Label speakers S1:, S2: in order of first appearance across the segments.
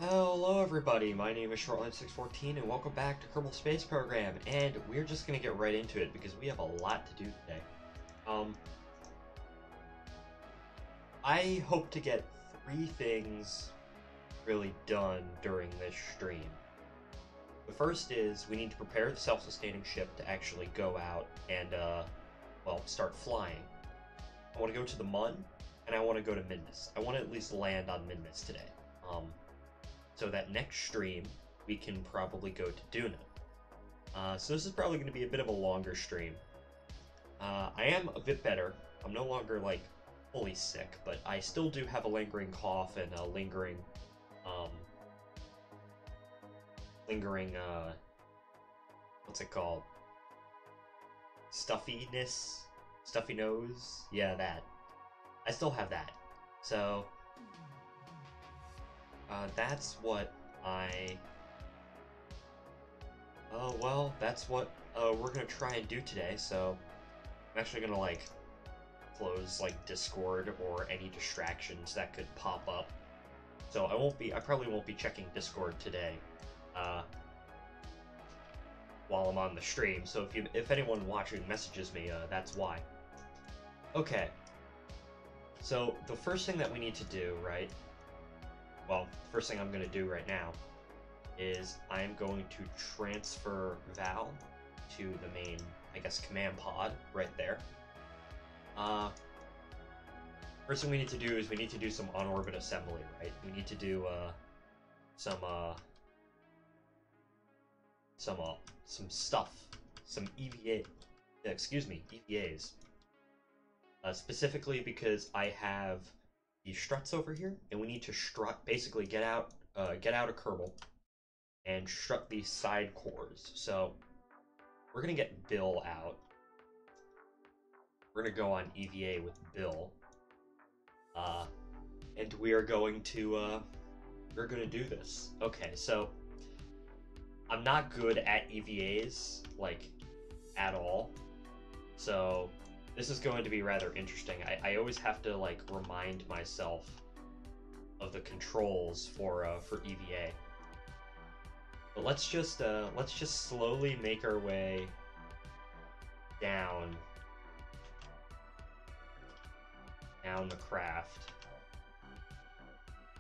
S1: Hello everybody, my name is Shortline614 and welcome back to Kerbal Space Program, and we're just gonna get right into it because we have a lot to do today. I hope to get 3 things really done during this stream. The first is we need to prepare the self-sustaining ship to actually go out and, well, start flying. I want to go to the Mun, and I want to go to Minmus. I want to at least land on Minmus today. So that next stream, we can probably go to Duna. So this is probably going to be a bit of a longer stream. I am a bit better. I'm no longer, like, fully sick, but I still do have a lingering cough and a lingering, what's it called? Stuffiness? Stuffy nose? Yeah, that. I still have that. So, that's what that's what we're gonna try and do today. So I'm actually gonna like close like Discord or any distractions that could pop up. So I probably won't be checking Discord today while I'm on the stream. So if anyone watching messages me, that's why. Okay. So the first thing that we need to do, right? Well, the first thing I'm going to do right now is I'm going to transfer Val to the main, I guess, command pod right there. First thing we need to do is we need to do some on-orbit assembly, right? We need to do some stuff, some EVAs. Specifically because I have the struts over here, and we need to basically get out of Kerbal and strut these side cores. So we're gonna get Bill out. We're gonna go on EVA with Bill, and we're gonna do this. Okay, so I'm not good at EVAs, like, at all. So this is going to be rather interesting. I always have to like remind myself of the controls for EVA. But let's just slowly make our way down the craft.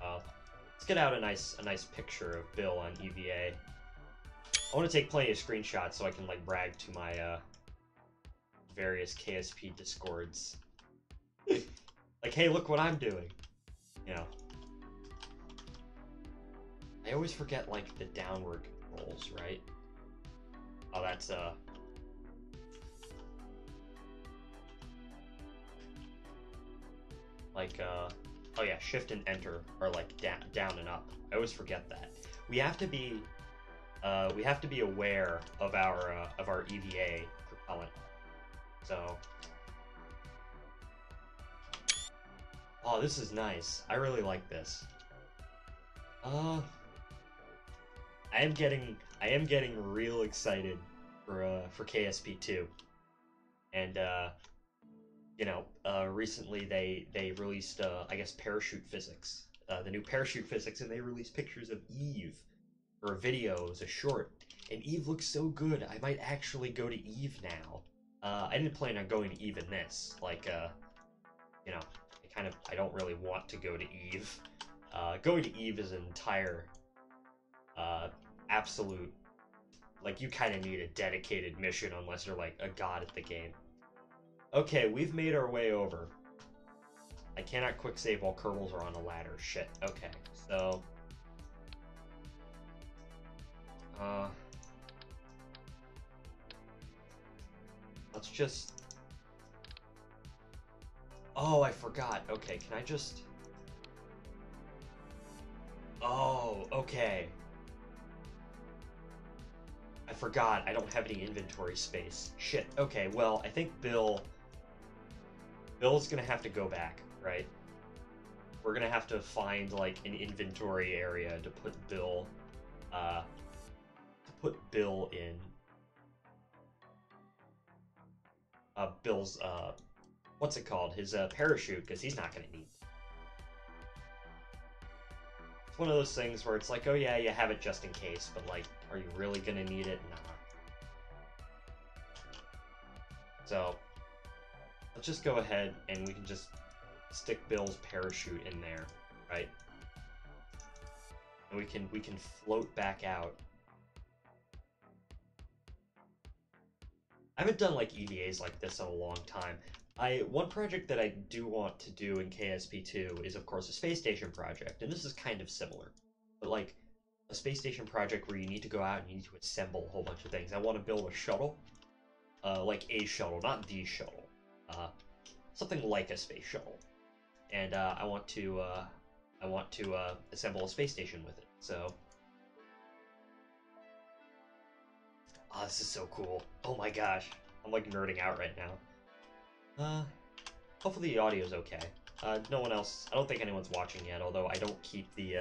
S1: Let's get out a nice picture of Bill on EVA. I want to take plenty of screenshots so I can like brag to my various KSP discords. Like, hey, look what I'm doing. You know. I always forget, like, the downward controls, right? Oh, that's, oh yeah, shift and enter are, like, down and up. I always forget that. We have to be aware of our EVA propellant. So, oh, this is nice. I really like this. I am getting real excited for KSP2, and you know, recently they released I guess parachute physics, the new parachute physics, and they released pictures of Eve for a video. It was a short, and Eve looks so good. I might actually go to Eve now. I didn't plan on going to Eve in this. Like, you know, I don't really want to go to Eve. Going to Eve is an entire, absolute, like, you kind of need a dedicated mission unless you're, like, a god at the game. Okay, we've made our way over. I cannot quick save while Kerbals are on a ladder. Shit. Okay, so, let's just... Oh, I forgot. Okay, can I just... Oh, okay. I forgot. I don't have any inventory space. Shit. Okay, well, I think Bill's gonna have to go back, right? We're gonna have to find, like, an inventory area to put Bill in. Bill's, what's it called? His, parachute, because he's not gonna need one of those things where it's like, oh yeah, you have it just in case, but like, are you really gonna need it? Nah. So, let's just go ahead and we can just stick Bill's parachute in there, right? And we can float back out. I haven't done like EVAs like this in a long time. One project that I do want to do in KSP2 is of course a space station project, and this is kind of similar. But like a space station project where you need to go out and you need to assemble a whole bunch of things. I want to build a shuttle. Like a shuttle, not the shuttle. Something like a space shuttle. And I want to assemble a space station with it. So, this is so cool. Oh my gosh, I'm like nerding out right now. Hopefully the audio's okay. No one else. I don't think anyone's watching yet. Although I don't keep the.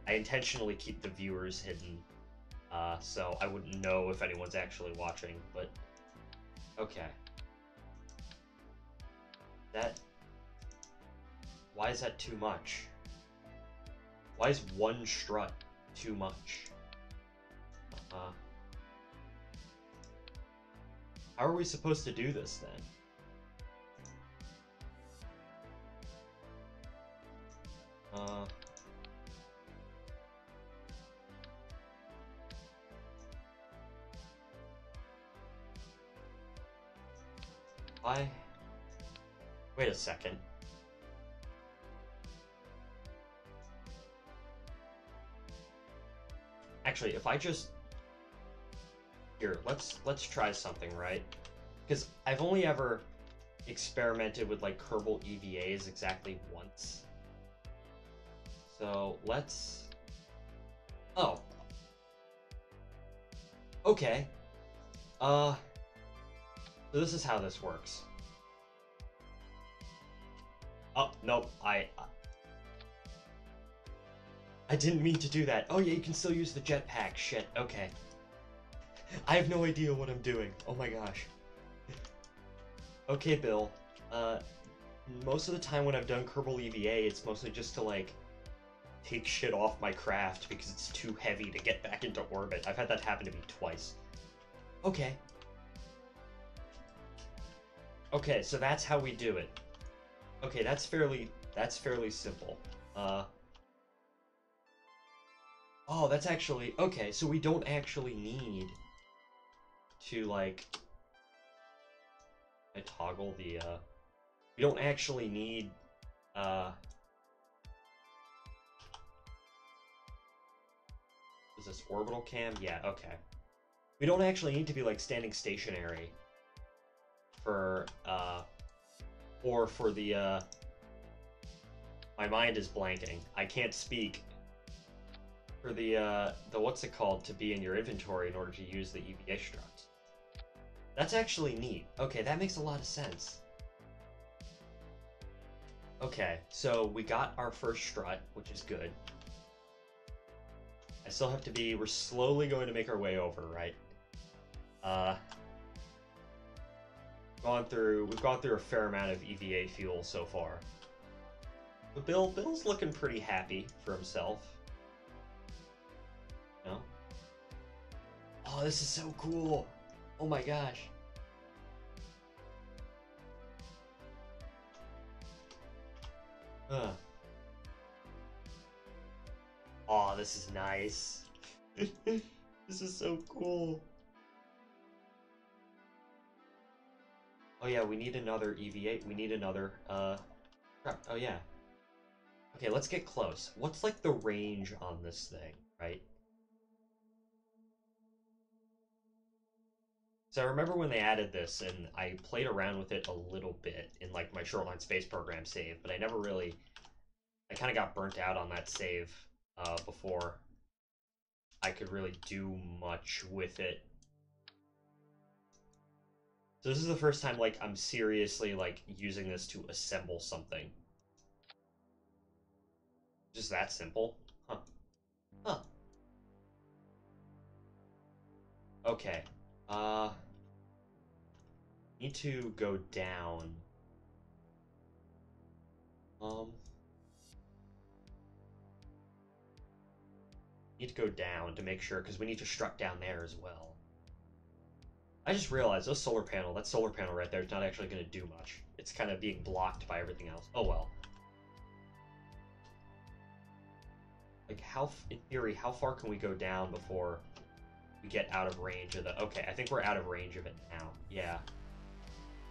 S1: I intentionally keep the viewers hidden, so I wouldn't know if anyone's actually watching. But okay. Why is that too much? Why is one strut too much? How are we supposed to do this then? Wait a second. Actually, if I just... Here, let's try something, right? Because I've only ever experimented with, like, Kerbal EVAs exactly once. So, let's... Oh. Okay. So this is how this works. Oh, nope, I didn't mean to do that. Oh yeah, you can still use the jetpack. Shit, okay. I have no idea what I'm doing. Oh my gosh. Okay, Bill. Most of the time when I've done Kerbal EVA, it's mostly just to, like, take shit off my craft because it's too heavy to get back into orbit. I've had that happen to me twice. Okay. Okay, so that's how we do it. Okay, that's fairly simple. Oh, that's actually... Okay, so we don't actually need to, like... I toggle the, We don't actually need, Is this orbital cam? Yeah, okay. We don't actually need to be, like, standing stationary for, or for the, my mind is blanking. I can't speak. For the what's it called, to be in your inventory in order to use the EVA struts. That's actually neat. Okay, that makes a lot of sense. Okay, so we got our first strut, which is good. I still have to be... We're slowly going to make our way over, right? We've gone through a fair amount of EVA fuel so far. But Bill's looking pretty happy for himself. No? Oh, this is so cool! Oh my gosh. Oh, this is nice. This is so cool. Oh yeah, we need another EVA. We need another, oh yeah. Okay, let's get close. What's, like, the range on this thing, right? So I remember when they added this, and I played around with it a little bit in, like, my Shoreline Space Program save, but I never really... I kind of got burnt out on that save before I could really do much with it. So this is the first time, like, I'm seriously, like, using this to assemble something. Just that simple? Huh. Huh. Okay. Need to go down. Need to go down to make sure, because we need to strut down there as well. I just realized that solar panel right there is not actually going to do much. It's kind of being blocked by everything else. Oh well. Like, in theory, how far can we go down before we get out of range of the... Okay, I think we're out of range of it now. Yeah.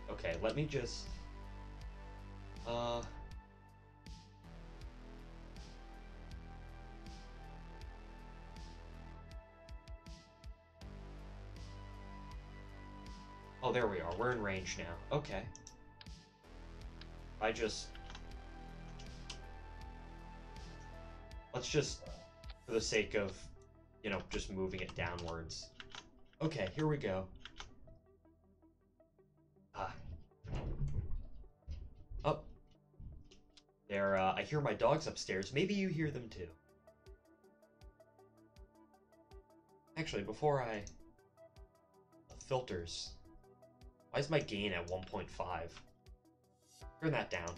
S1: Okay, let me just... Oh, there we are. We're in range now. Okay. Let's just, for the sake of, you know, just moving it downwards. Okay, here we go. Oh. There, I hear my dogs upstairs. Maybe you hear them too. Actually, before I... Filters. Why is my gain at 1.5? Turn that down.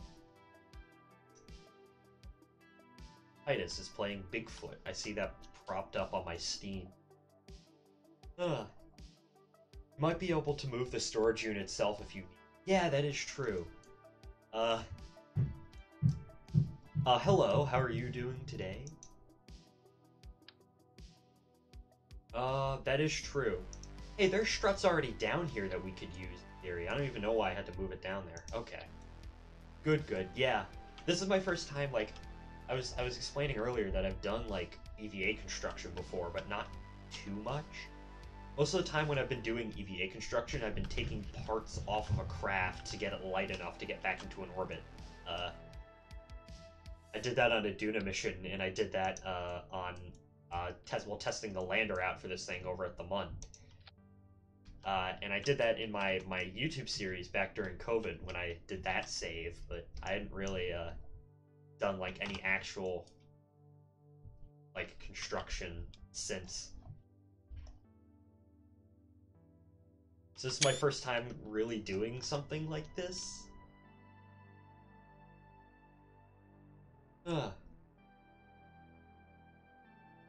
S1: Titus is playing Bigfoot. I see that propped up on my Steam. You might be able to move the storage unit itself if you need. Yeah, that is true. Hello, how are you doing today? That is true. Hey, there's struts already down here that we could use in theory. I don't even know why I had to move it down there. Okay. Good, good. Yeah. This is my first time, like, I was explaining earlier that I've done, like, EVA construction before, but not too much. Most of the time when I've been doing EVA construction, I've been taking parts off of a craft to get it light enough to get back into an orbit. I did that on a Duna mission, and I did that on testing the lander out for this thing over at the Mun. And I did that in my YouTube series back during COVID when I did that save, but I hadn't really done like any actual like construction since. So this is my first time really doing something like this.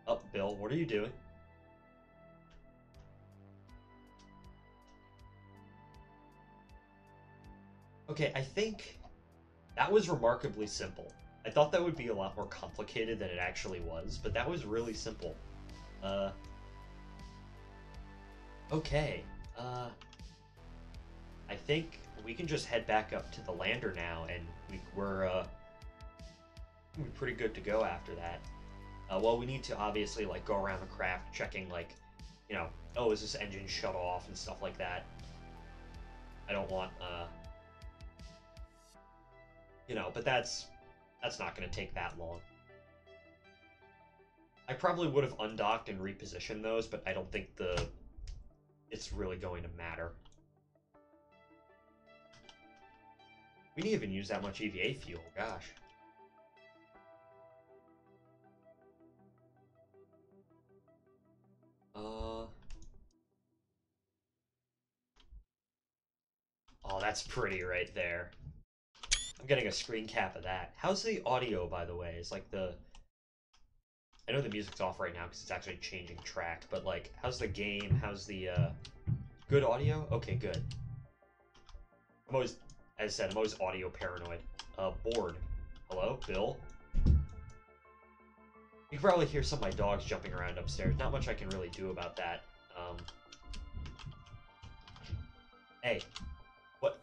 S1: Up, Bill, what are you doing? Okay, I think that was remarkably simple. I thought that would be a lot more complicated than it actually was, but that was really simple. Okay, I think we can just head back up to the lander now, and we're pretty good to go after that. Well, we need to obviously like go around the craft checking, like, you know, oh, is this engine shut off and stuff like that. I don't want, you know, but that's not going to take that long. I probably would have undocked and repositioned those, but I don't think it's really going to matter. We didn't even use that much EVA fuel, gosh. Oh, that's pretty right there. I'm getting a screen cap of that. How's the audio, by the way? It's like I know the music's off right now because it's actually changing track, but like, how's the game? How's the, good audio? Okay, good. I'm always, as I said, I'm always audio paranoid. Bored. Hello, Bill? You can probably hear some of my dogs jumping around upstairs. Not much I can really do about that. Hey. What?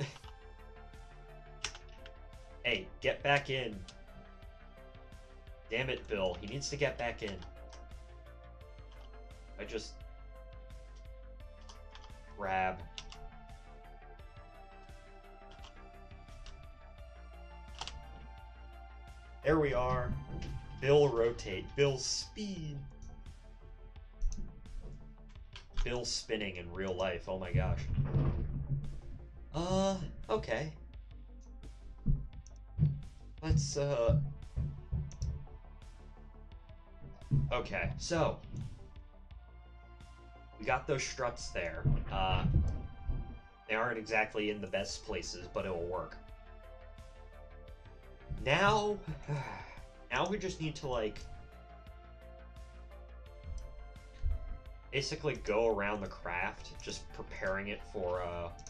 S1: Hey, get back in. Damn it, Bill. He needs to get back in. I just... grab. There we are. Bill rotate. Bill speed. Bill spinning in real life. Oh my gosh. Okay. Let's, okay, so... we got those struts there. They aren't exactly in the best places, but it'll work. Now... now we just need to, like... basically go around the craft, just preparing it for,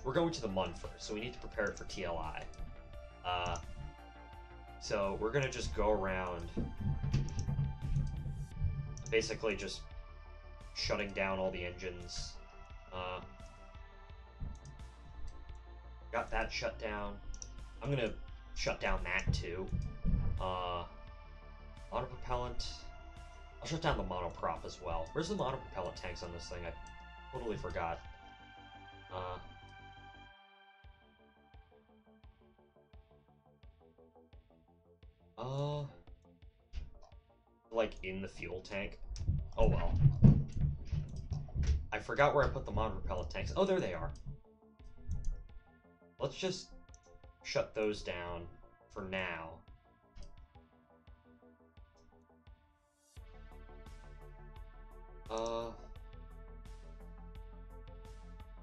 S1: we're going to the Mun first, so we need to prepare it for TLI. So we're gonna just go around, basically just shutting down all the engines. Got that shut down. I'm gonna shut down that too. Monopropellant. I'll shut down the monoprop as well. Where's the monopropellant tanks on this thing? I totally forgot. Like in the fuel tank. Oh well. I forgot where I put the monopropellant tanks. Oh, there they are. Let's just shut those down for now.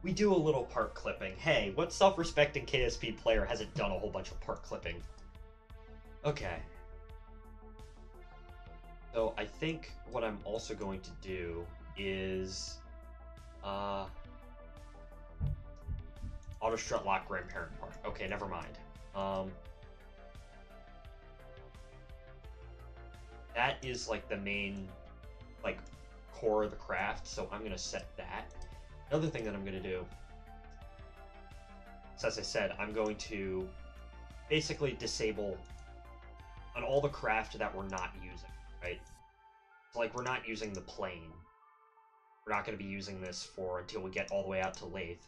S1: We do a little part clipping. Hey, what self-respecting KSP player hasn't done a whole bunch of part clipping? Okay. So I think what I'm also going to do is auto strut lock grandparent part. Okay, never mind. That is like the main like core of the craft, so I'm gonna set that. Another thing that I'm gonna do is, as I said, I'm going to basically disable on all the craft that we're not using, right? So like we're not using the plane. We're not going to be using this for until we get all the way out to Lathe.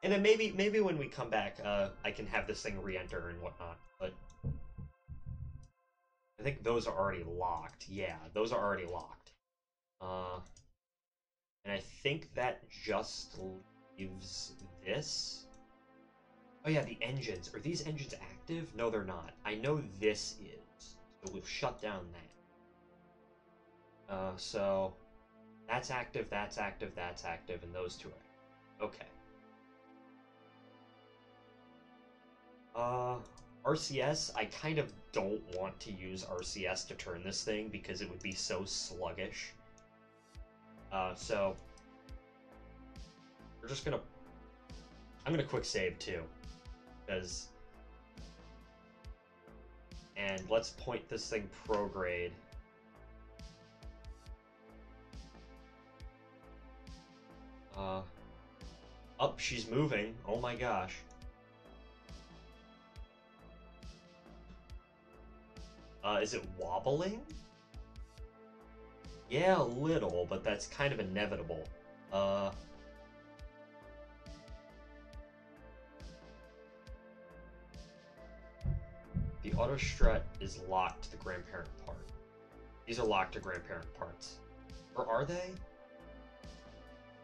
S1: And then maybe when we come back, I can have this thing re-enter and whatnot. But I think those are already locked. Yeah, those are already locked. And I think that just leaves this. Oh yeah, the engines. Are these engines active? No, they're not. I know this is. So we've shut down that. So that's active, that's active, that's active, and those two are active. Okay. RCS, I kind of don't want to use RCS to turn this thing because it would be so sluggish. So we're just gonna... I'm gonna quick save too. Because... And let's point this thing prograde. Up, she's moving. Oh my gosh. Is it wobbling? Yeah, a little, but that's kind of inevitable. The auto strut is locked to the grandparent part. These are locked to grandparent parts. Or are they?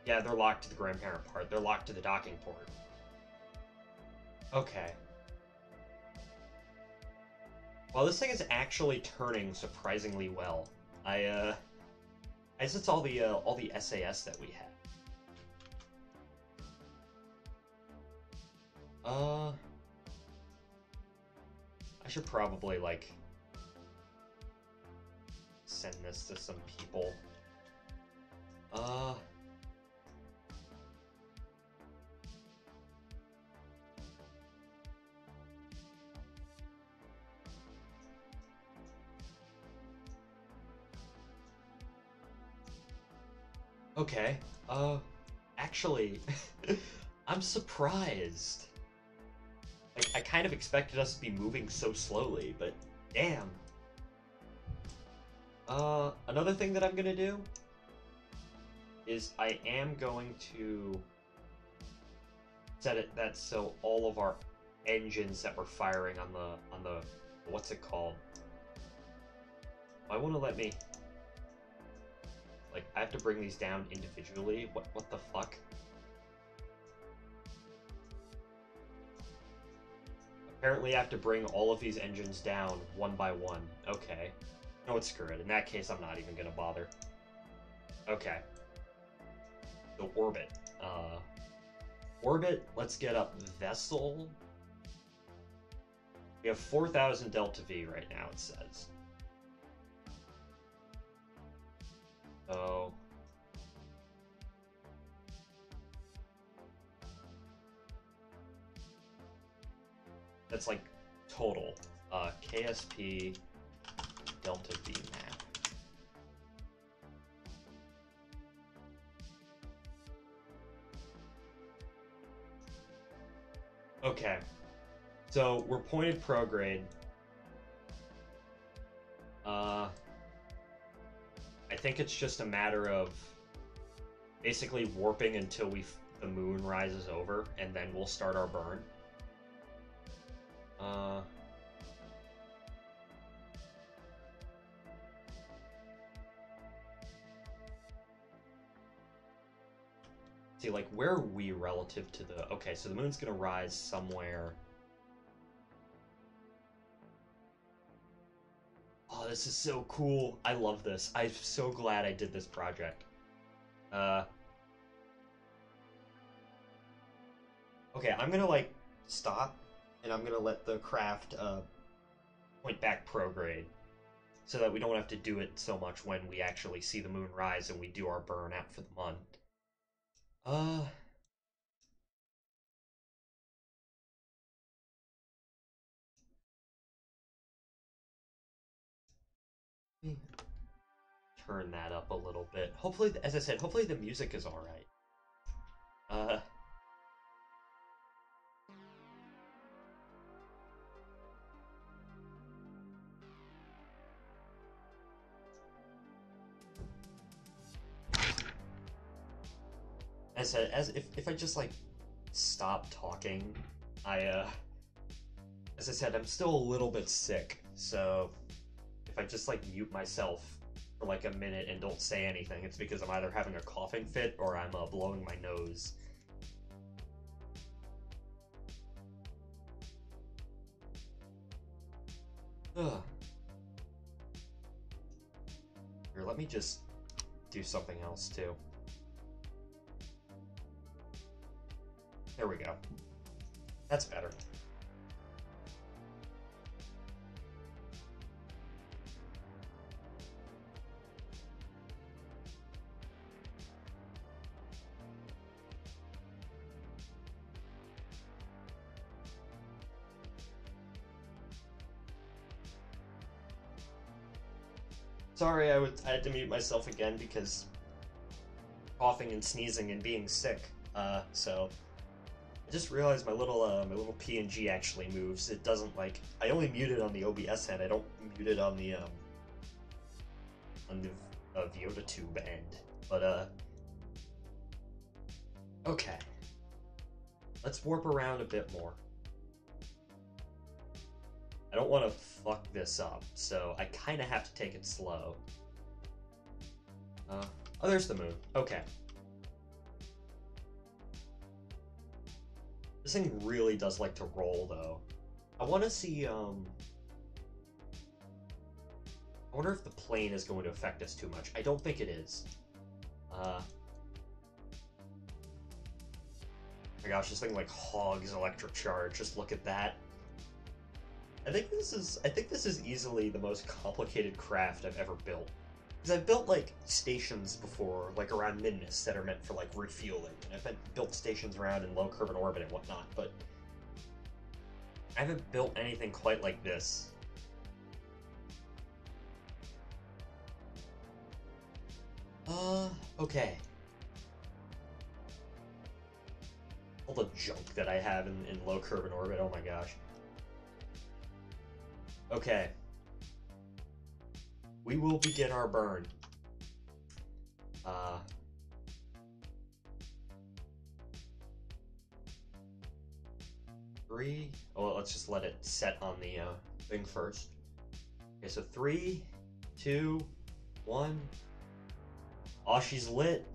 S1: Yeah, they're locked to the grandparent part. They're locked to the docking port. Okay. Well, this thing is actually turning surprisingly well. I guess it's all the SAS that we had. I should probably, like, send this to some people. Okay, actually, I'm surprised. Like, I kind of expected us to be moving so slowly, but damn. Another thing that I'm gonna do is I am going to set it that so all of our engines that we're firing on the what's it called? I want to let me, like, I have to bring these down individually. What the fuck? Apparently I have to bring all of these engines down one by one. Okay. No, what, screw it. In that case, I'm not even gonna bother. Okay. So orbit. Orbit, let's get up vessel. We have 4,000 delta V right now, it says. So That's like total. KSP delta V map. Okay. So we're pointed prograde. I think it's just a matter of basically warping until the moon rises over, and then we'll start our burn. See, like, where are we relative to the... Okay, so the moon's gonna rise somewhere... Oh, this is so cool. I love this. I'm so glad I did this project. Okay, I'm gonna, like, stop, and I'm gonna let the craft, point back prograde, so that we don't have to do it so much when we actually see the moon rise and we do our burn out for the month. Turn that up a little bit. Hopefully, as I said, hopefully the music is alright. As I said, if I just, like, stop talking, as I said, I'm still a little bit sick, so if I just, like, mute myself for, like, a minute and don't say anything, it's because I'm either having a coughing fit or I'm, blowing my nose. Ugh. Here, let me just do something else, too. There we go. That's better. Sorry, I had to mute myself again because coughing and sneezing and being sick. So I just realized my little PNG actually moves. It doesn't, like, I only mute it on the OBS end. I don't mute it on the VOD tube end. But okay. Let's warp around a bit more. I don't want to fuck this up, so I kind of have to take it slow. Oh, there's the moon. Okay. This thing really does like to roll, though. I want to see, I wonder if the plane is going to affect us too much. I don't think it is. Oh my gosh, this thing, like, hogs electric charge. Just look at that. I think this is easily the most complicated craft I've ever built. Because I've built, like, stations before, like, around Minmus that are meant for, like, refueling. And I've built stations around in low Kerbal orbit and whatnot, but I haven't built anything quite like this. Okay. All the junk that I have in low Kerbal orbit, oh my gosh. Okay. We will begin our burn. Three. Oh, let's just let it set on the thing first. Okay, so 3, 2, 1. Oh, she's lit.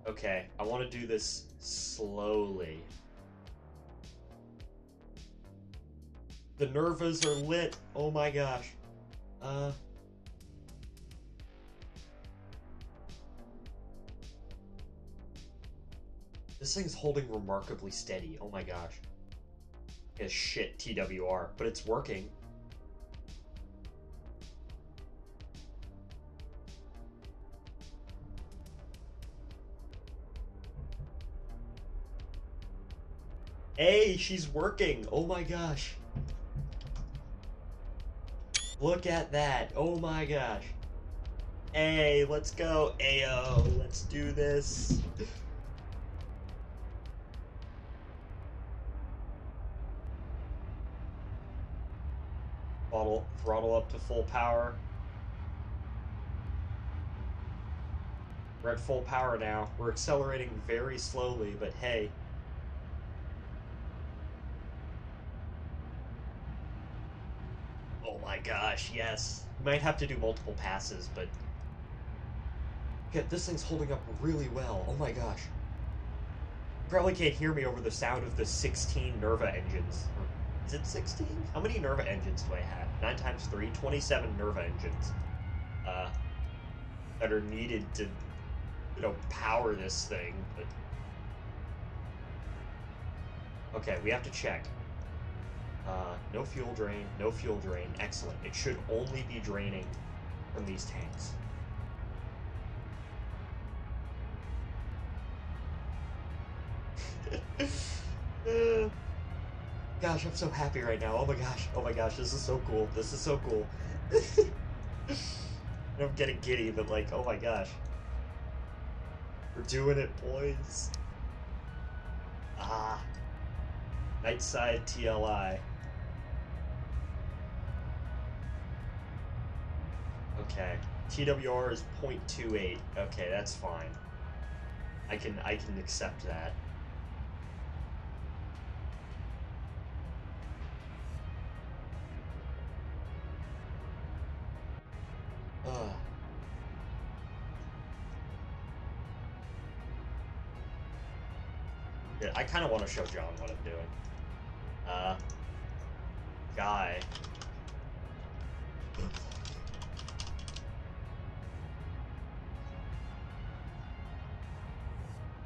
S1: Okay, I want to do this slowly. The Nervas are lit. Oh my gosh. This thing's holding remarkably steady. Oh my gosh. It's shit TWR, but it's working. Hey, she's working! Oh my gosh. Look at that. Oh my gosh. Hey, let's go. Ayo, let's do this. Throttle up to full power. We're at full power now. We're accelerating very slowly, but hey. Oh my gosh, yes. We might have to do multiple passes, but... yeah, this thing's holding up really well. Oh my gosh. You probably can't hear me over the sound of the 16 Nerva engines. Is it 16? How many Nerva engines do I have? 9 times 3? 27 Nerva engines. That are needed to, you know, power this thing. But... okay, we have to check. No fuel drain, no fuel drain. Excellent. It should only be draining from these tanks. Gosh, I'm so happy right now. Oh my gosh, this is so cool. This is so cool. I'm getting giddy, but like, oh my gosh. We're doing it, boys. Ah. Nightside TLI. Okay. TWR is 0.28. Okay, that's fine. I can accept that. Yeah, I kind of want to show John what I'm doing. Guy.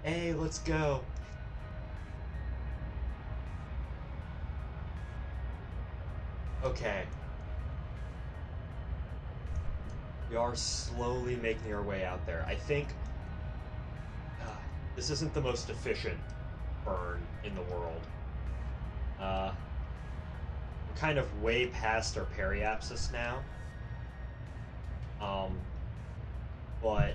S1: Hey, let's go. Okay. We are slowly making our way out there. I think this isn't the most efficient burn in the world. We're kind of way past our periapsis now. But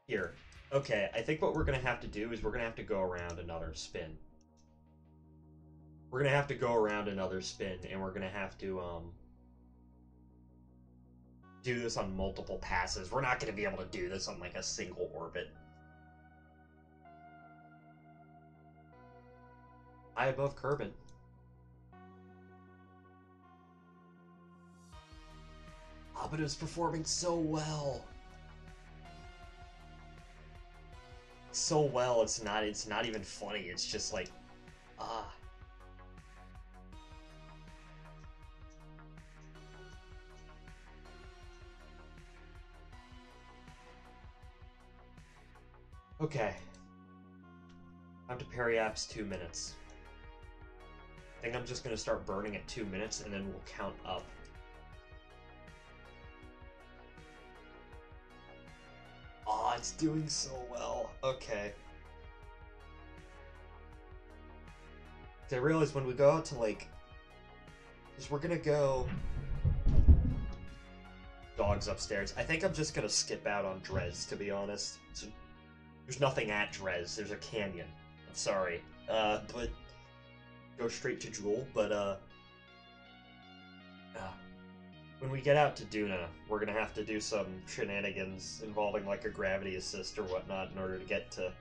S1: here. Okay, I think what we're gonna have to do is we're gonna have to go around another spin. We're gonna have to go around another spin, and we're gonna have to do this on multiple passes. We're not gonna be able to do this on like a single orbit. High above Kerbal. Oh, but it was performing so well. So well, it's not even funny. It's just like, ah. Okay. Time to periapse 2 minutes. I think I'm just gonna start burning at 2 minutes and then we'll count up. Oh, it's doing so well. Okay. I realize when we go out to like, because we're gonna go. Dogs upstairs. I think I'm just gonna skip out on Drez, to be honest. So, there's nothing at Drez. There's a canyon. I'm sorry. But go straight to Jewel. But when we get out to Duna, we're gonna have to do some shenanigans involving like a gravity assist or whatnot in order to get to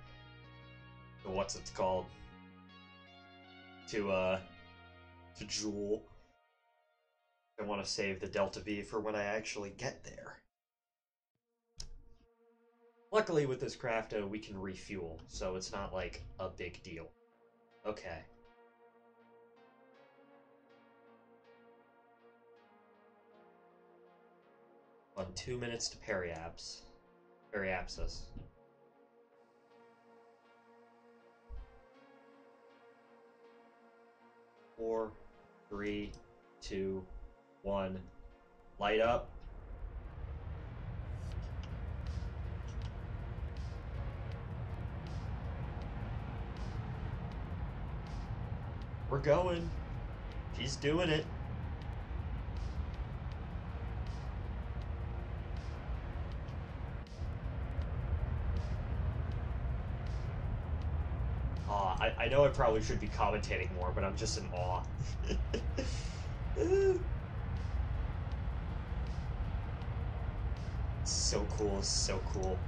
S1: what's it's called, to Jewel. I want to save the Delta V for when I actually get there. Luckily with this craft, we can refuel, so it's not like a big deal. Okay. On 2 minutes to periapsis. 4, 3, 2, 1. Light up. We're going. She's doing it. I know I probably should be commentating more, but I'm just in awe. So cool, so cool.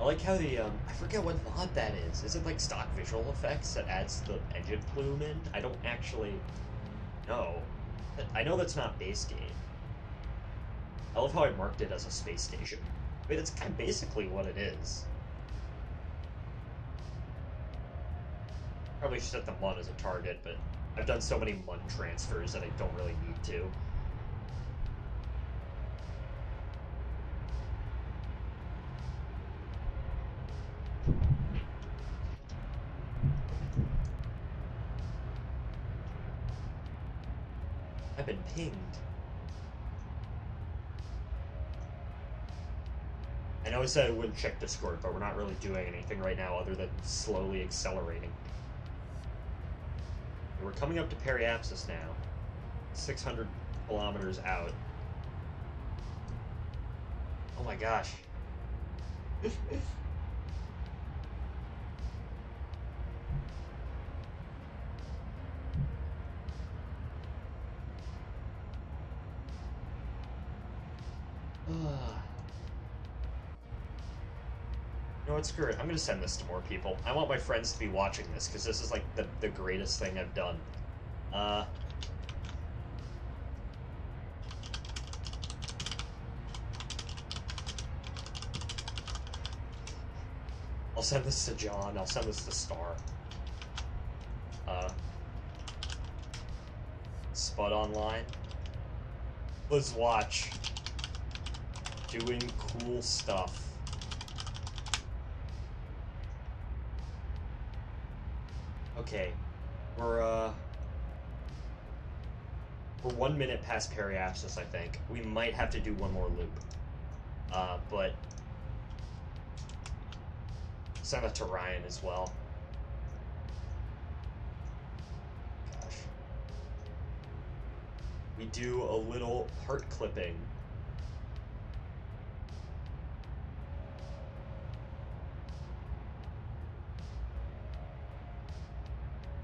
S1: I like how the, I forget what mod that is. Is it like stock visual effects that adds the engine plume in? I don't actually know. I know that's not base game. I love how I marked it as a space station. I mean, that's kind of basically what it is. Probably should set the MUN as a target, but I've done so many MUN transfers that I don't really need to. I've been pinged. I know I said I wouldn't check Discord, but we're not really doing anything right now other than slowly accelerating. We're coming up to Periapsis now. 600 kilometers out. Oh my gosh. You know what, screw it. I'm gonna send this to more people. I want my friends to be watching this, because this is like the greatest thing I've done. I'll send this to John, I'll send this to Star. Spud Online. Let's watch. Doing cool stuff. Okay, we're 1 minute past Periapsis, I think. We might have to do one more loop. But send that to Ryan as well. Gosh. We do a little part clipping.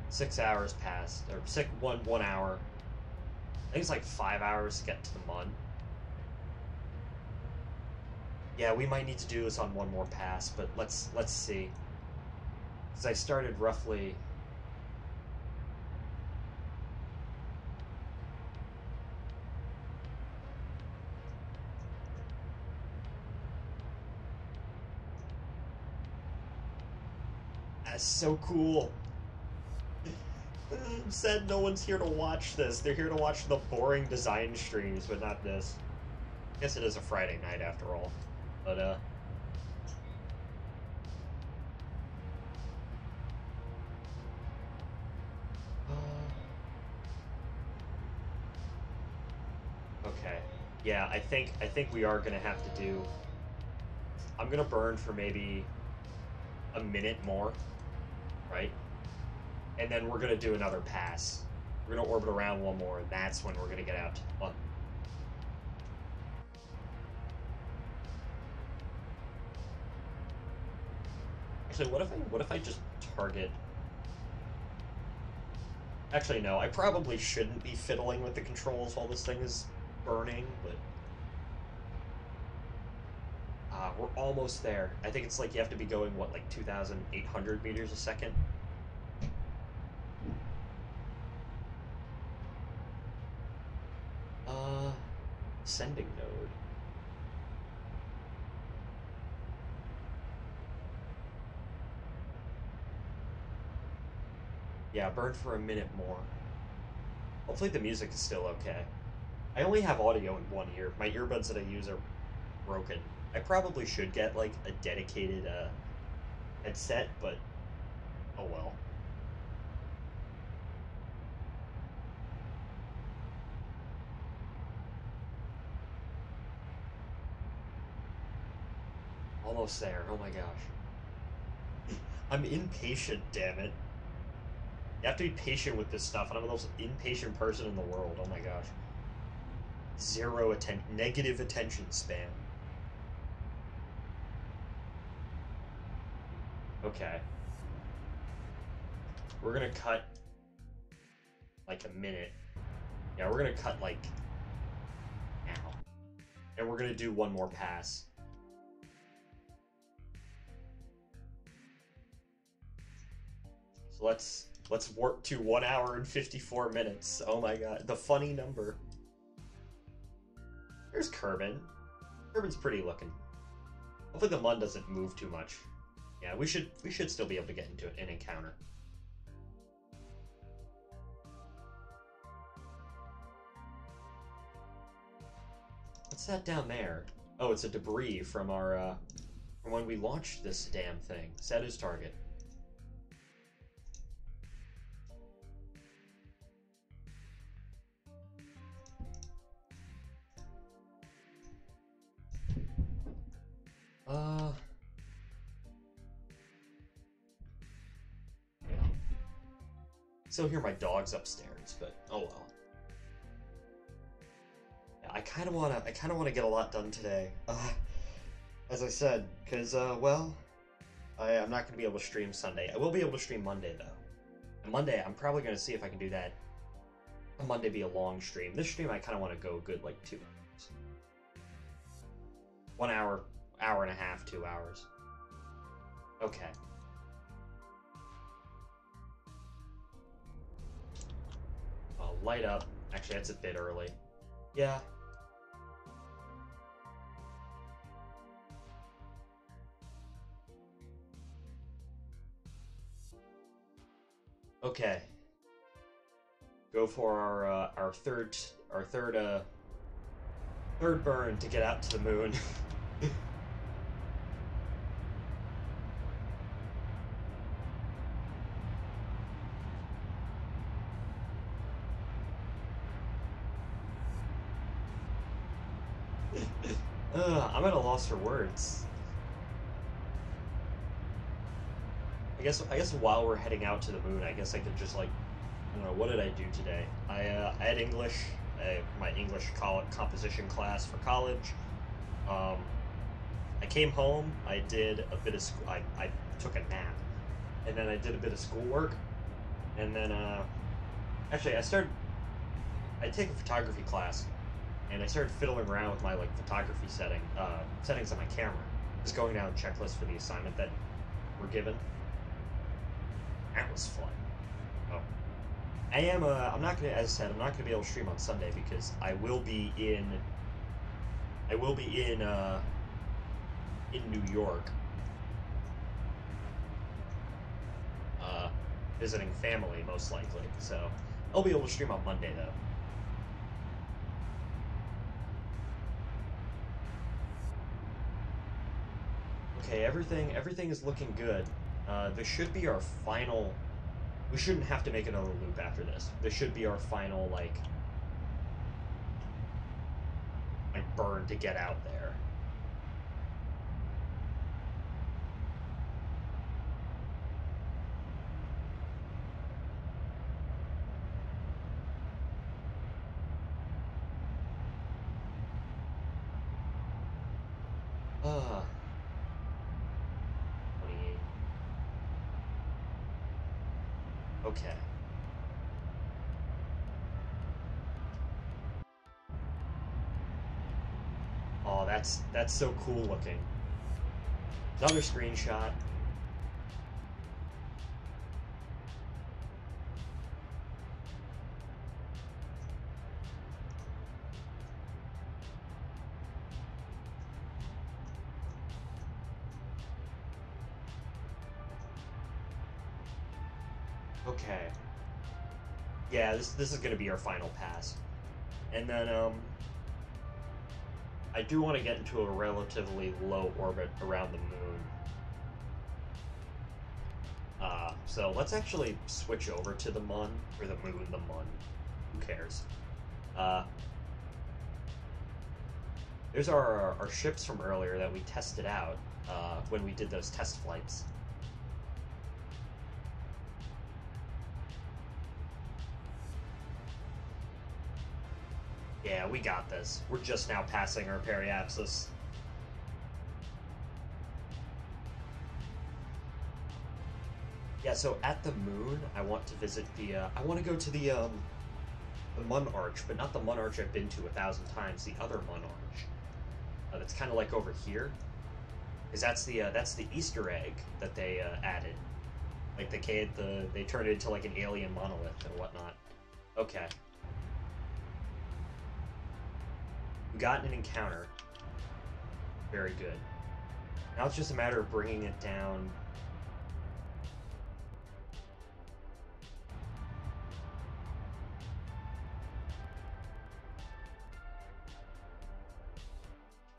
S1: Six hours passed, or one hour. I think it's like 5 hours to get to the MUN. Yeah, we might need to do this on one more pass, but let's see. Because I started roughly. That's so cool. I'm sad no one's here to watch this. They're here to watch the boring design streams, but not this. I guess it is a Friday night after all. But, okay. Yeah, I think we are gonna have to do. I'm gonna burn for maybe a minute more, right? And then we're gonna do another pass. We're gonna orbit around one more, and that's when we're gonna get out to MUN. Actually, what if I just target? Actually, no. I probably shouldn't be fiddling with the controls while this thing is burning, but we're almost there. I think it's like you have to be going what, like 2,800 meters a second. Sending node. Yeah, burn for a minute more. Hopefully the music is still okay. I only have audio in one ear. My earbuds that I use are broken. I probably should get like a dedicated headset, but oh well. Almost there. Oh my gosh. I'm impatient, damn it. You have to be patient with this stuff, and I'm the most impatient person in the world. Oh my gosh. Negative attention span. Okay. We're gonna cut like a minute. Yeah, we're gonna cut like now. And we're gonna do one more pass. So let's work to 1 hour and 54 minutes. Oh my god, the funny number. There's Kerbin. Kerbin's pretty looking. Hopefully the Mun doesn't move too much. Yeah, we should still be able to get into an encounter. What's that down there? Oh, it's a debris from our from when we launched this damn thing. Set as target. Still hear my dogs upstairs, but oh well. Yeah, I kind of wanna get a lot done today. As I said, because well, I'm not gonna be able to stream Sunday. I will be able to stream Monday though. And Monday, I'm probably gonna see if I can do that. Monday be a long stream. This stream, I kind of want to go good like 2 hours. 1 hour, hour and a half, 2 hours. Okay. Light up. Actually, that's a bit early. Yeah. Okay. Go for our third burn to get out to the moon. I'm at a loss for words. I guess while we're heading out to the moon, I guess I could just like, I don't know, what did I do today? I had English, my English composition class for college. I came home, I did a bit of I took a nap, and then I did a bit of schoolwork, and then actually I take a photography class. And I started fiddling around with my like photography settings on my camera, just going down checklists for the assignment that we're given. That was fun. Oh, I'm not gonna, as I said, I'm not gonna be able to stream on Sunday because I will be in New York, visiting family most likely. So I'll be able to stream on Monday though. Okay, everything is looking good. This should be our final. We shouldn't have to make another loop after this. This should be our final like burn to get out there. Ah. 28. Okay. Oh, that's so cool looking. Another screenshot. Okay. Yeah, this is gonna be our final pass. And then I do want to get into a relatively low orbit around the moon. So let's actually switch over to the Mun, or the moon, the Mun. Who cares? There's our ships from earlier that we tested out when we did those test flights. Yeah, we got this. We're just now passing our periapsis. Yeah, so at the moon, I want to visit the. I want to go to the Mun Arch, but not the Mun Arch I've been to 1,000 times. The other Mun Arch. That's kind of like over here, because that's the Easter egg that they added. Like they turned it into like an alien monolith and whatnot. Okay. We got an encounter. Very good. Now it's just a matter of bringing it down.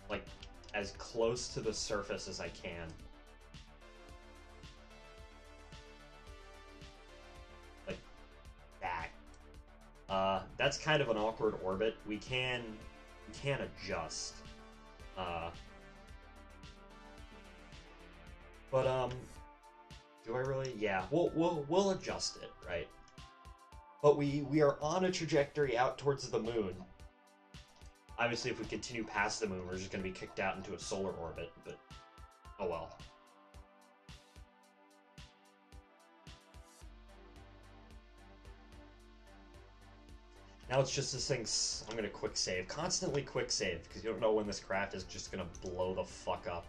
S1: Like, as close to the surface as I can. Like, that. That's kind of an awkward orbit. We can adjust. But do I really? Yeah, we'll adjust it, right? But we are on a trajectory out towards the moon. Obviously, if we continue past the moon, we're just going to be kicked out into a solar orbit, but oh well. Now it's just this thing. I'm going to quick save. Constantly quick save, because you don't know when this craft is just going to blow the fuck up.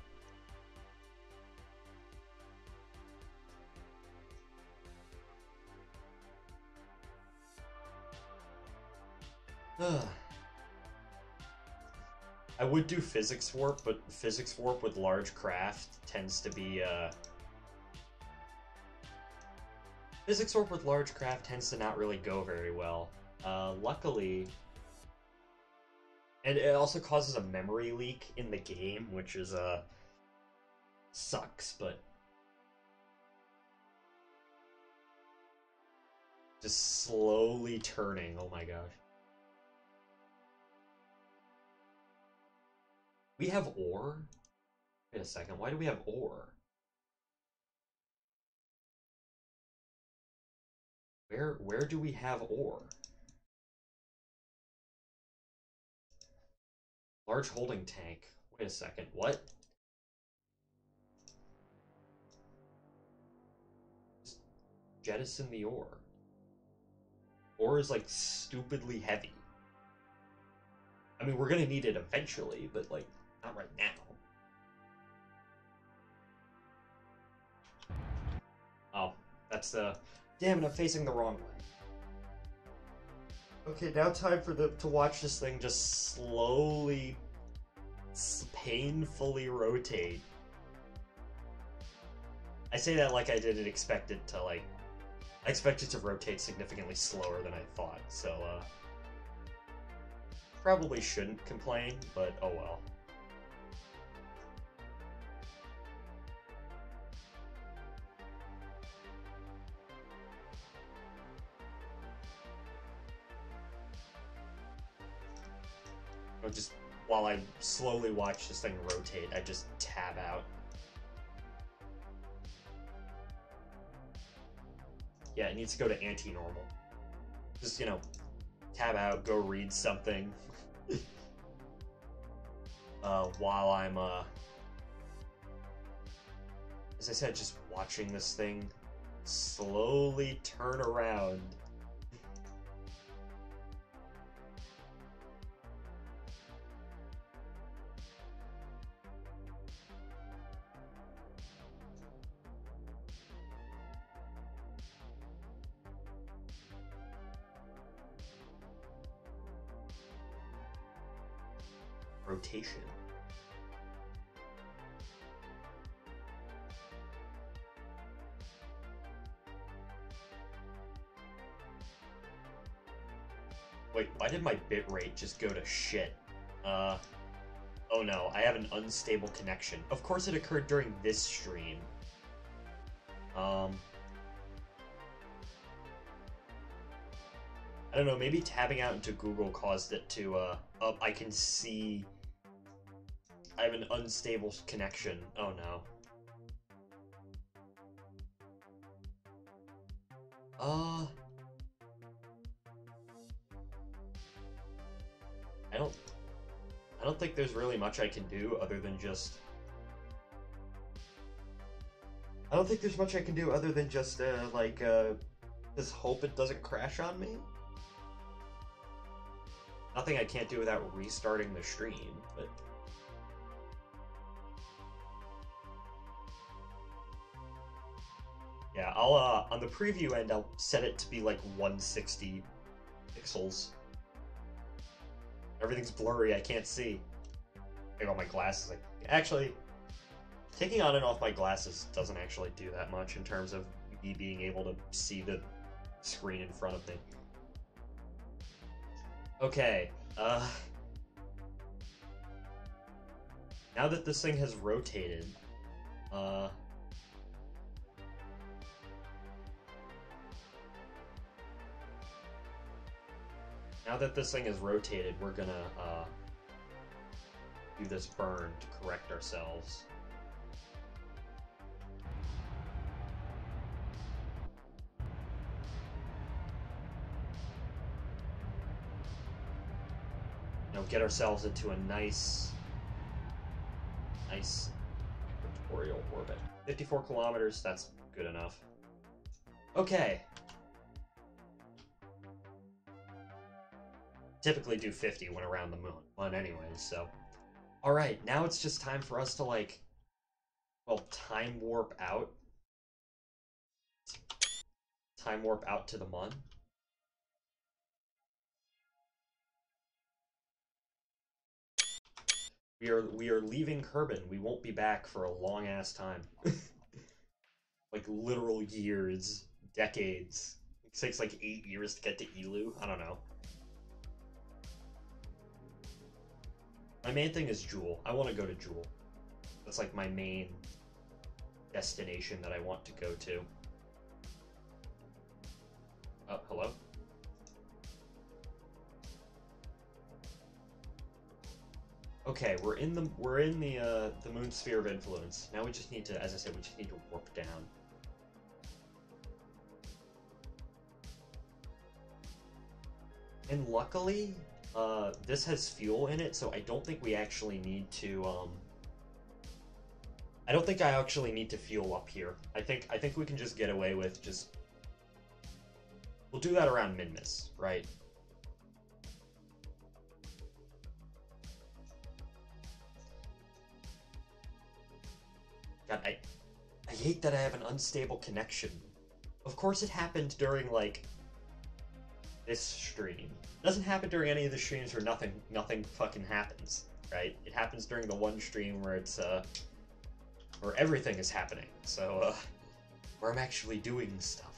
S1: I would do physics warp, but physics warp with large craft tends to be, Physics warp with large craft tends to not really go very well. Luckily... And it also causes a memory leak in the game, which is, sucks, but... Just slowly turning, oh my gosh. We have ore? Wait a second, why do we have ore? Where do we have ore? Large holding tank. Wait a second, what? Just jettison the ore. Ore is like stupidly heavy. I mean, we're gonna need it eventually, but like, not right now. Oh, that's the... Damn it, I'm facing the wrong way. Okay, now time for to watch this thing just slowly, painfully rotate. I say that like I didn't expect it to, like... I expected to rotate significantly slower than I thought, so, probably shouldn't complain, but oh well. Just while I slowly watch this thing rotate, I just tab out. Yeah, it needs to go to anti-normal. Just, you know, tab out, go read something. While I'm, as I said, just watching this thing slowly turn around. Rotation. Wait, why did my bitrate just go to shit? Oh no, I have an unstable connection. Of course it occurred during this stream. I don't know, maybe tabbing out into Google caused it to, I can see I have an unstable connection. Oh no. Uh, I don't think there's really much I can do other than just. I don't think there's much I can do other than just just hope it doesn't crash on me. Nothing I can't do without restarting the stream, but. Yeah, I'll on the preview end I'll set it to be like 160 pixels. Everything's blurry, I can't see. I got my glasses. Actually, taking on and off my glasses doesn't actually do that much in terms of me being able to see the screen in front of me. Okay, now that this thing has rotated, we're gonna do this burn to correct ourselves. You know, get ourselves into a nice equatorial orbit. 54 kilometers, that's good enough. Okay. Typically do 50 when around the moon. Well, anyways, so. Alright, now it's just time for us to, like, well, time warp out. Time warp out to the Mun. We are leaving Kerbal. We won't be back for a long ass time. Like literal years, decades. It takes like 8 years to get to Elu. I don't know. My main thing is Jewel. I want to go to Jewel. That's like my main destination that I want to go to. Oh, hello? Okay, we're in the moon sphere of influence. Now we just need to, as I said, we just need to warp down. And luckily, this has fuel in it, so I don't think we actually need to, I don't think I actually need to fuel up here. I think we can just get away with just... We'll do that around Minmus, right? God, I hate that I have an unstable connection. Of course it happened during, like, this stream. It doesn't happen during any of the streams where nothing fucking happens, right? It happens during the one stream where it's, where everything is happening. So, where I'm actually doing stuff.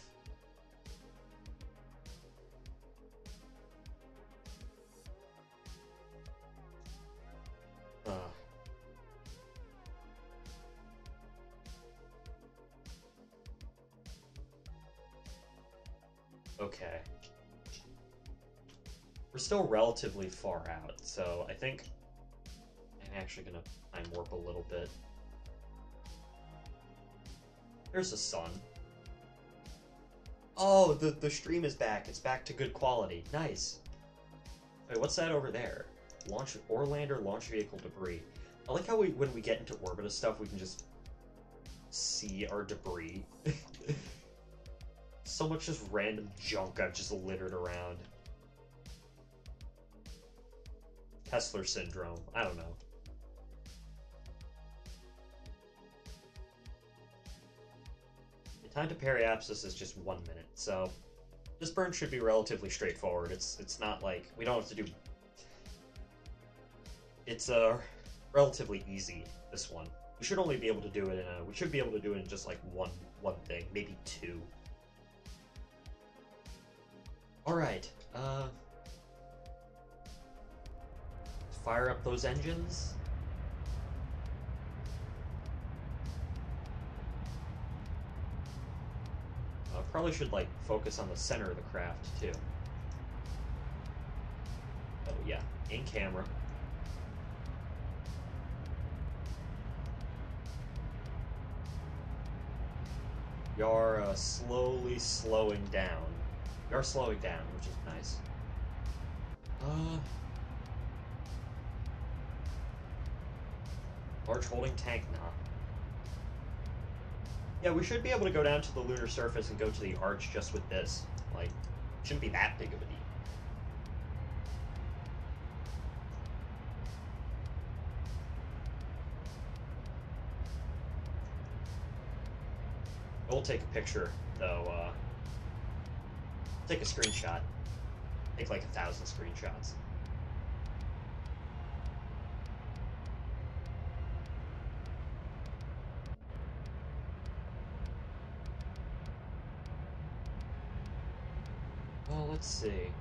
S1: Okay. We're still relatively far out, so I think I'm actually gonna time warp a little bit. There's the sun. Oh, the stream is back. It's back to good quality. Nice. Wait, what's that over there? Launch Orlander launch vehicle debris. I like how when we get into orbit of stuff, we can just see our debris. So much just random junk I've just littered around. Kessler syndrome. I don't know. The time to periapsis is just 1 minute, so this burn should be relatively straightforward. It's not like we don't have to do. It's relatively easy. This one we should only be able to do it in we should be able to do it in just like one thing, maybe two. Alright, fire up those engines. Probably should, like, focus on the center of the craft, too. Oh, yeah, in camera. We are slowly slowing down. We are slowing down, which is nice. Large holding tank, nah. Yeah, we should be able to go down to the lunar surface and go to the arch just with this. Like, shouldn't be that big of a deal. We'll take a picture, though, take a screenshot. Take like 1,000 screenshots. Well, let's see.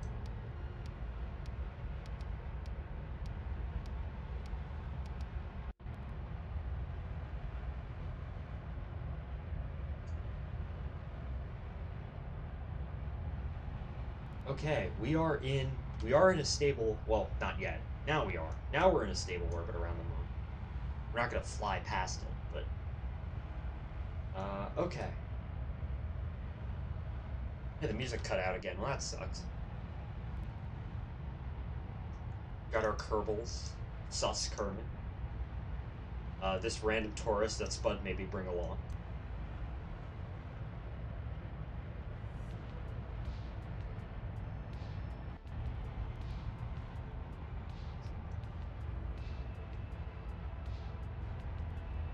S1: Okay, we are in a stable, well, not yet. Now we are. Now we're in a stable orbit around the moon. We're not gonna fly past it, but okay. Yeah, the music cut out again. Well, that sucks. Got our Kerbals. Sus Kermit. This random tourist that Spud maybe bring along.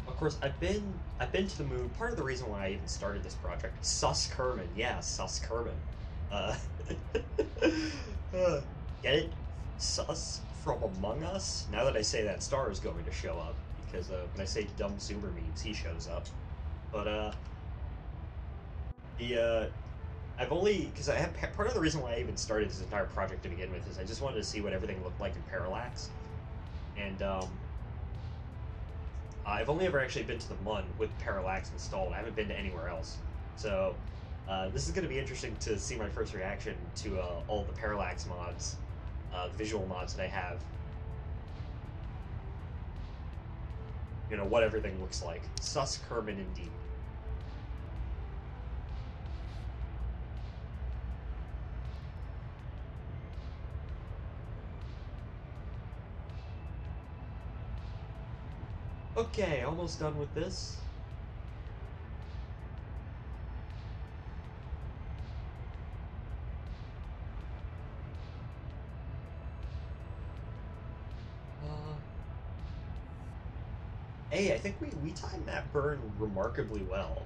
S1: Of course, I've been to the moon. Part of the reason why I even started this project. Sus Kermit, yeah, Sus Kermit. Uh, get it? Sus from Among Us? Now that I say that, Star is going to show up, because when I say dumb Zoomer memes, he shows up. But, I've only, because I have, part of the reason why I even started this entire project to begin with is I just wanted to see what everything looked like in Parallax. And, I've only ever actually been to the MUN with Parallax installed. I haven't been to anywhere else. So, this is going to be interesting to see my first reaction to all the Parallax mods, visual mods that I have. You know, what everything looks like. Sus Kermit indeed. Okay, almost done with this. Hey, I think we timed that burn remarkably well.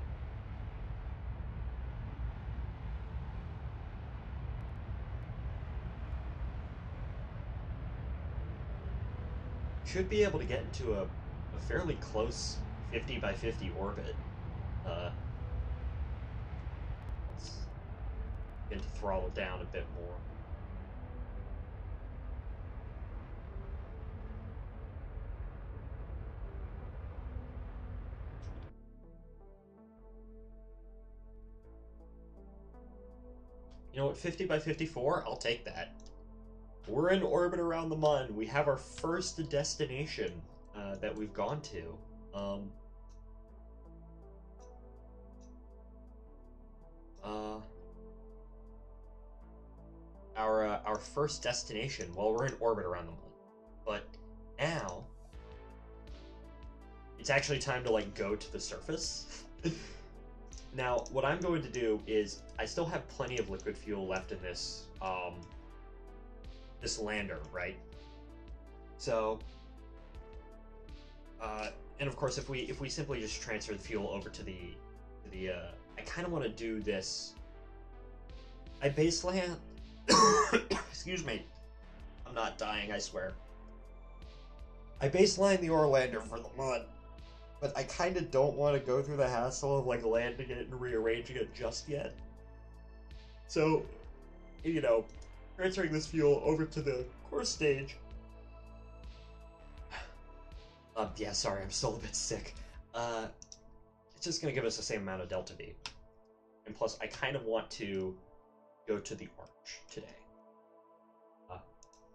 S1: Should be able to get into a fairly close 50 by 50 orbit. Let's get to throttle down a bit more. You know what, 50 by 54? I'll take that. We're in orbit around the MUN. We have our first destination that we've gone to. Our first destination. Well, we're in orbit around the MUN. But now, it's actually time to, like, go to the surface. Now, what I'm going to do is, I still have plenty of liquid fuel left in this, this lander, right? So, and of course, if we simply just transfer the fuel over to the I kind of want to do this. I baseline. Excuse me. I'm not dying, I swear. I baseline the Orlander for the MUN, but I kind of don't want to go through the hassle of, like, landing it and rearranging it just yet. So, you know, transferring this fuel over to the core stage. Yeah, sorry, I'm still a bit sick. It's just gonna give us the same amount of delta V. And plus, I kind of want to go to the arch today.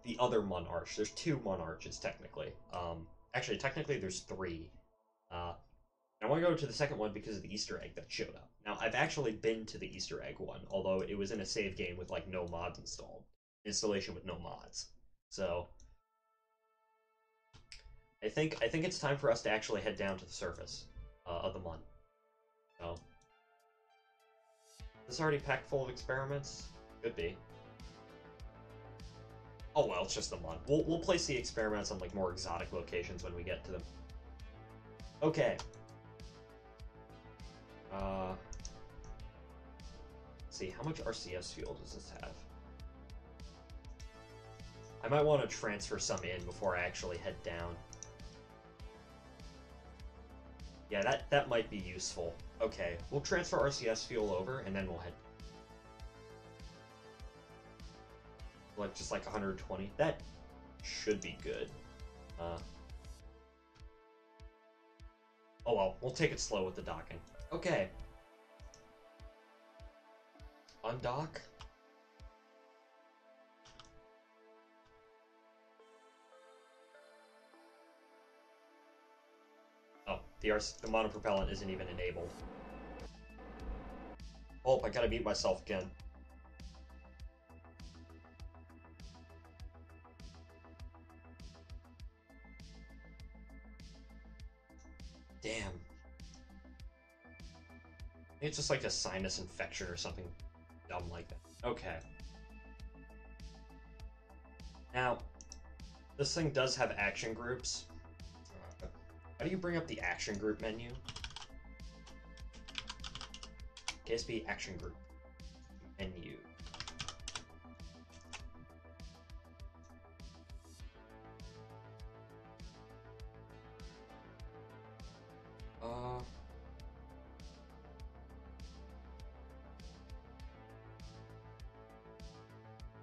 S1: The other MUN arch. There's two MUN arches, technically. Actually, technically, there's three. I want to go to the second one because of the Easter egg that showed up. Now, I've actually been to the Easter egg one, although it was in a save game with, like, no mods installed. Installation with no mods. So, I think it's time for us to actually head down to the surface of the Mun. So, is this already packed full of experiments? Could be. Oh well, it's just the Mun. We'll place the experiments on, like, more exotic locations when we get to them. Okay. Let's see, how much RCS fuel does this have? I might want to transfer some in before I actually head down. Yeah, that might be useful. Okay, we'll transfer RCS fuel over, and then we'll head... Like, just like 120. That should be good. Oh well, we'll take it slow with the docking. Okay. Undock. Oh, the monopropellant isn't even enabled. Oh, I gotta mute myself again. Damn. It's just like a sinus infection or something dumb like that. Okay. Now, this thing does have action groups. How do you bring up the action group menu? KSP action group menu.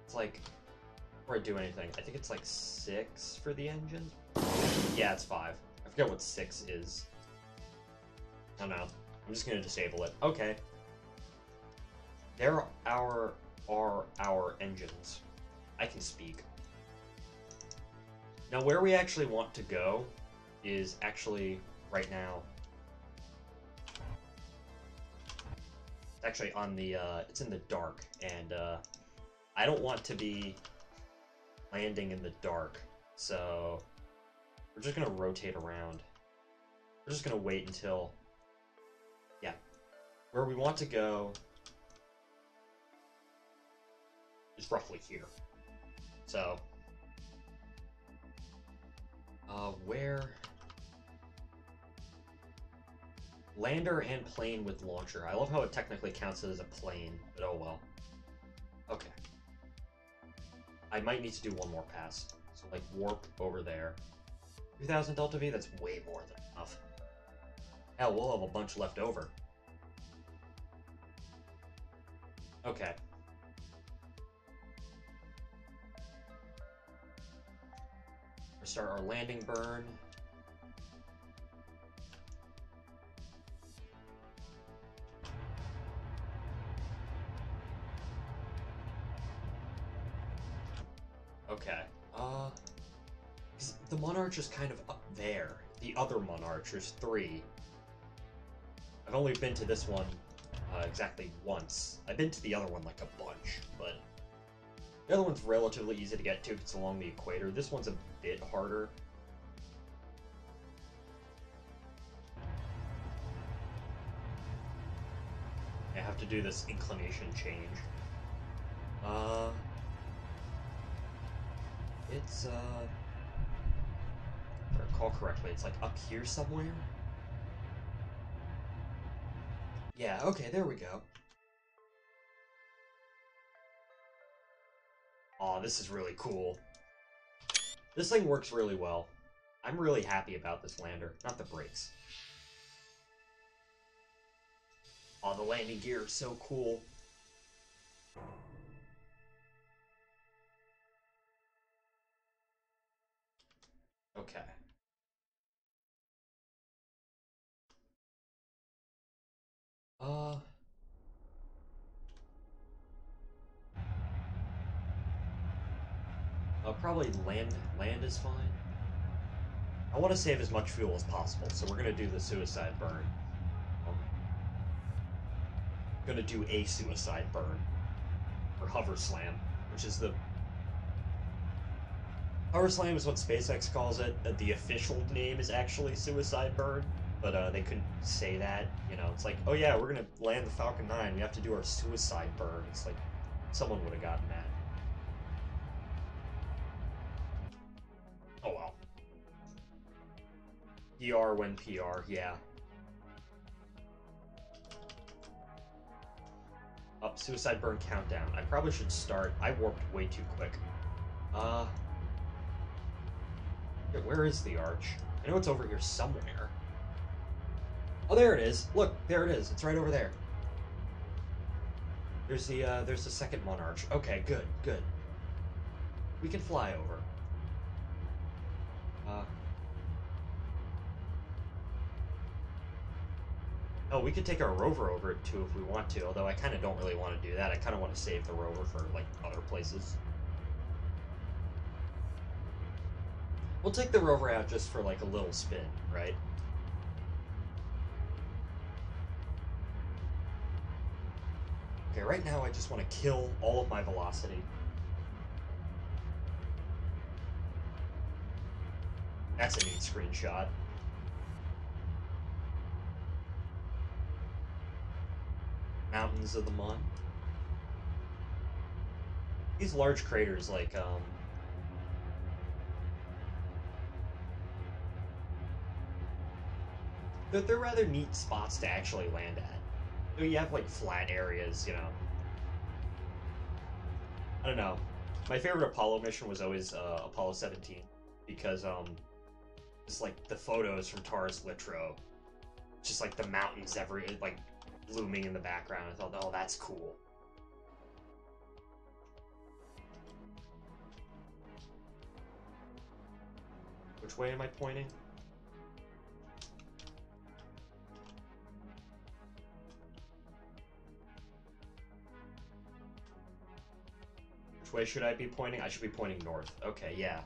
S1: It's like, before I do anything, I think it's like 6 for the engines. Yeah, it's 5. I forget what 6 is. I don't know. I'm just gonna disable it. Okay. There are our engines. I can speak. Now, where we actually want to go is actually right now. It's actually on the, it's in the dark, and, I don't want to be landing in the dark, so we're just gonna rotate around. We're just gonna wait until, yeah, where we want to go is roughly here. So, where? Lander and plane with launcher. I love how it technically counts it as a plane, but oh well. Okay. I might need to do one more pass. So, like, warp over there. 3,000 Delta V, that's way more than enough. Hell, we'll have a bunch left over. Okay. Start our landing burn. Okay. The Monarch is kind of up there. The other Monarch, there's 3. I've only been to this one exactly once. I've been to the other one like a bunch, but the other one's relatively easy to get to because it's along the equator. This one's a bit harder. I have to do this inclination change. It's, if I recall correctly, it's like up here somewhere? Yeah, okay, there we go. Aw, this is really cool. This thing works really well. I'm really happy about this lander, not the brakes. Aw, the landing gear is so cool. Okay. Probably land is fine. I want to save as much fuel as possible, so we're gonna do the suicide burn. Gonna do a suicide burn. Or hover slam, which is the... Hover slam is what SpaceX calls it. The official name is actually suicide burn, but they couldn't say that. You know, it's like, oh yeah, we're gonna land the Falcon 9, we have to do our suicide burn. It's like, someone would have gotten that. Oh well. PR when PR, yeah. Up, suicide burn countdown. I probably should start. I warped way too quick. Where is the arch? I know it's over here somewhere. Oh, there it is. Look, there it is. It's right over there. There's the second monarch. Okay, good, good. We can fly over. Oh, we could take our rover over it too if we want to, although I kind of don't really want to do that. I kind of want to save the rover for, like, other places. We'll take the rover out just for, like, a little spin, right? Okay, right now I just want to kill all of my velocity. That's a neat screenshot. Mountains of the Mun. These large craters, like, they're rather neat spots to actually land at. So you have, like, flat areas, you know. I don't know. My favorite Apollo mission was always Apollo 17, because, it's like the photos from Taurus Littrow. Just like the mountains like, looming in the background. I thought, oh, that's cool. Which way am I pointing? Which way should I be pointing? I should be pointing north. Okay, yeah.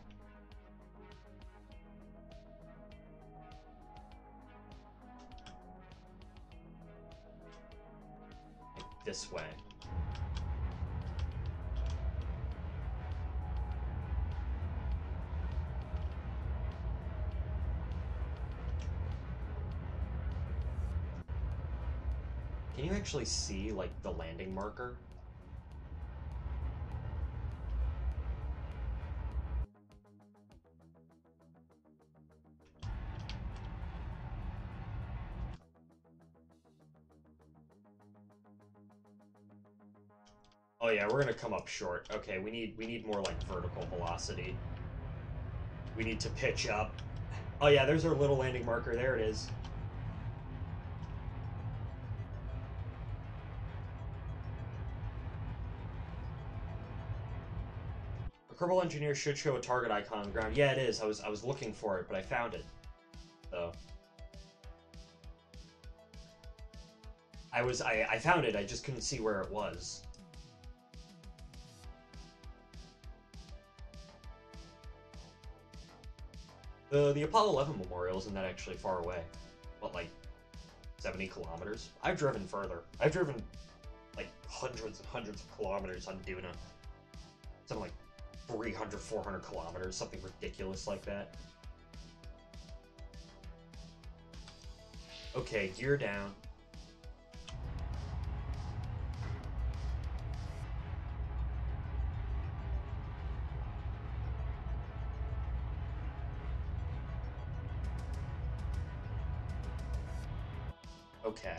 S1: Like this way. Can you actually see, like, the landing marker? Oh yeah, we're gonna come up short. Okay, we need more, like, vertical velocity. We need to pitch up. Oh yeah, there's our little landing marker. There it is. A Kerbal engineer should show a target icon on the ground. Yeah, it is. I was looking for it, but I found it. So I found it. I just couldn't see where it was. The Apollo 11 memorial isn't that actually far away. What, like 70 kilometers? I've driven further. I've driven like hundreds and hundreds of kilometers on Duna. Something like 300, 400 kilometers, something ridiculous like that. Okay, gear down. Okay.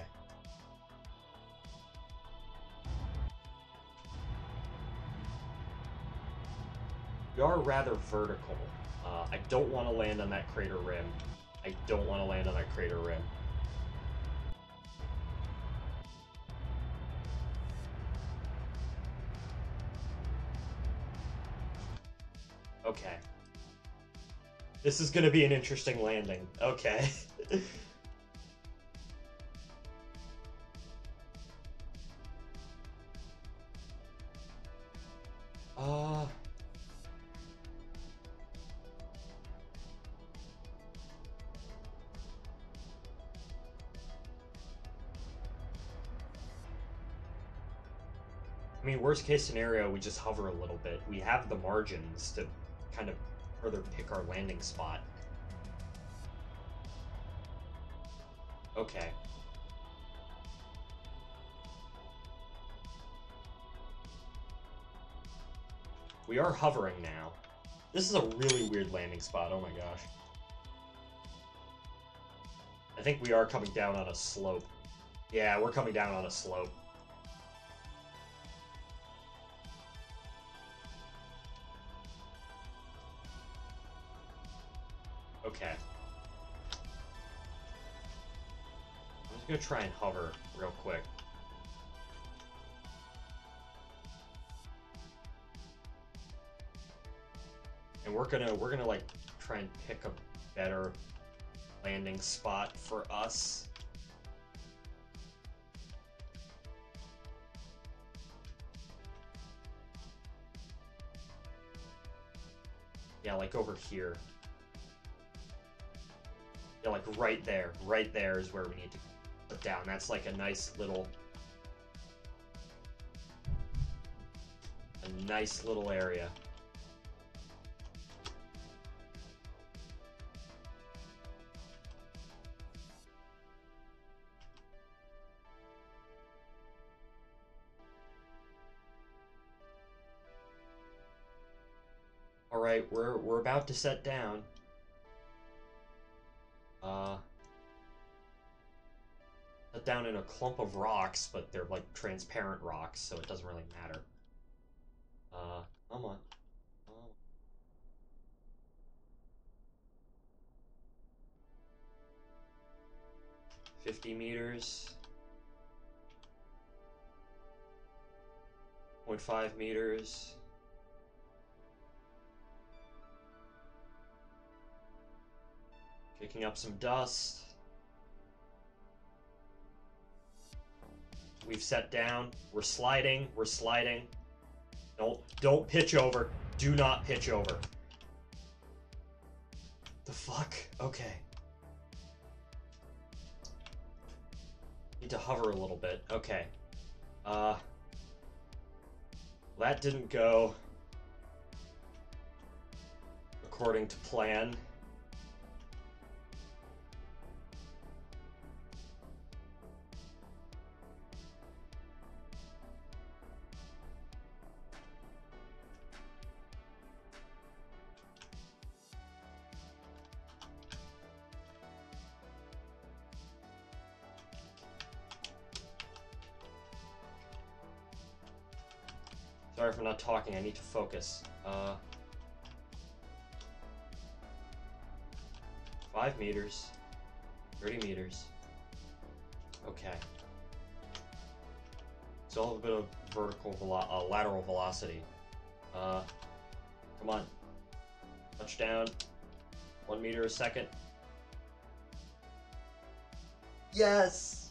S1: We are rather vertical. I don't want to land on that crater rim. I don't want to land on that crater rim. Okay. This is going to be an interesting landing. Okay. I mean, worst case scenario, we just hover a little bit. We have the margins to kind of further pick our landing spot. Okay. We are hovering now. This is a really weird landing spot, oh my gosh. I think we are coming down on a slope. Yeah, we're coming down on a slope. Okay. I'm just gonna try and hover real quick. And we're gonna like try and pick a better landing spot for us. Yeah, like over here. Yeah, like right there. Right there is where we need to put down. That's like a nice little area. All right, we're about to set down. Set down in a clump of rocks, but they're like transparent rocks, so it doesn't really matter. Come on. Oh. 50 meters. 0.5 meters. Kicking up some dust. We've set down. We're sliding. We're sliding. Don't pitch over. Do not pitch over. The fuck? Okay. Need to hover a little bit. Okay. That didn't go according to plan. Sorry if I'm not talking, I need to focus. 5 meters. 30 meters. Okay. Still have a bit of lateral velocity. Come on. Touchdown. 1 meter a second. Yes!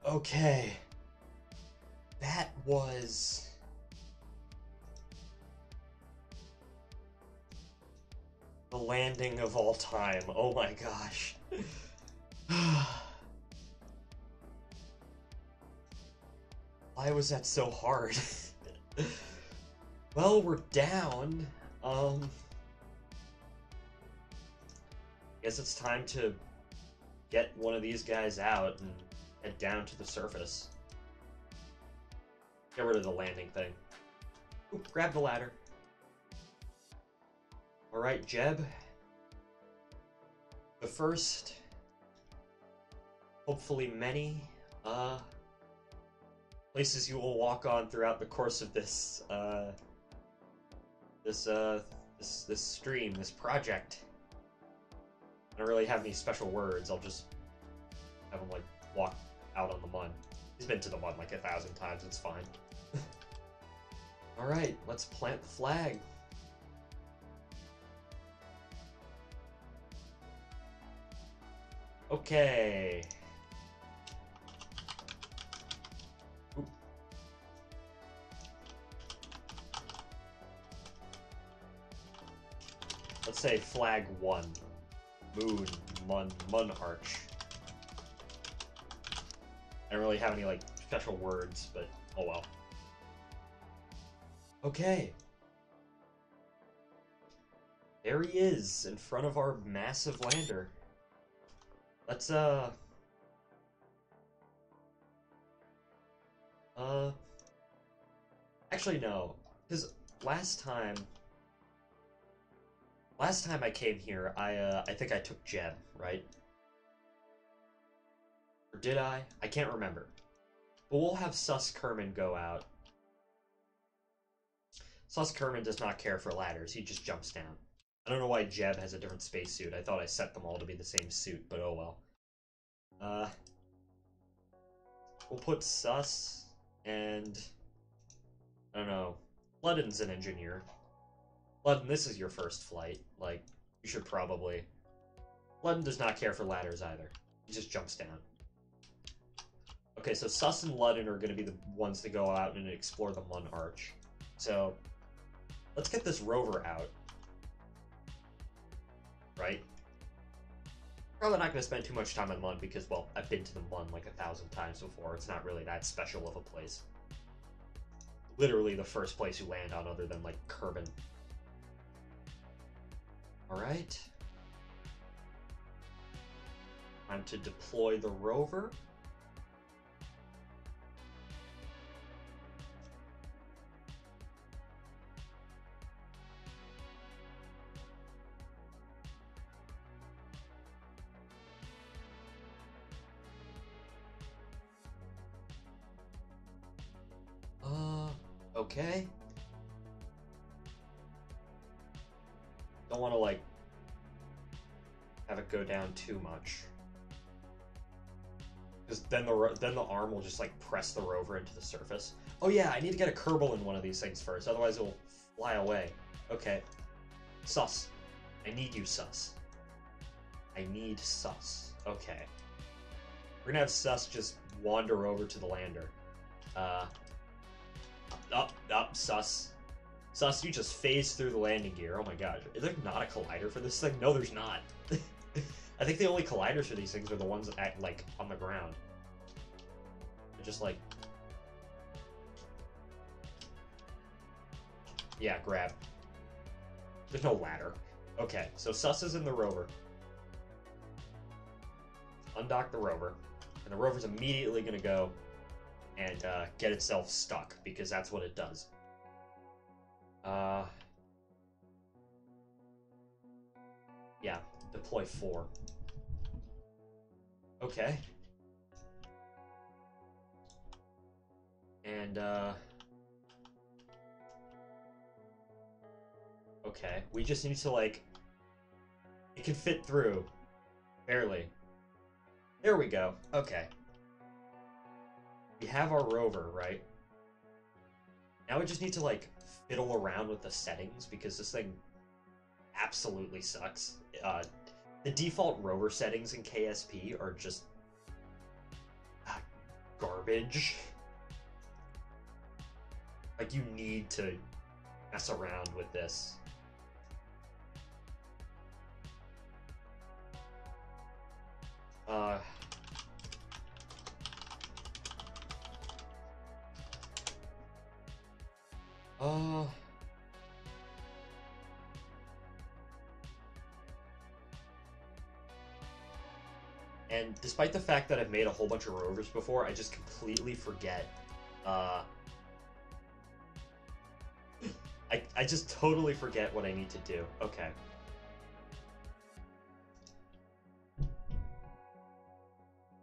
S1: Okay. That was... the landing of all time. Oh my gosh. Why was that so hard? Well, we're down. Guess it's time to get one of these guys out and head down to the surface. Get rid of the landing thing. Ooh, grab the ladder. Alright, Jeb. The first, hopefully many, places you will walk on throughout the course of this, this stream, this project. I don't really have any special words, I'll just have him, like, walk out on the mud. He's been to the mud like 1,000 times, it's fine. Alright, let's plant the flag. Okay. Oop. Let's say flag 1. Moon, Mun Arch. I don't really have any, like, special words, but oh well. Okay. There he is, in front of our massive lander. Let's, actually, no. Because last time I came here, I think I took Jeb, right? Or did I? I can't remember. But we'll have Sus Kerman go out. Sus Kerman does not care for ladders, he just jumps down. I don't know why Jeb has a different spacesuit. I thought I set them all to be the same suit, but oh well. We'll put Sus and... I don't know. Ludden's an engineer. Ludden, this is your first flight. Like, you should probably... Ludden does not care for ladders either. He just jumps down. Okay, so Sus and Ludden are going to be the ones to go out and explore the Mun Arch. So, let's get this rover out. Right? Probably not going to spend too much time on Mun because, well, I've been to the Mun like 1,000 times before. It's not really that special of a place. Literally the first place you land on other than, like, Kerbal. Alright. Time to deploy the rover. Okay. Don't want to, like, have it go down too much. Because then the arm will just, like, press the rover into the surface. Oh yeah, I need to get a Kerbal in one of these things first, otherwise it will fly away. Okay. Sus. I need you, Sus. I need Sus. Okay. We're gonna have Sus just wander over to the lander. Up, Sus. Sus, you just phased through the landing gear. Oh my god. Is there not a collider for this thing? No, there's not. I think the only colliders for these things are the ones that act, like, on the ground. They're just like... Yeah, grab. There's no ladder. Okay, so Sus is in the rover. Undock the rover. And the rover's immediately gonna go and get itself stuck, because that's what it does. Yeah, deploy 4. Okay. And, okay, we just need to, like... It can fit through. Barely. There we go. Okay. We have our rover, right? Now we just need to, like, fiddle around with the settings, because this thing absolutely sucks. The default rover settings in KSP are just... garbage. Like, you need to mess around with this. And despite the fact that I've made a whole bunch of rovers before, I just completely forget. I just totally forget what I need to do. Okay.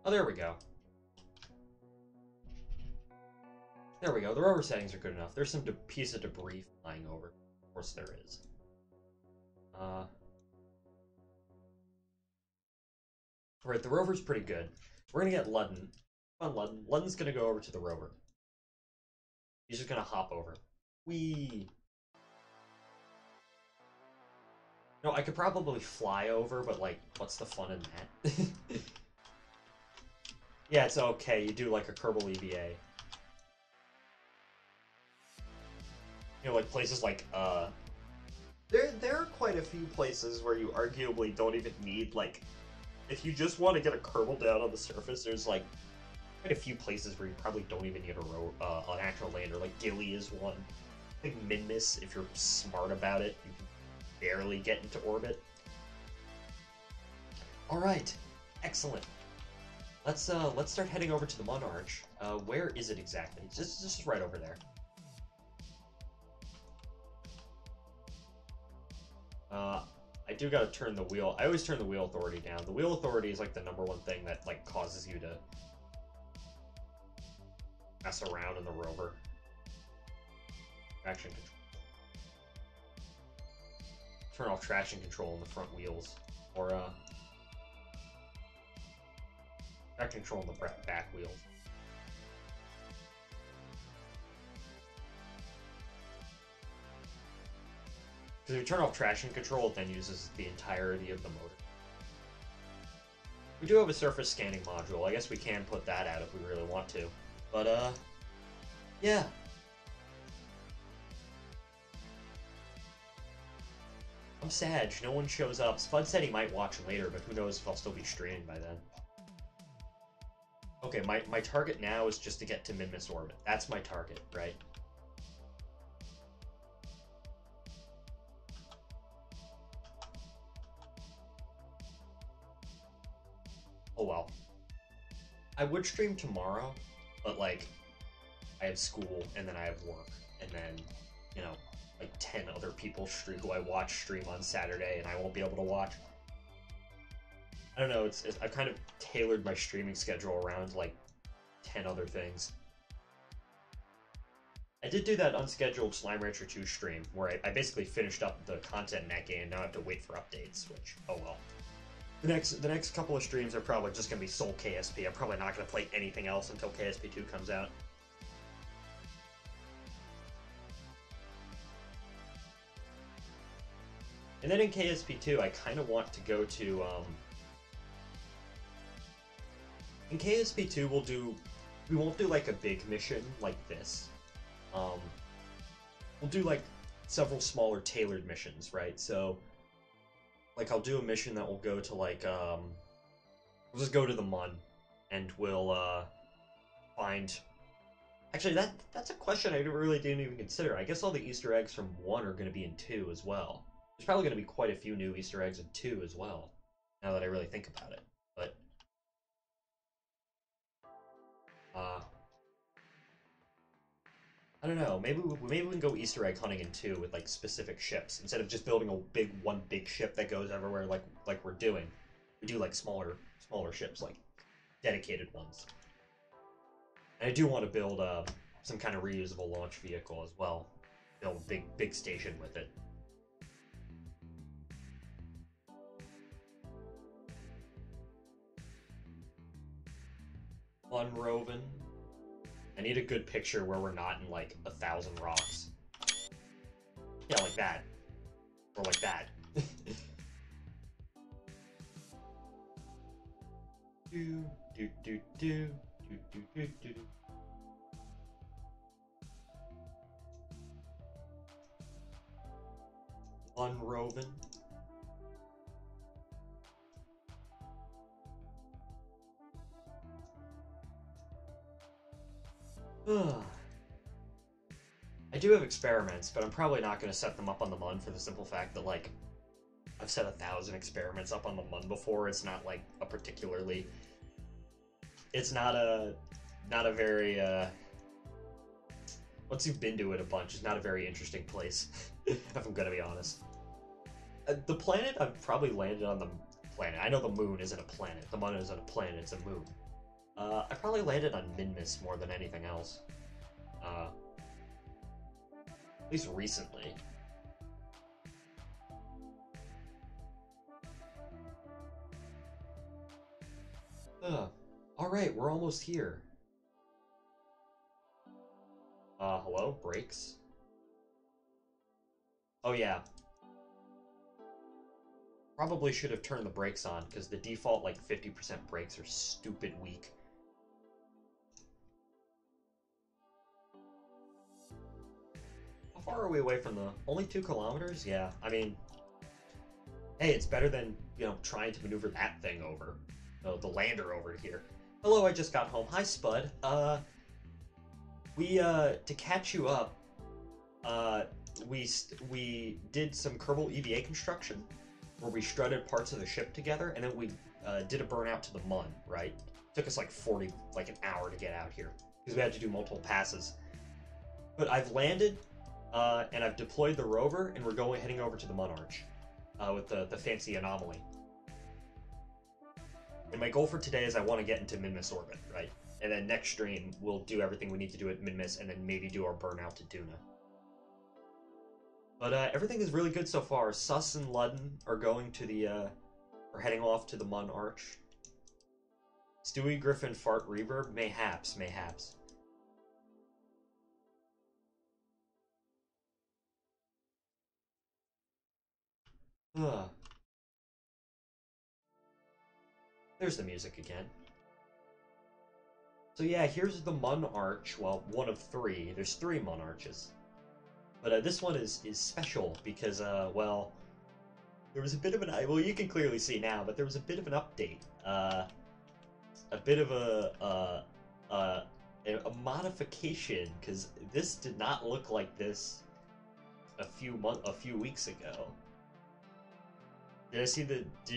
S1: Oh, there we go. There we go. The rover settings are good enough. There's some piece of debris flying over. Of course there is. Alright, the rover's pretty good. We're gonna get Ludden. Come on, Ludden. Ludden's gonna go over to the rover. He's just gonna hop over. Whee! No, I could probably fly over, but, like, what's the fun in that? Yeah, it's okay. You do, like, a Kerbal EVA. You know, like, places like, There are quite a few places where you arguably don't even need, like... If you just want to get a Kerbal down on the surface, there's, like, quite a few places where you probably don't even need an actual lander. Like Gilly is one. I think Minmus, if you're smart about it, you can barely get into orbit. All right, excellent. Let's start heading over to the Monarch. Where is it exactly? This is right over there. I do gotta turn the wheel. I always turn the wheel authority down. The wheel authority is like the #1 thing that like causes you to mess around in the rover. Traction control. Turn off traction control in the front wheels, or traction control in the back wheels. Because if you turn off traction control, it then uses the entirety of the motor. We do have a surface scanning module. I guess we can put that out if we really want to. But, yeah. I'm sad. No one shows up. Spud said he might watch later, but who knows if I'll still be streaming by then. Okay, my target now is just to get to Minmus orbit. That's my target, right? Oh well. I would stream tomorrow, but like, I have school, and then I have work, and then, you know, like 10 other people who I watch stream on Saturday, and I won't be able to watch. I don't know, I've kind of tailored my streaming schedule around like 10 other things. I did do that unscheduled Slime Rancher 2 stream, where I basically finished up the content in that game, and now I have to wait for updates, which, oh well. The next couple of streams are probably just going to be sole KSP. I'm probably not going to play anything else until KSP 2 comes out. And then in KSP 2, I kind of want to go to, in KSP 2, we won't do like a big mission like this. We'll do like several smaller tailored missions, right? So, like, I'll do a mission that will go to, like, we'll just go to the Mun, and we'll, find... Actually, that's a question I really didn't even consider. I guess all the Easter eggs from 1 are going to be in 2 as well. There's probably going to be quite a few new Easter eggs in 2 as well, now that I really think about it. But, I don't know, maybe we can go Easter egg hunting in 2 with, like, specific ships, instead of just building one big ship that goes everywhere like we're doing. We do, like, smaller ships, like, dedicated ones. And I do want to build, some kind of reusable launch vehicle as well. Build a big station with it. Unroven. I need a good picture where we're not in, like, 1,000 rocks. Yeah, like that. Or like that. do, do, do, do, do, do, do, do. Unroven. I do have experiments, but I'm probably not going to set them up on the Mun for the simple fact that, like, I've set 1,000 experiments up on the Mun before. It's not, like, a particularly... It's not a very, once you've been to it a bunch, it's not a very interesting place, if I'm going to be honest. The planet, I've probably landed on the planet. I know the moon isn't a planet. The Mun isn't a planet, it's a moon. I probably landed on Minmus more than anything else. At least recently. Alright, we're almost here. Hello? Brakes? Oh yeah. Probably should have turned the brakes on, because the default, like, 50% brakes are stupid weak. How far are we away from the... Only 2 kilometers? Yeah, I mean... Hey, it's better than, you know, trying to maneuver that thing over. The lander over here. Hello, I just got home. Hi, Spud. To catch you up, uh, we did some Kerbal EVA construction, where we strutted parts of the ship together, and then we did a burnout to the Mun, right? Took us like an hour to get out here, because we had to do multiple passes. But I've landed, and I've deployed the rover, and we're heading over to the Mun Arch, with the fancy anomaly. And my goal for today is I want to get into Minmus orbit, right? And then next stream, we'll do everything we need to do at Minmus, and then maybe do our burnout to Duna. But everything is really good so far. Sus and Ludden are going to the, are heading off to the Mun Arch. Stewie Griffin fart reverb? Mayhaps, mayhaps. Ugh. There's the music again. So yeah, here's the Mun Arch. Well, one of three. There's 3 Mun Arches. But this one is special because, well, there was a bit of an... Well, you can clearly see now, but there was a bit of an update. A bit of a modification, because this did not look like this a few weeks ago. Did you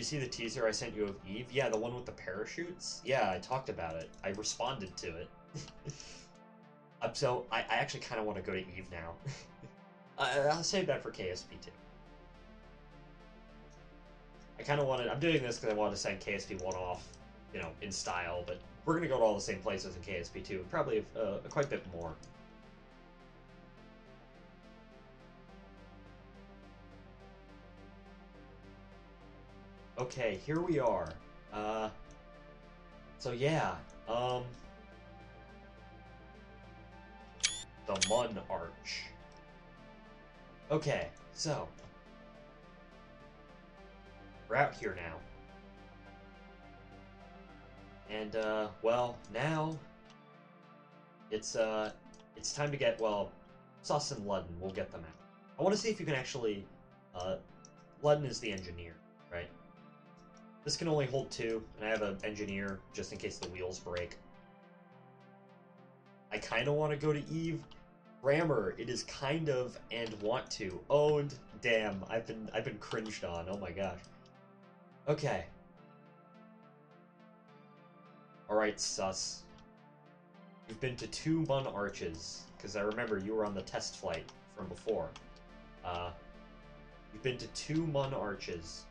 S1: see the teaser I sent you of Eve? Yeah, the one with the parachutes? Yeah, I talked about it. I responded to it. So, I actually kind of want to go to Eve now. I'll save that for KSP2. I kind of wanted... I'm doing this because I wanted to send KSP1 off, you know, in style, but we're going to go to all the same places in KSP2. Probably quite a bit more. Okay, here we are. So yeah, the Mun Arch. Okay, so we're out here now. And, well, now it's time to get, well, Sus and Ludden, we'll get them out. I want to see if you can actually, Ludden is the engineer, right? This can only hold 2, and I have an engineer just in case the wheels break. I kind of want to go to Eve. Grammar, it is kind of and want to. Owned. Damn, I've been cringed on. Oh my gosh. Okay. Alright, Sus. You've been to 2 Mun Arches, because I remember you were on the test flight from before. You've been to 2 Mun Arches.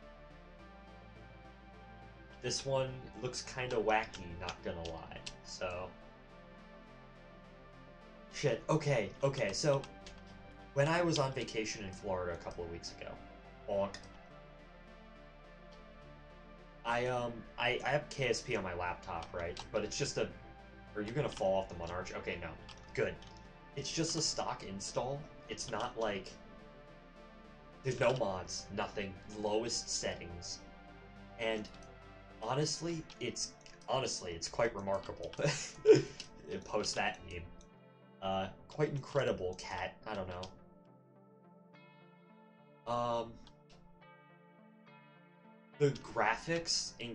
S1: This one looks kind of wacky, not gonna lie. So... Shit, okay, so... When I was on vacation in Florida a couple of weeks ago... Bonk. I have KSP on my laptop, right? But it's just a... Are you gonna fall off the Mun Arch? Okay, no. Good. It's just a stock install. It's not like... There's no mods, nothing. Lowest settings. And... Honestly, it's quite remarkable. Post that meme. Quite incredible, cat. I don't know. The graphics in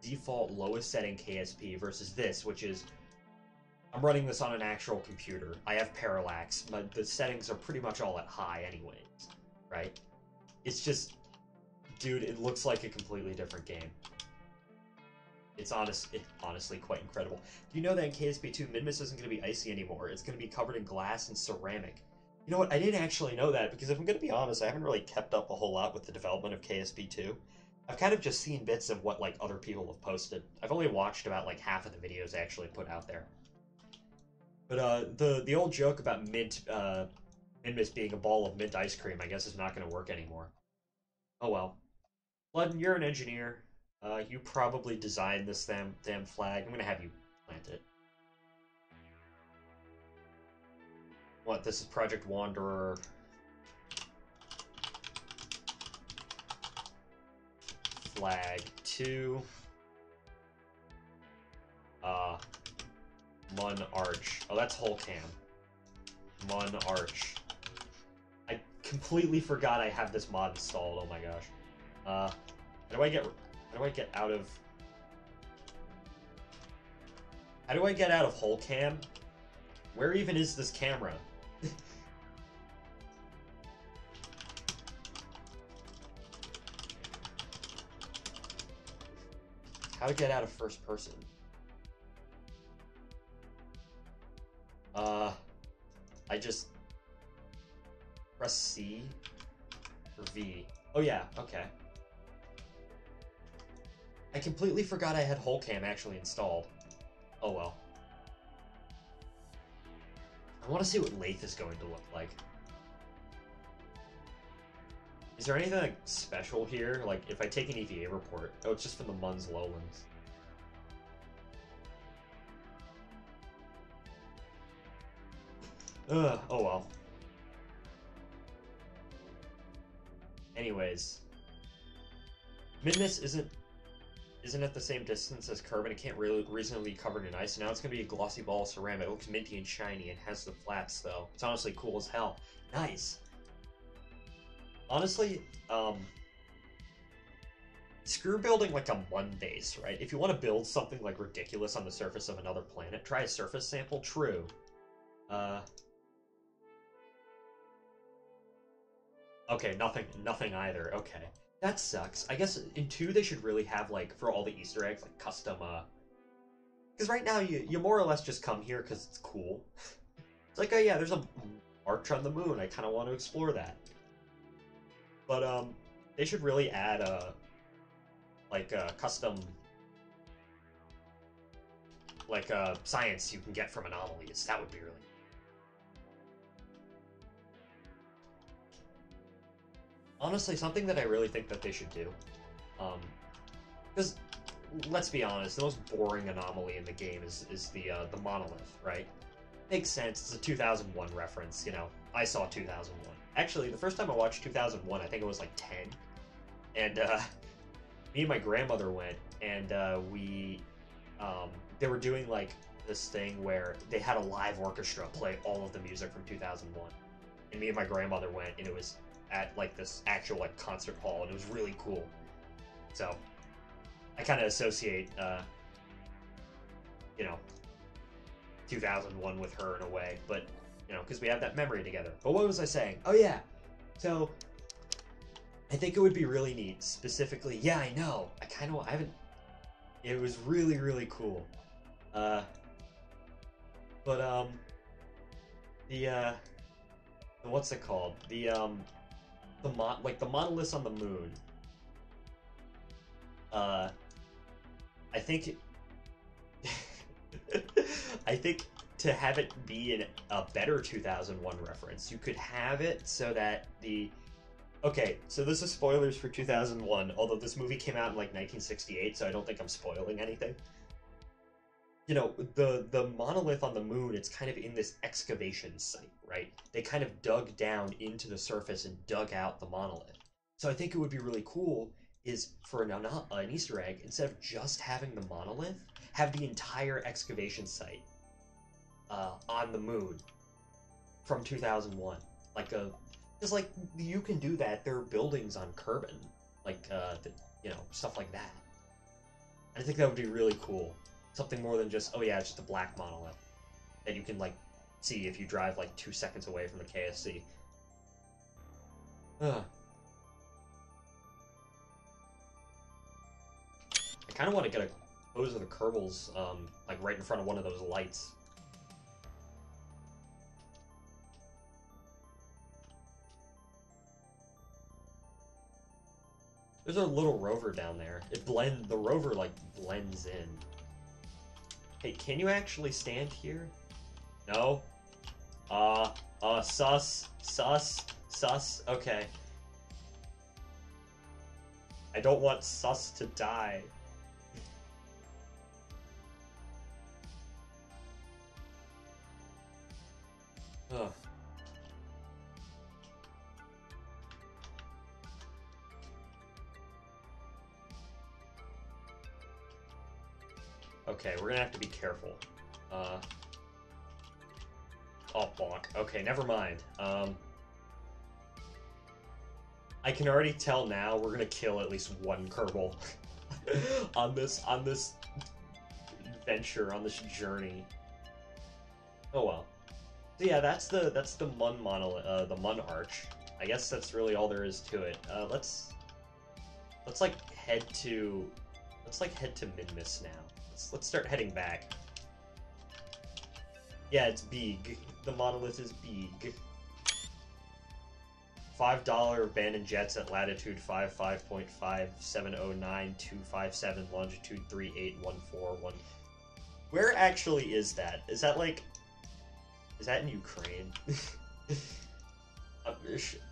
S1: default lowest setting KSP versus this, which is I'm running this on an actual computer. I have parallax, but the settings are pretty much all at high anyways, right? It's just, dude, it looks like a completely different game. It's honestly quite incredible. Do you know that in KSP2, Minmus isn't going to be icy anymore? It's going to be covered in glass and ceramic. You know what? I didn't actually know that, because if I'm going to be honest, I haven't really kept up a whole lot with the development of KSP2. I've kind of just seen bits of what, like, other people have posted. I've only watched about, like, half of the videos actually put out there. But, the old joke about Minmus being a ball of mint ice cream, I guess is not going to work anymore. Oh well. Ludden, you're an engineer. You probably designed this damn flag. I'm gonna have you plant it. What, this is Project Wanderer. Flag 2. Mun Arch. Oh, that's Holcam. Mun Arch. I completely forgot I have this mod installed, oh my gosh. How do I get out of... How do I get out of whole cam? Where even is this camera? How to get out of first person? I just press C or V. Oh yeah, okay. I completely forgot I had whole cam actually installed. Oh well. I want to see what Lathe is going to look like. Is there anything like special here? Like if I take an EVA report, oh, it's just from the Mun's Lowlands. Ugh, oh well. Anyways, Minmus isn't at the same distance as Kerbal, and it can't really reasonably be covered in ice. So now it's gonna be a glossy ball of ceramic. It looks minty and shiny and has the flats though. It's honestly cool as hell. Nice. Honestly, screw building like a Mun base, right? If you want to build something like ridiculous on the surface of another planet, try a surface sample. True. Okay, nothing either. Okay. That sucks. I guess in 2 they should really have, like, for all the Easter eggs, like, custom, because right now you more or less just come here because it's cool. It's like, oh yeah, there's a arch on the moon. I kind of want to explore that. But, they should really add, like, custom, like, science you can get from anomalies. That would be really honestly, something that I really think that they should do, because let's be honest, the most boring anomaly in the game is the monolith, right? Makes sense. It's a 2001 reference, you know. I saw 2001. Actually, the first time I watched 2001, I think it was like 10, and me and my grandmother went, and they were doing like this thing where they had a live orchestra play all of the music from 2001, and me and my grandmother went, and it was at like this actual like concert hall, and it was really cool. So I kind of associate you know, 2001 with her in a way, but you know, because we have that memory together. But what was I saying? Oh yeah, so I think it would be really neat, specifically. Yeah, I know. I haven't. It was really cool. But the what's it called? Like the monoliths on the moon. I think I think to have it be a better 2001 reference, you could have it so that okay, so this is spoilers for 2001, although this movie came out in like 1968, so I don't think I'm spoiling anything. You know, the monolith on the moon, it's kind of in this excavation site, right? They kind of dug down into the surface and dug out the monolith. So I think it would be really cool is for an Easter egg, instead of just having the monolith, have the entire excavation site on the moon from 2001. Because like you can do that. There are buildings on Kerbal, like you know, stuff like that. I think that would be really cool. Something more than just, oh yeah, it's just a black monolith that you can like see if you drive like 2 seconds away from the KSC. Ugh. I kind of want to get a pose of the Kerbals, like right in front of one of those lights. There's a little rover down there. The rover like blends in. Hey, can you actually stand here? No? Sus. Okay. I don't want Sus to die. Ugh. Okay, we're gonna have to be careful. Oh, bonk. Okay, never mind. I can already tell now we're gonna kill at least one Kerbal on this venture, on this journey. Oh well. So yeah, that's the Mun monolith, the Mun Arch. I guess that's really all there is to it. Let's head to Minmus now. Let's start heading back. Yeah, it's big. The monolith is big. $5 abandoned jets at latitude 55.5709257, longitude 38141. Where actually is that? Is that in Ukraine?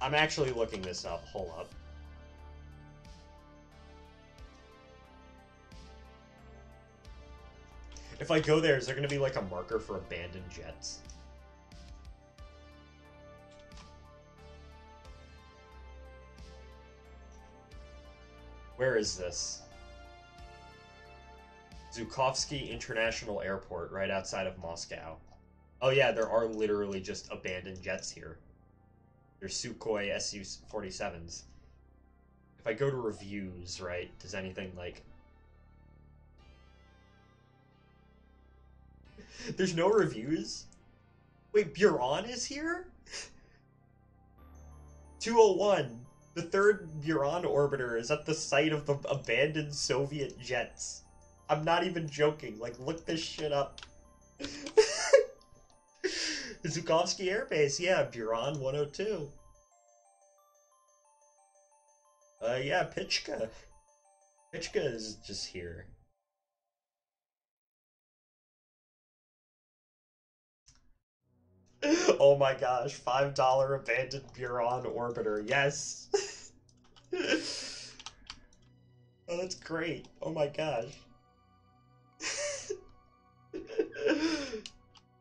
S1: I'm actually looking this up. Hold up. If I go there, is there going to be like a marker for abandoned jets? Where is this? Zhukovsky International Airport, right outside of Moscow. Oh yeah, there are literally just abandoned jets here. There's Sukhoi Su-47s. If I go to reviews, right, does anything like... There's no reviews? Wait, Buran is here? 201. The third Buran orbiter is at the site of the abandoned Soviet jets. I'm not even joking. Like, look this shit up. Zhukovsky Air Base, yeah, Buran 102. Yeah, Pichka. Pichka is just here. Oh my gosh, $5 abandoned Buran orbiter, yes! Oh, that's great. Oh my gosh.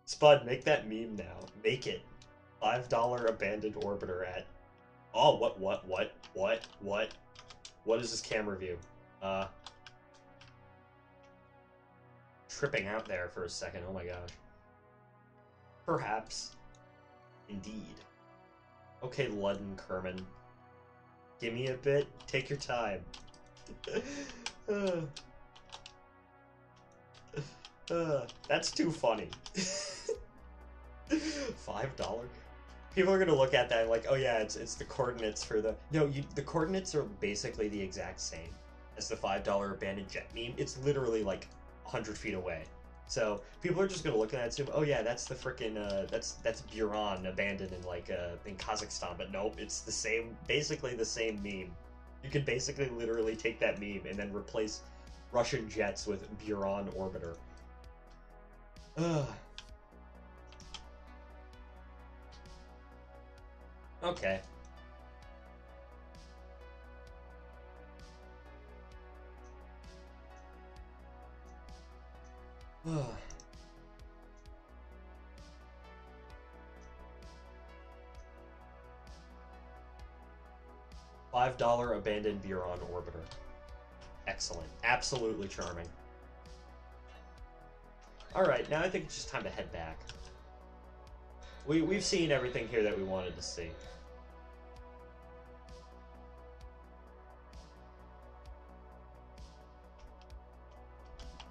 S1: Spud, make that meme now. Make it. $5 abandoned orbiter at... Oh, what? What is this camera view? Tripping out there for a second, oh my gosh. Perhaps. Indeed. Okay, Ludden Kerman. Give me a bit. Take your time. That's too funny. $5? People are gonna look at that and like, oh yeah, it's the coordinates for the... No, the coordinates are basically the exact same as the $5 abandoned jet meme. It's literally like 100 feet away. So people are just gonna look at that and assume, oh yeah, that's the frickin' that's Buran abandoned in Kazakhstan. But nope, it's the same, basically the same meme. You can basically literally take that meme and then replace Russian jets with Buran orbiter. Okay. $5 abandoned Buran orbiter. Excellent. Absolutely charming. Alright, now I think it's just time to head back. We've seen everything here that we wanted to see.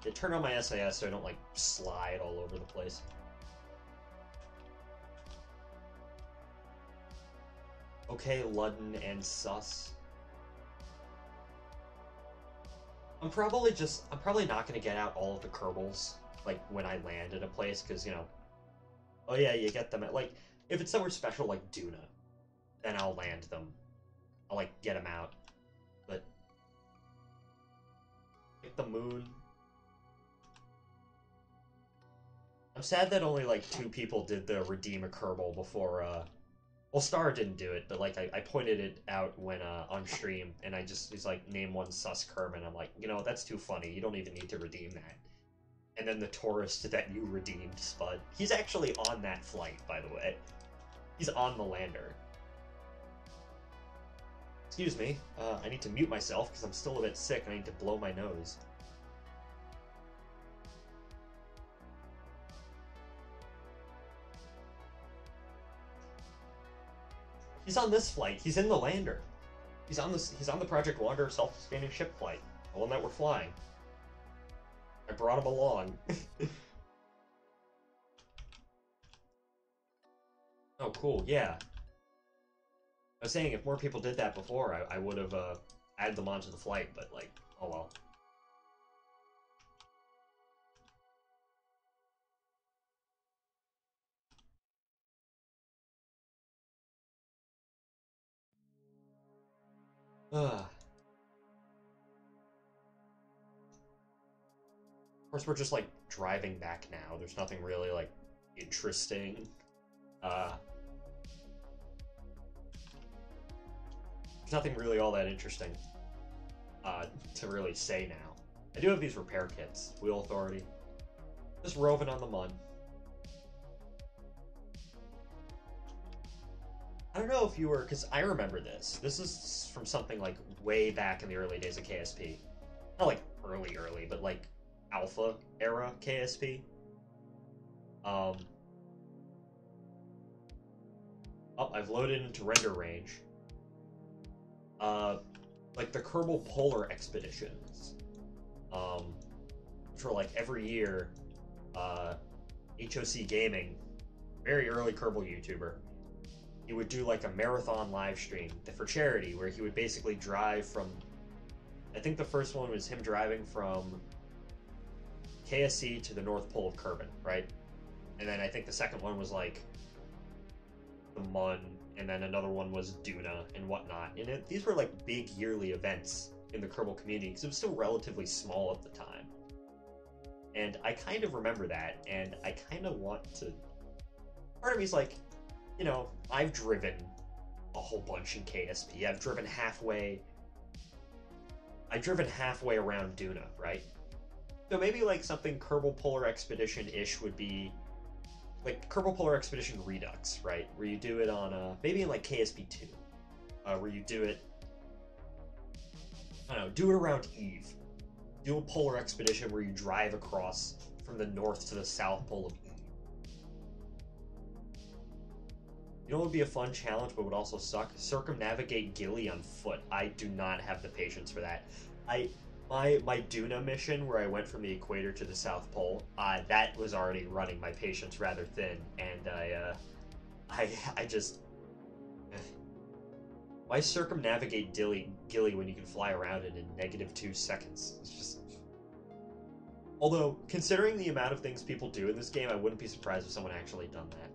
S1: Yeah, turn on my SAS so I don't, like, slide all over the place. Okay, Ludden and Sus. I'm probably not gonna get out all of the Kerbals, like, when I land at a place, because, you know... Oh yeah, you get them at, like... If it's somewhere special, like Duna, then I'll land them. I'll, like, get them out. But... Like the moon... I'm sad that only, like, 2 people did the Redeem a Kerbal before, Well, Star didn't do it, but, like, I pointed it out when, on stream, and he's like, name one sus Kerman. I'm like, you know, that's too funny. You don't even need to redeem that. And then the tourist that you redeemed, Spud. He's actually on that flight, by the way. He's on the lander. Excuse me, I need to mute myself, because I'm still a bit sick, and I need to blow my nose. He's on this flight. He's in the lander. He's on the Project Wanderer self-sustaining ship flight, the one that we're flying. I brought him along. Oh, cool, yeah. I was saying, if more people did that before, I would have added them onto the flight, but, like, oh well. Ugh. Of course, we're just, like, driving back now. There's nothing really, like, interesting. There's nothing really all that interesting to really say now. I do have these repair kits. Wheel Authority. Just roving on the mud. I don't know if you were, because I remember this. This is from something, like, way back in the early days of KSP. Not, like, early, but, like, alpha era KSP. Oh, I've loaded into render range. Like the Kerbal Polar Expeditions. Which were like every year, HOC Gaming, very early Kerbal YouTuber, he would do like a marathon live stream for charity where he would basically drive from, I think the first one was him driving from KSC to the North Pole of Kerbin, right? And then I think the second one was like the Mun, and then another one was Duna and whatnot. And these were like big yearly events in the Kerbal community because it was still relatively small at the time. And I kind of remember that, and I kind of want to. Part of me's like, you know, I've driven a whole bunch in KSP. I've driven halfway around Duna, right? So maybe like something Kerbal Polar Expedition-ish would be like Kerbal Polar Expedition Redux, right? Where you do it on maybe in like KSP 2, where you do it. I don't know, do it around Eve. Do a polar expedition where you drive across from the north to the south pole of Eve. You know what would be a fun challenge but would also suck? Circumnavigate Gilly on foot. I do not have the patience for that. My Duna mission where I went from the equator to the South Pole, that was already running my patience rather thin, and I just why circumnavigate Gilly when you can fly around it in -2 seconds? It's just. Although, considering the amount of things people do in this game, I wouldn't be surprised if someone actually done that.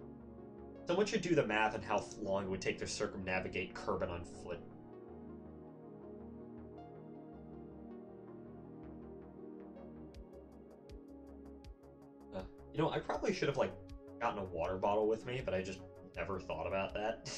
S1: Someone should do the math on how long it would take to circumnavigate Kerbin on foot. You know, I probably should have, like, gotten a water bottle with me, but I just never thought about that.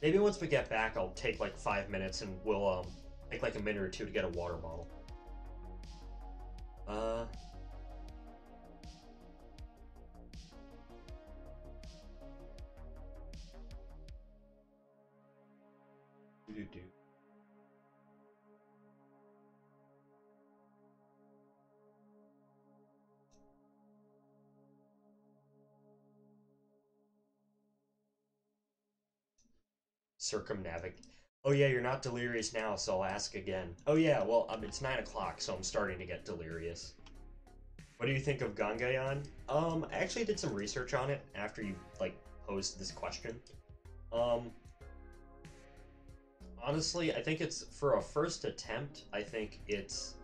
S1: Maybe once we get back, I'll take like 5 minutes and we'll take like a minute or two to get a water bottle. Do. Circumnavigate. Oh yeah, you're not delirious now, so I'll ask again. Oh yeah, well, it's 9 o'clock, so I'm starting to get delirious. What do you think of Gangayan? I actually did some research on it after you, like, posed this question. Honestly, I think it's, for a first attempt, I think it's...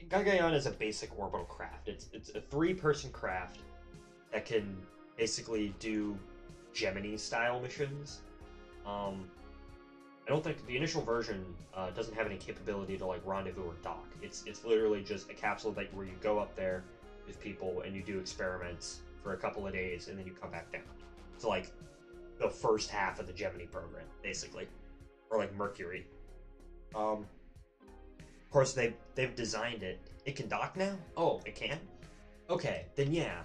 S1: Gangayan is a basic orbital craft. It's a 3-person craft that can basically do Gemini-style missions. I don't think the initial version doesn't have any capability to like rendezvous or dock. It's literally just a capsule where you go up there with people and you do experiments for a couple of days and then you come back down. It's like the first half of the Gemini program, basically, or like Mercury. Of course, they've designed it. It can dock now? Oh, it can? Okay, then yeah.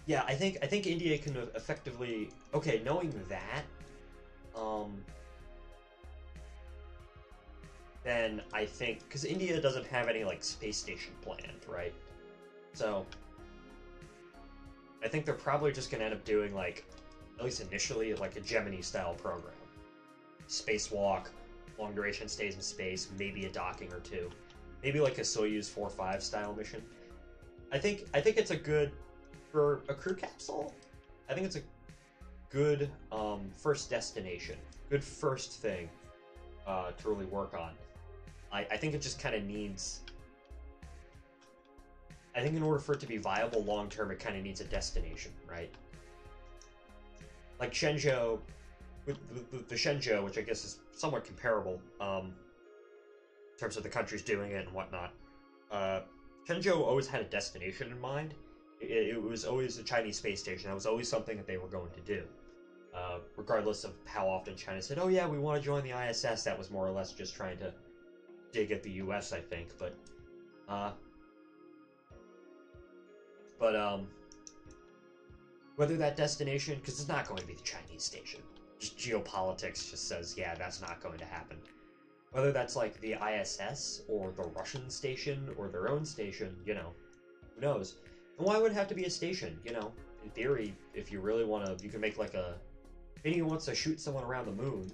S1: Yeah, I think India can effectively... Okay, knowing that, then I think, because India doesn't have any, like, space station planned, right? So, I think they're probably just going to end up doing, like, at least initially, like a Gemini-style program. Spacewalk, long-duration stays in space, maybe a docking or two. Maybe like a Soyuz 4-5 style mission. I think it's a good, for a crew capsule, I think it's a good first destination. Good first thing to really work on. I think it just kind of needs... I think in order for it to be viable long-term, it kind of needs a destination, right? Like Shenzhou, with the Shenzhou, which I guess is somewhat comparable in terms of the countries doing it and whatnot. Shenzhou always had a destination in mind. It was always a Chinese space station. That was always something that they were going to do. Regardless of how often China said, oh yeah, we want to join the ISS, that was more or less just trying to dig at the US, I think. But whether that destination, because it's not going to be the Chinese station. Just geopolitics just says, yeah, that's not going to happen. Whether that's like the ISS or the Russian station or their own station, you know, who knows? And why would it have to be a station? You know, in theory, if you really want to, you can make like a, if anyone wants to shoot someone around the moon,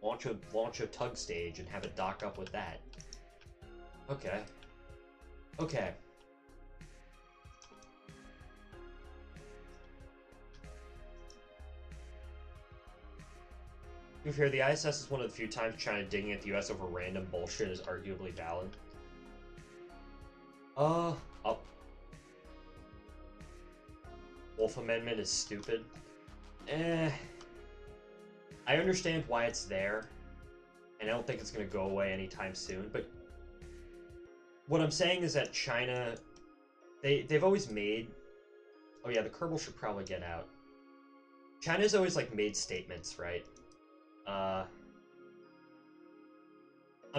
S1: launch a tug stage and have it dock up with that. Okay. Okay. To be fair, the ISS is one of the few times China digging at the US over random bullshit is arguably valid. Wolf Amendment is stupid. I understand why it's there, and I don't think it's going to go away anytime soon, but what I'm saying is that China, they've always made... Oh yeah, the Kerbal should probably get out. China's always, like, made statements, right? I'm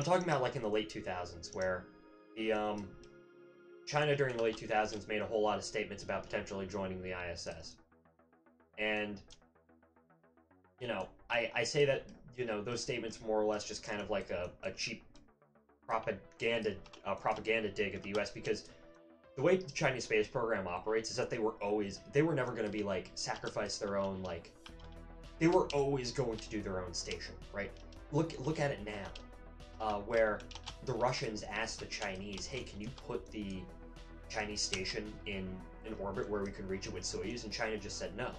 S1: talking about, like, in the late 2000s, where the, China during the late 2000s made a whole lot of statements about potentially joining the ISS. And, you know, I say that, you know, those statements more or less just kind of like a cheap propaganda dig at the US, because the way the Chinese space program operates is that they were never going to be, like, sacrifice their own, like, they were always going to do their own station, right? Look at it now, where the Russians asked the Chinese, hey, can you put the Chinese station in an orbit where we can reach it with Soyuz? And China just said no.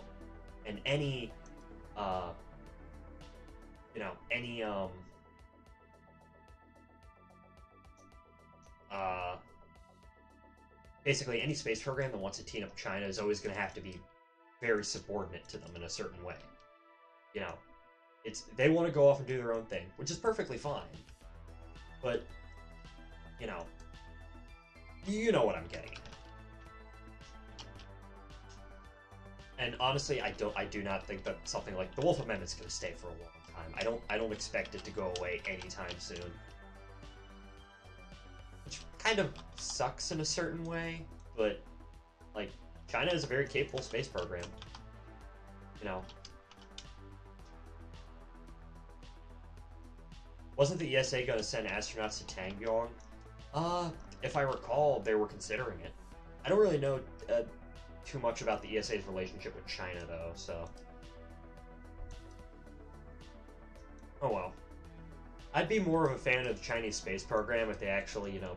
S1: And any, you know, any, basically any space program that wants to team up with China is always going to have to be very subordinate to them in a certain way. You know, they want to go off and do their own thing, which is perfectly fine. But, you know what I'm getting at. And honestly, I do not think that something like the Wolf Amendment's going to stay for a long time. I don't expect it to go away anytime soon. Which kind of sucks in a certain way, but, like, China is a very capable space program. You know. Wasn't the ESA going to send astronauts to Tangyong? If I recall, they were considering it. I don't really know too much about the ESA's relationship with China, though, so... Oh well. I'd be more of a fan of the Chinese space program if they actually, you know,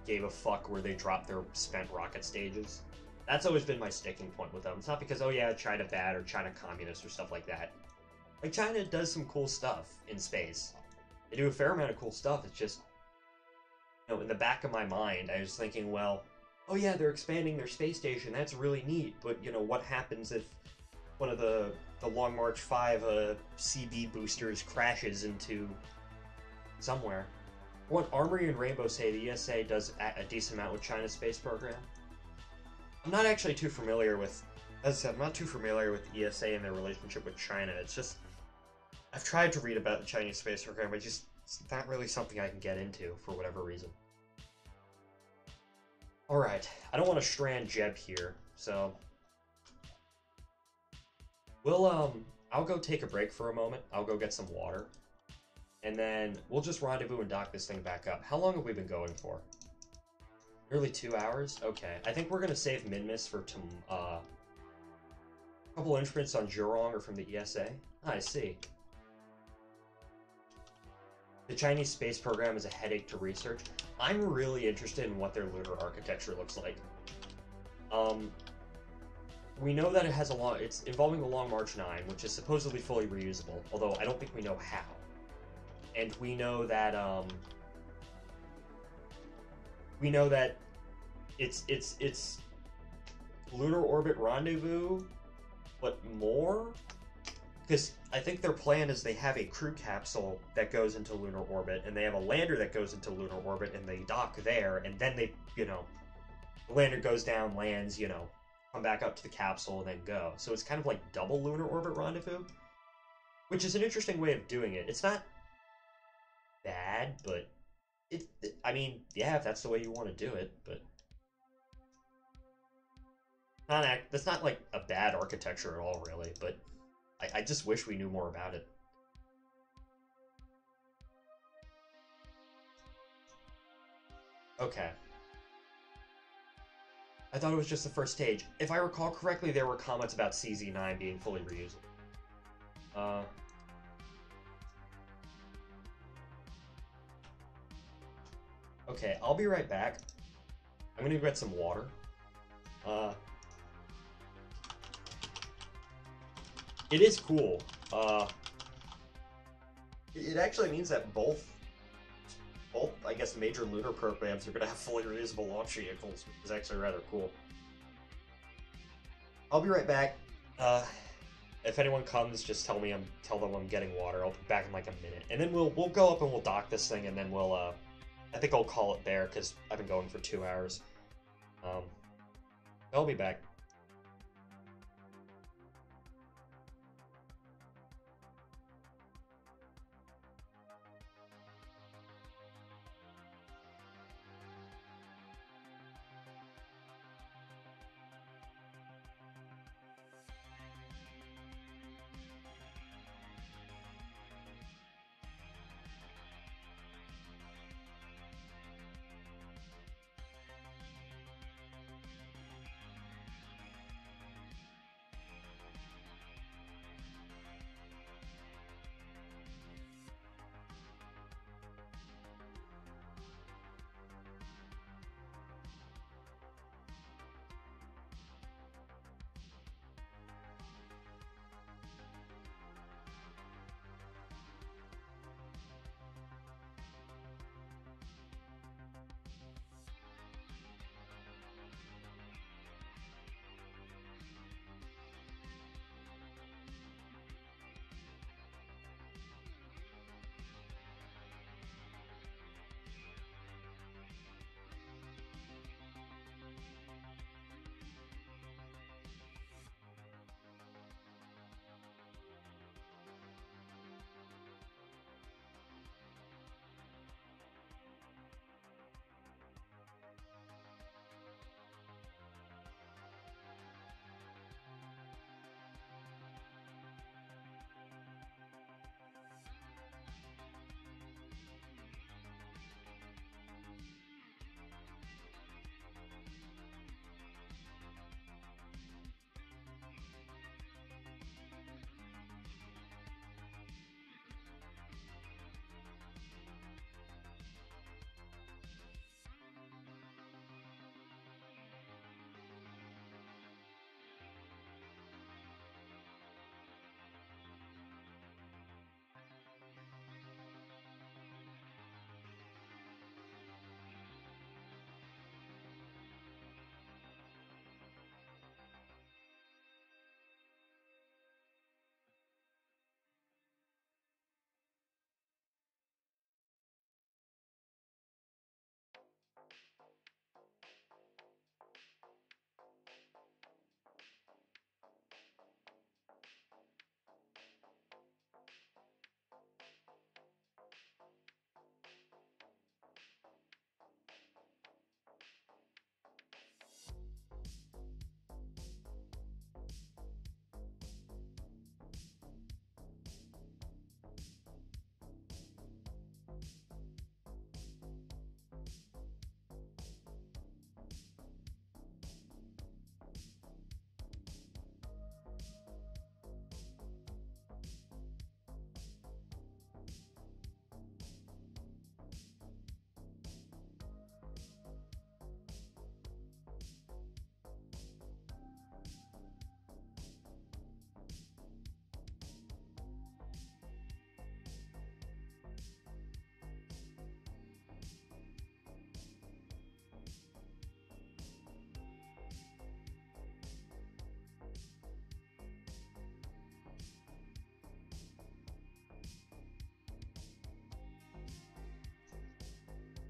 S1: gave a fuck where they dropped their spent rocket stages. That's always been my sticking point with them. It's not because, oh yeah, China bad or China communist or stuff like that. Like, China does some cool stuff in space. They do a fair amount of cool stuff. It's just, you know, in the back of my mind, I was thinking, well, oh yeah, they're expanding their space station. That's really neat. But, you know, what happens if one of the Long March 5 CB boosters crashes into somewhere? What Armory and Rainbow say, the ESA does a decent amount with China's space program. I'm not actually too familiar with, as I said, I'm not too familiar with the ESA and their relationship with China. It's just, I've tried to read about the Chinese space program, but it's not really something I can get into for whatever reason. Alright, I don't want to strand Jeb here, so... I'll go take a break for a moment. I'll go get some water. And then we'll just rendezvous and dock this thing back up. How long have we been going for? Nearly 2 hours? Okay. I think we're going to save Minmus for a couple instruments on Zhurong or from the ESA. I see. The Chinese space program is a headache to research. I'm really interested in what their lunar architecture looks like. We know that it's involving the Long March 9, which is supposedly fully reusable, although I don't think we know how. And we know that it's lunar orbit rendezvous, but more, because I think their plan is they have a crew capsule that goes into lunar orbit, and they have a lander that goes into lunar orbit, and they dock there, and then they, the lander goes down, lands, come back up to the capsule, and then go. So it's kind of like double lunar orbit rendezvous, which is an interesting way of doing it. It's not bad, but I mean, yeah, if that's the way you want to do it, but that's not like a bad architecture at all, really, but I just wish we knew more about it. Okay. I thought it was just the first stage. If I recall correctly, there were comments about CZ9 being fully reusable. Okay, I'll be right back. I'm gonna get some water. It is cool. It actually means that both, I guess, major lunar programs are gonna have fully reusable launch vehicles, which is actually rather cool. I'll be right back. If anyone comes, just tell them I'm getting water. I'll be back in like a minute, and then we'll go up and we'll dock this thing, and then we'll I think I'll call it there because I've been going for 2 hours. I'll be back.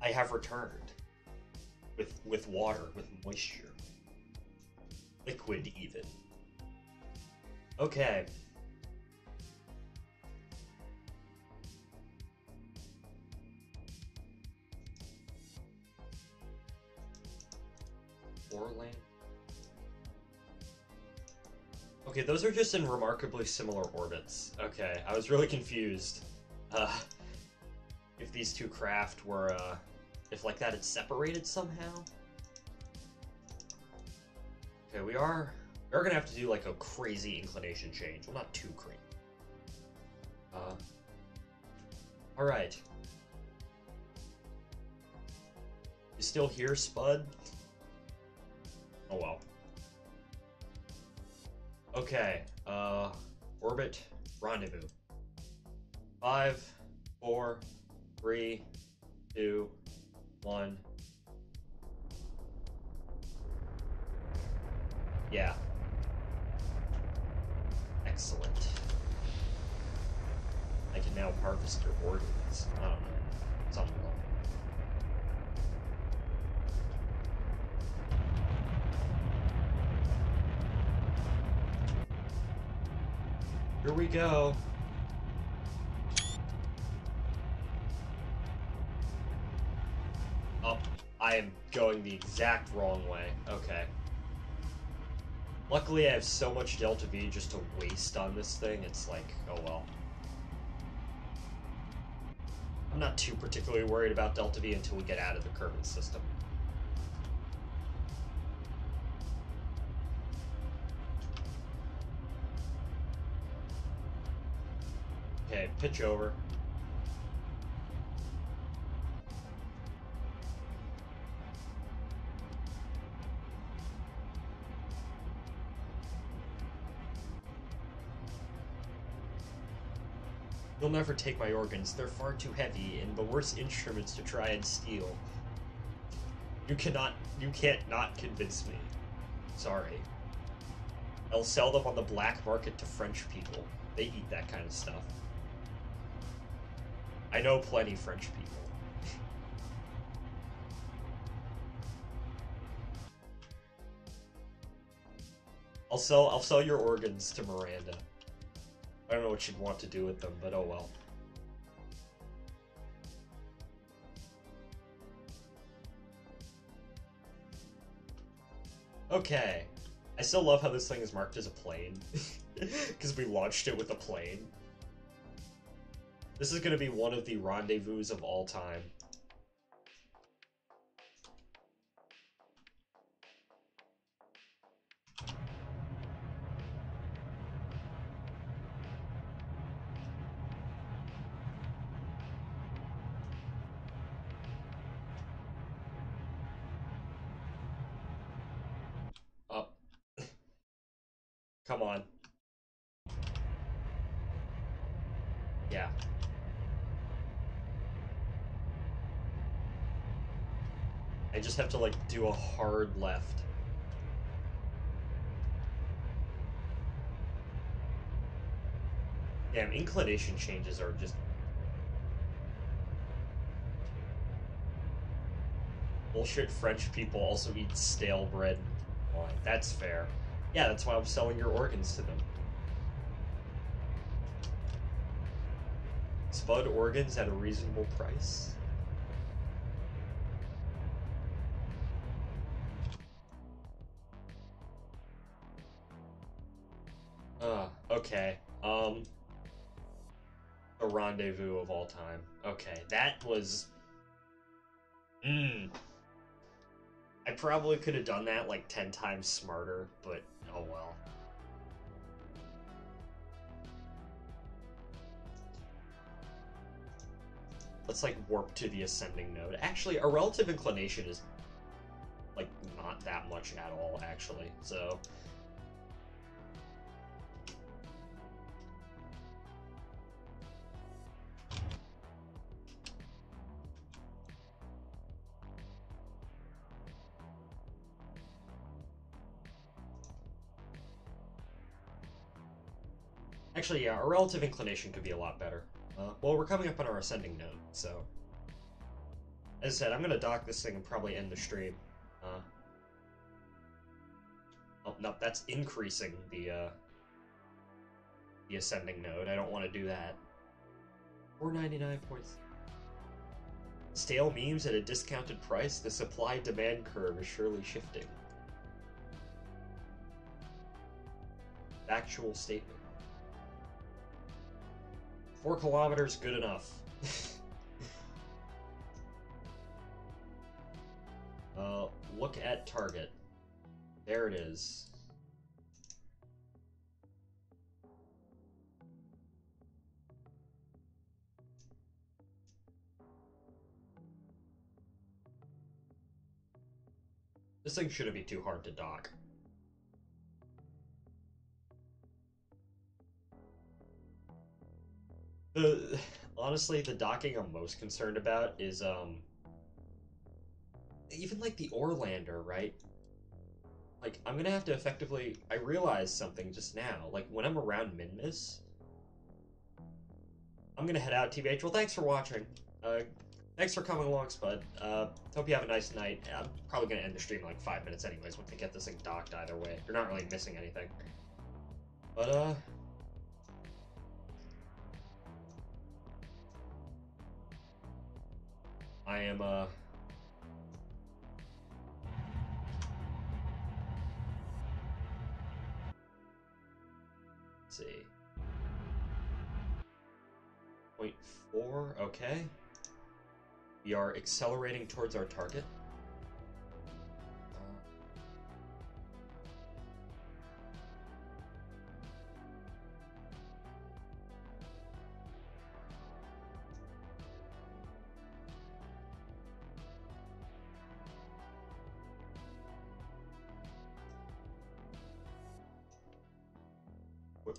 S1: I have returned. With water, with moisture. Liquid, even. Okay. Orland. Okay, those are just in remarkably similar orbits. Okay, I was really confused. If these two craft were, if like that it's separated somehow. Okay, we are gonna have to do like a crazy inclination change. Well, not too crazy. Alright. You still here, Spud? Oh well. Okay, orbit rendezvous. 5, 4, 3, 2, 1. Yeah. Excellent. I can now harvest your organs. I don't know. Something wrong. Here we go. Oh, I am going the exact wrong way. Okay. Luckily, I have so much Delta V just to waste on this thing, it's like, oh well. I'm not too particularly worried about Delta V until we get out of the Kerbal system. Okay, pitch over. You'll never take my organs. They're far too heavy and the worst instruments to try and steal. You can't not convince me. Sorry. I'll sell them on the black market to French people. They eat that kind of stuff. I know plenty French people. I'll sell your organs to Miranda. I don't know what she'd want to do with them, but oh well. Okay. I still love how this thing is marked as a plane. Because we launched it with a plane. This is going to be one of the rendezvous of all time. Up. Come on. Yeah. I just have to, like, do a hard left. Damn, inclination changes are just... Bullshit French people also eat stale bread and wine. That's fair. Yeah, that's why I'm selling your organs to them. Spud organs at a reasonable price? Okay. A rendezvous of all time. Okay, that was... I probably could have done that like 10 times smarter, but oh well. Let's like warp to the ascending node. Actually, a relative inclination is like not that much at all, actually, so... Actually, yeah, our relative inclination could be a lot better. Well, we're coming up on our ascending node, so... As I said, I'm gonna dock this thing and probably end the stream. Oh, no, that's increasing the ascending node. I don't want to do that. 499 points. Stale memes at a discounted price? The supply-demand curve is surely shifting. Factual statement. 4 kilometers, good enough. Look at target. There it is. This thing shouldn't be too hard to dock. Honestly, the docking I'm most concerned about is, even like the Orlander, right? Like, I'm gonna have to effectively... I realized something just now. Like, when I'm around Minmus, I'm gonna head out, TBH. Well, thanks for watching. Thanks for coming along, Spud. Hope you have a nice night. I'm probably gonna end the stream in like 5 minutes anyways, once I get this thing docked either way. You're not really missing anything. But, I am, let's see. 0.4, okay. We are accelerating towards our target.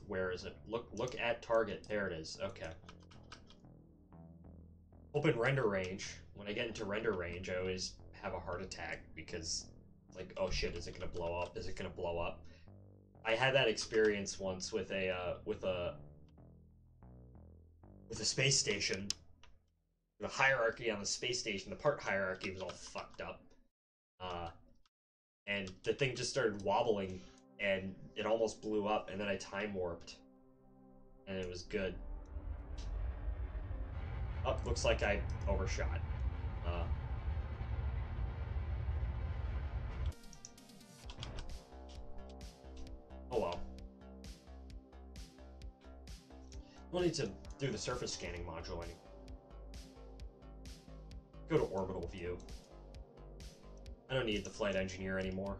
S1: Where is it? Look at target. There it is. Okay. Open render range. When I get into render range, I always have a heart attack because, like, oh shit, is it gonna blow up? Is it gonna blow up? I had that experience once with a space station. The hierarchy on the space station, the part hierarchy was all fucked up. And the thing just started wobbling, and it almost blew up, and then I time warped. And it was good. Oh, looks like I overshot. Oh well. We'll need to do the surface scanning module anyway. Go to orbital view. I don't need the flight engineer anymore.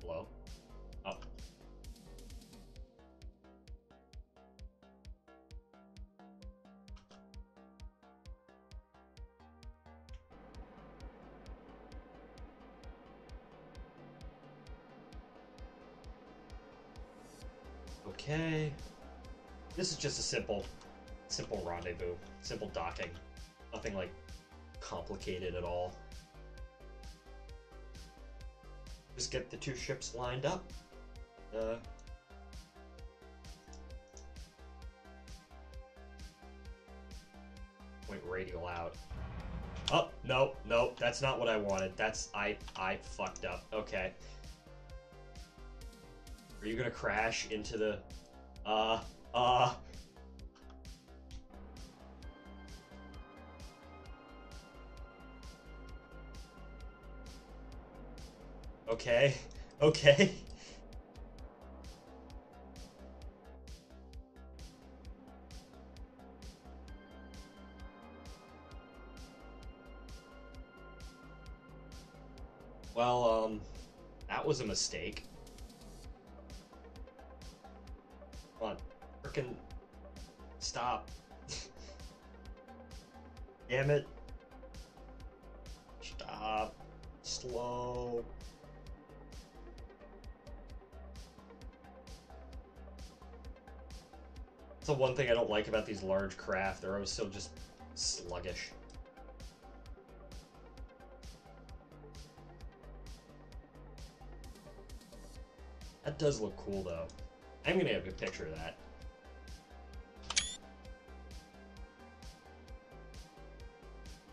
S1: Hello? Up. Okay. This is just a simple rendezvous, simple docking. Nothing like complicated at all. Just get the two ships lined up. Point radial out. Oh, no, that's not what I wanted. I fucked up. Okay. Are you gonna crash into the, Okay. Well, that was a mistake. Come on, frickin' stop. Damn it. Stop. Slow. That's the one thing I don't like about these large craft. They're always so just sluggish. That does look cool, though. I'm gonna have a picture of that.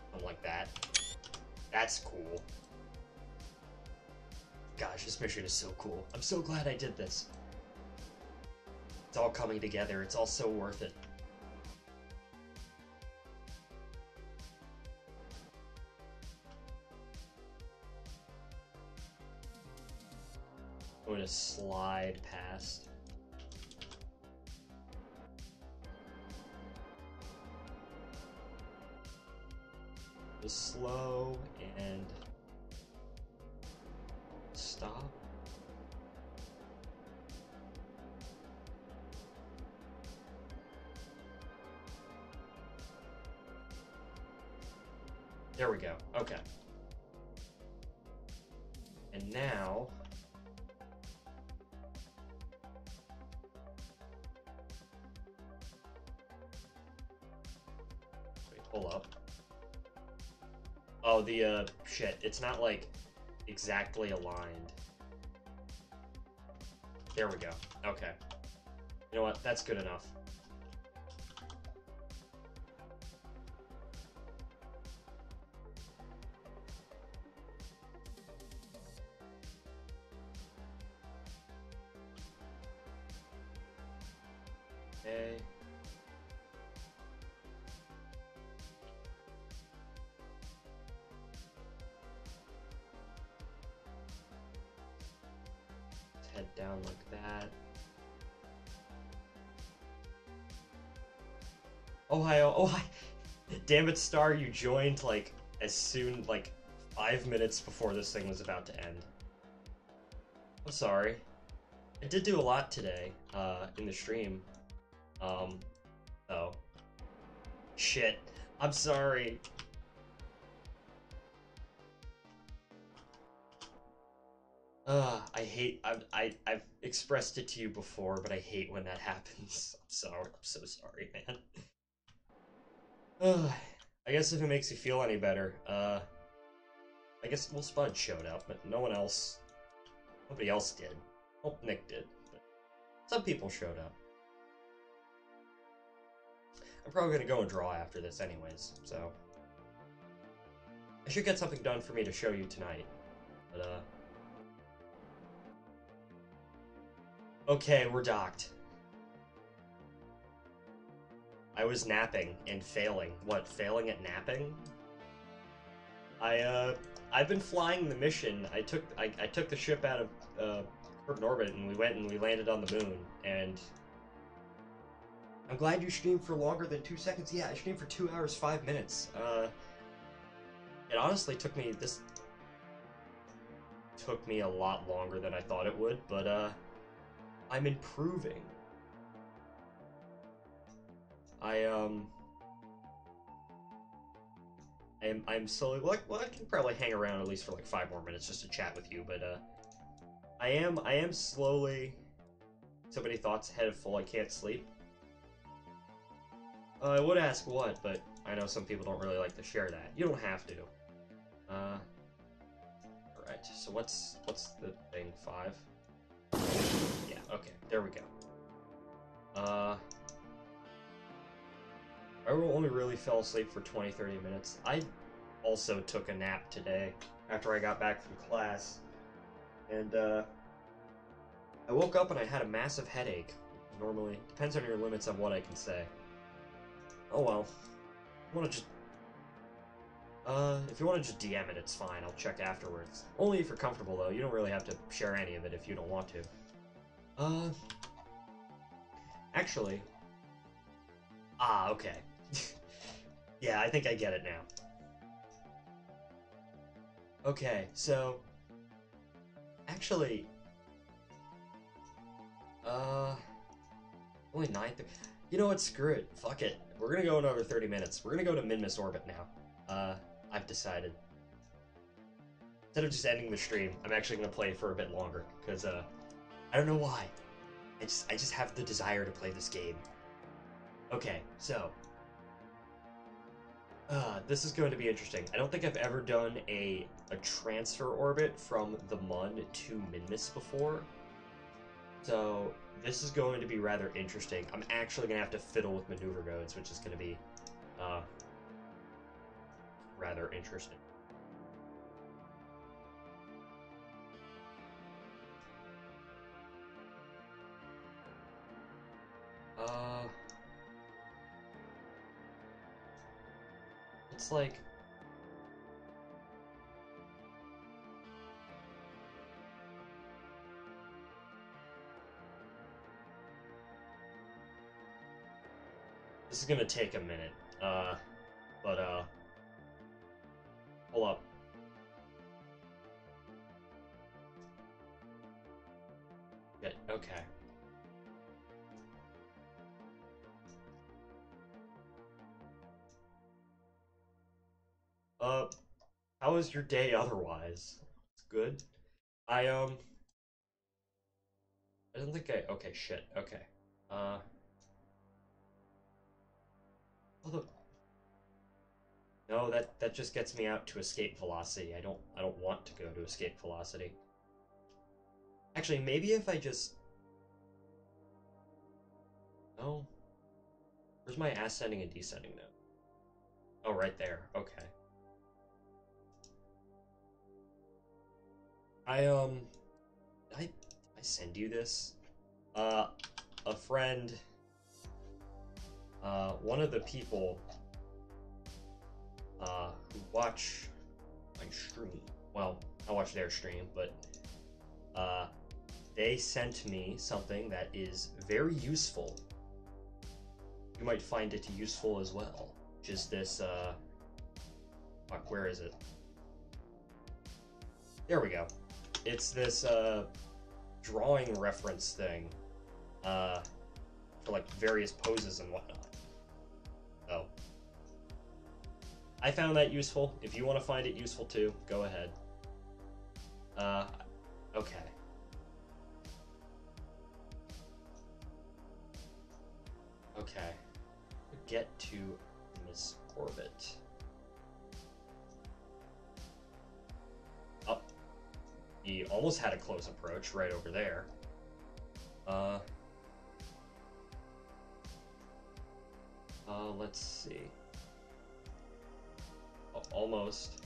S1: Something like that. That's cool. Gosh, this mission is so cool. I'm so glad I did this. It's all coming together. It's all so worth it. I'm going to slide past. Just slow and stop. There we go. Okay. And now wait, pull up. Oh, the shit. It's not like exactly aligned. There we go. Okay. You know what? That's good enough. Okay. Head down like that. Ohio, oh hi! Damn it, Star, you joined like as soon, like 5 minutes before this thing was about to end. I'm sorry. I did do a lot today, in the stream. Oh. Shit. I'm sorry. I hate, I've expressed it to you before, but I hate when that happens. I'm sorry, I'm so sorry, man. I guess if it makes you feel any better, I guess, well, Spud showed up, but nobody else did. Well, Nick did, but some people showed up. I'm probably gonna go and draw after this anyways, so I should get something done for me to show you tonight, but, okay, we're docked. I was napping and failing. What, failing at napping? I've been flying the mission. I took the ship out of Kerbal orbit, and we went and we landed on the moon, and I'm glad you streamed for longer than 2 seconds. Yeah, I streamed for 2 hours, 5 minutes. It honestly took me a lot longer than I thought it would, but I'm improving. I'm slowly, well, I can probably hang around at least for like 5 more minutes just to chat with you, but I am slowly. So many thoughts head full, I can't sleep. I would ask what, but I know some people don't really like to share that. You don't have to. Alright, so what's the thing, 5? Yeah, okay, there we go. I only really fell asleep for 20-30 minutes. I also took a nap today after I got back from class. And, I woke up and I had a massive headache. Normally, depends on your limits on what I can say. Oh well. I wanna just... if you want to just DM it, it's fine. I'll check afterwards. Only if you're comfortable, though. You don't really have to share any of it if you don't want to. Actually... Ah, okay. Yeah, I think I get it now. Okay, so... Actually... Only 9:30. You know what? Screw it. Fuck it. We're gonna go another 30 minutes. We're gonna go to Minmus orbit now. I've decided. Instead of just ending the stream, I'm actually gonna play for a bit longer, because, I don't know why. I just have the desire to play this game. Okay, so... this is going to be interesting. I don't think I've ever done a transfer orbit from the Mun to Minmus before. So this is going to be rather interesting. I'm actually going to have to fiddle with maneuver modes, which is going to be rather interesting. It's like... This is gonna take a minute, hold up. Okay. How was your day otherwise? It's good. I don't think okay, shit, okay. Although, no, that just gets me out to escape velocity. I don't want to go to escape velocity. Actually, maybe if I just... No. Where's my ascending and descending now? Oh, right there. Okay. I send you this? A friend, one of the people, who watch my stream, well, I watch their stream, but, they sent me something that is very useful. You might find it useful as well. Which is this, fuck, where is it? There we go. It's this, drawing reference thing, for like various poses and whatnot. So, I found that useful. If you want to find it useful too, go ahead. Okay. Okay. Get to Miss Orbit. Up. He almost had a close approach right over there. Let's see. Oh, almost.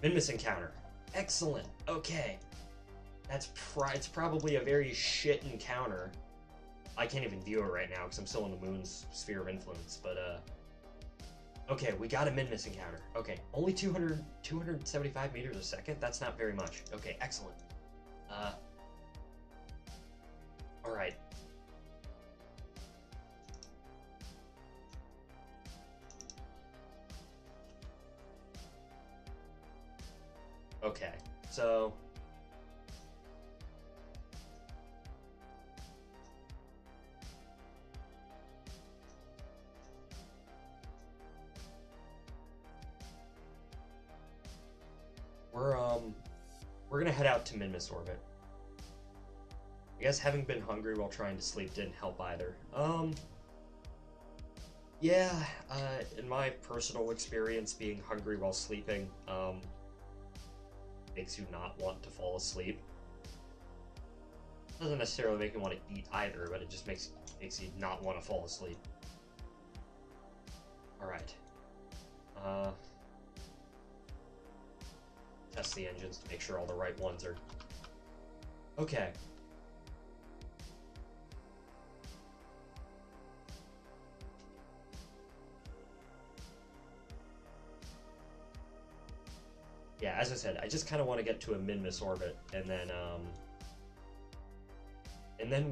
S1: Minmus encounter. Excellent. Okay. It's probably a very shit encounter. I can't even view it right now because I'm still in the moon's sphere of influence, but okay, we got a Minmus encounter. Okay, only 275 meters a second? That's not very much. Okay, excellent. Alright. Okay, so... We're gonna head out to Minmus orbit. I guess having been hungry while trying to sleep didn't help either. Yeah, in my personal experience, being hungry while sleeping, makes you not want to fall asleep. Doesn't necessarily make you want to eat either, but it just makes you not want to fall asleep. Alright. Test the engines to make sure all the right ones are... Okay. Yeah, as I said, I just kind of want to get to a Minmus orbit, and then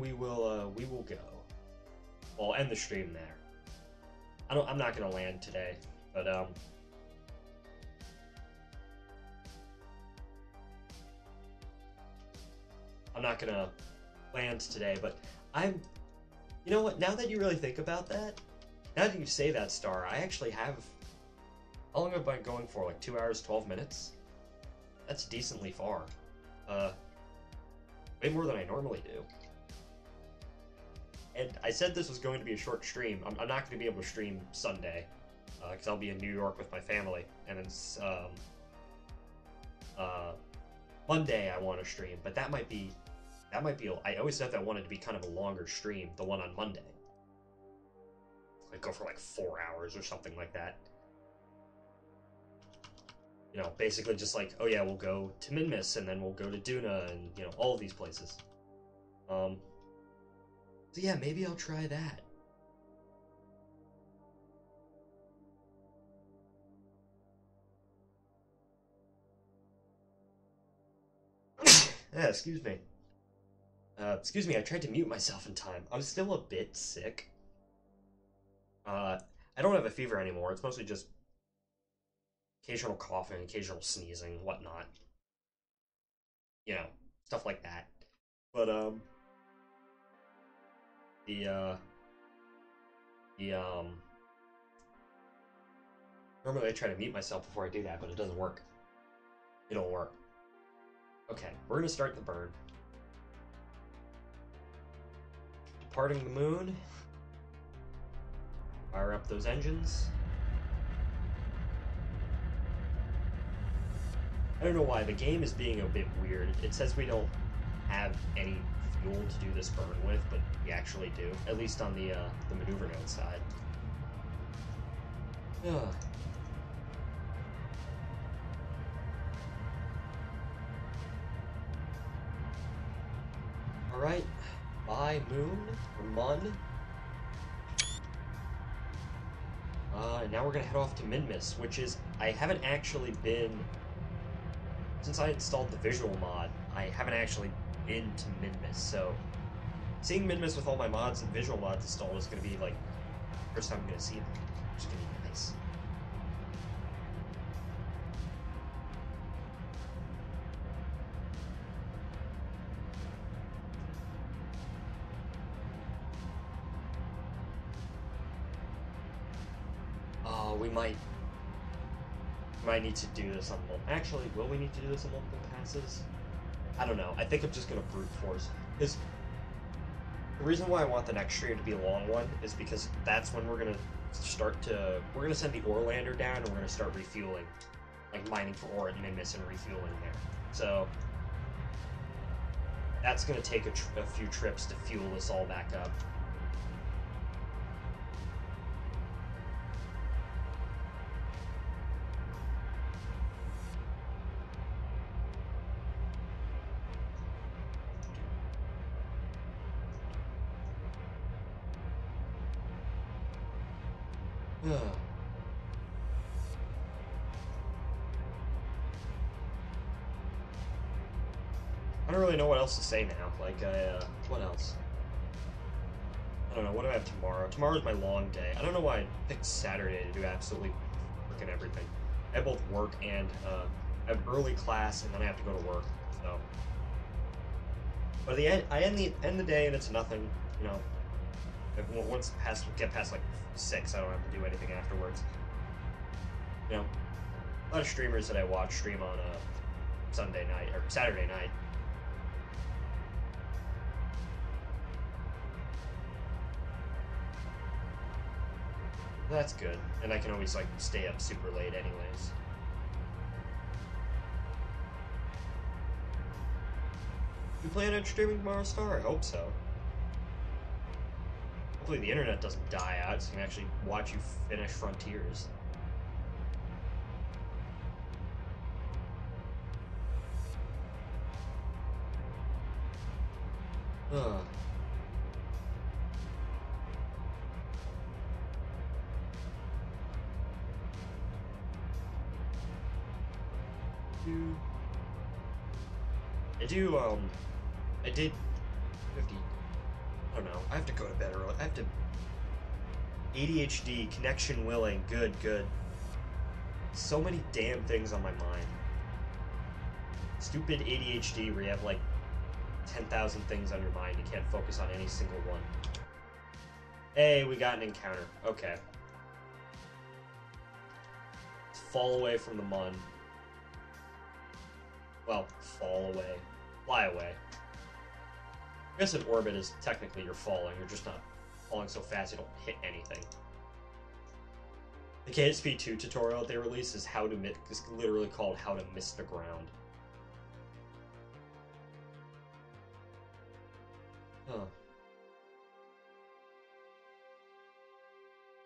S1: we will go. Well, I'll end the stream there. I'm not gonna land today, but I'm not gonna land today, but you know what, now that you really think about that, now that you say that, Star, I actually have, how long have I been going for, like 2 hours, 12 minutes? That's decently far. Way more than I normally do. And I said this was going to be a short stream. I'm not going to be able to stream Sunday, because I'll be in New York with my family, and then, Monday I want to stream, but that might be, I always thought that wanted to be kind of a longer stream, the one on Monday. Like go for like 4 hours or something like that. You know, basically just like, oh yeah, we'll go to Minmus, and then we'll go to Duna, and, you know, all of these places. So yeah, maybe I'll try that. Yeah, excuse me. Excuse me, I tried to mute myself in time. I'm still a bit sick. I don't have a fever anymore. It's mostly just occasional coughing, occasional sneezing, whatnot. You know, stuff like that. But, normally I try to mute myself before I do that, but it doesn't work. It don't work. Okay, we're gonna start the burn. Departing the moon. Fire up those engines. I don't know why, the game is being a bit weird. It says we don't have any fuel to do this burn with, but we actually do. At least on the maneuver node side. Ugh. Alright, bye moon, or mun. Now we're gonna head off to Minmus, which is, I haven't actually been, since I installed the visual mod, I haven't actually been to Minmus, so seeing Minmus with all my mods and visual mods installed is gonna be like, first time I'm gonna see them, which is gonna be nice. We might need to do this on multiple. Actually, will we need to do this on multiple passes? I don't know. I think I'm just gonna brute force. Because the reason why I want the next stream to be a long one is because that's when we're gonna send the ore lander down, and we're gonna start refueling, like mining for ore at Minmus and refueling there. So that's gonna take a few trips to fuel this all back up. I don't really know what else to say now. Like, what else? I don't know. What do I have tomorrow? Tomorrow's my long day. I don't know why I picked Saturday to do absolutely freaking everything. I have both work and, I have early class, and then I have to go to work, so. But at the end, I end the day, and it's nothing, you know. Once get past like 6, I don't have to do anything afterwards. You know, a lot of streamers that I watch stream on a Sunday night or Saturday night. That's good, and I can always like stay up super late anyways. You plan on streaming tomorrow, Star? I hope so. Hopefully the internet doesn't die out, so I can actually watch you finish Frontiers. Ugh. I did 50. I don't know. I have to go to bed early. I have to. ADHD, connection willing, good. So many damn things on my mind. Stupid ADHD where you have like 10,000 things on your mind. You can't focus on any single one. Hey, we got an encounter. Okay. Let's fall away from the mun. Well, fall away. Fly away. I guess in orbit is technically you're falling. You're just not falling so fast you don't hit anything. The KSP2 tutorial they released is literally called How to Miss the Ground.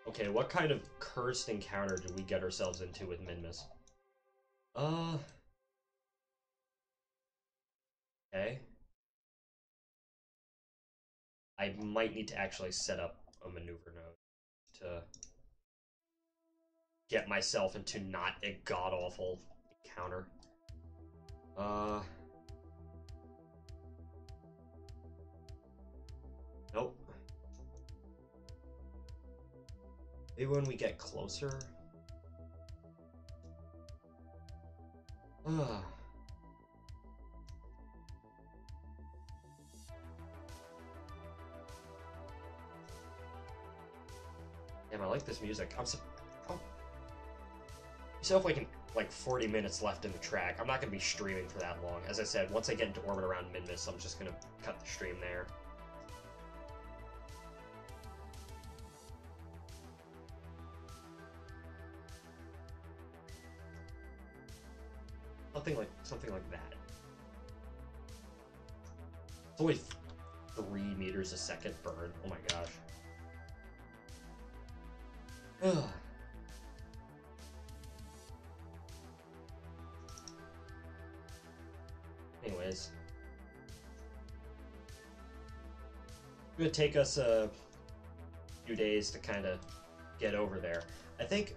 S1: Okay, what kind of cursed encounter did we get ourselves into with Minmus? Okay. I might need to actually set up a maneuver node to get myself into not a god-awful encounter. Nope. Maybe when we get closer. Damn, I like this music. So if we can, like 40 minutes left in the track. I'm not going to be streaming for that long. As I said, once I get into orbit around Minmus, I'm just going to cut the stream there. Something like that. It's only 3 meters a second burn. Oh my gosh. Ugh. Anyways. It's gonna take us a few days to kind of get over there. I think...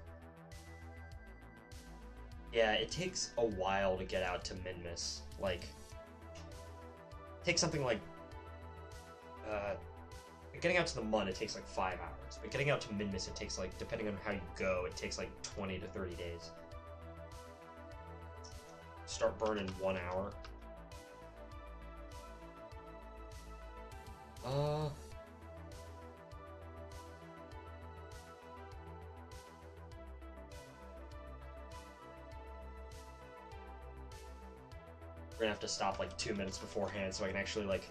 S1: Yeah, it takes a while to get out to Minmus. Like... It takes something like... Getting out to the Mun, it takes like 5 hours. But getting out to Minmus, it takes like, depending on how you go, it takes like 20 to 30 days. Start burning 1 hour. We're gonna have to stop like 2 minutes beforehand so I can actually like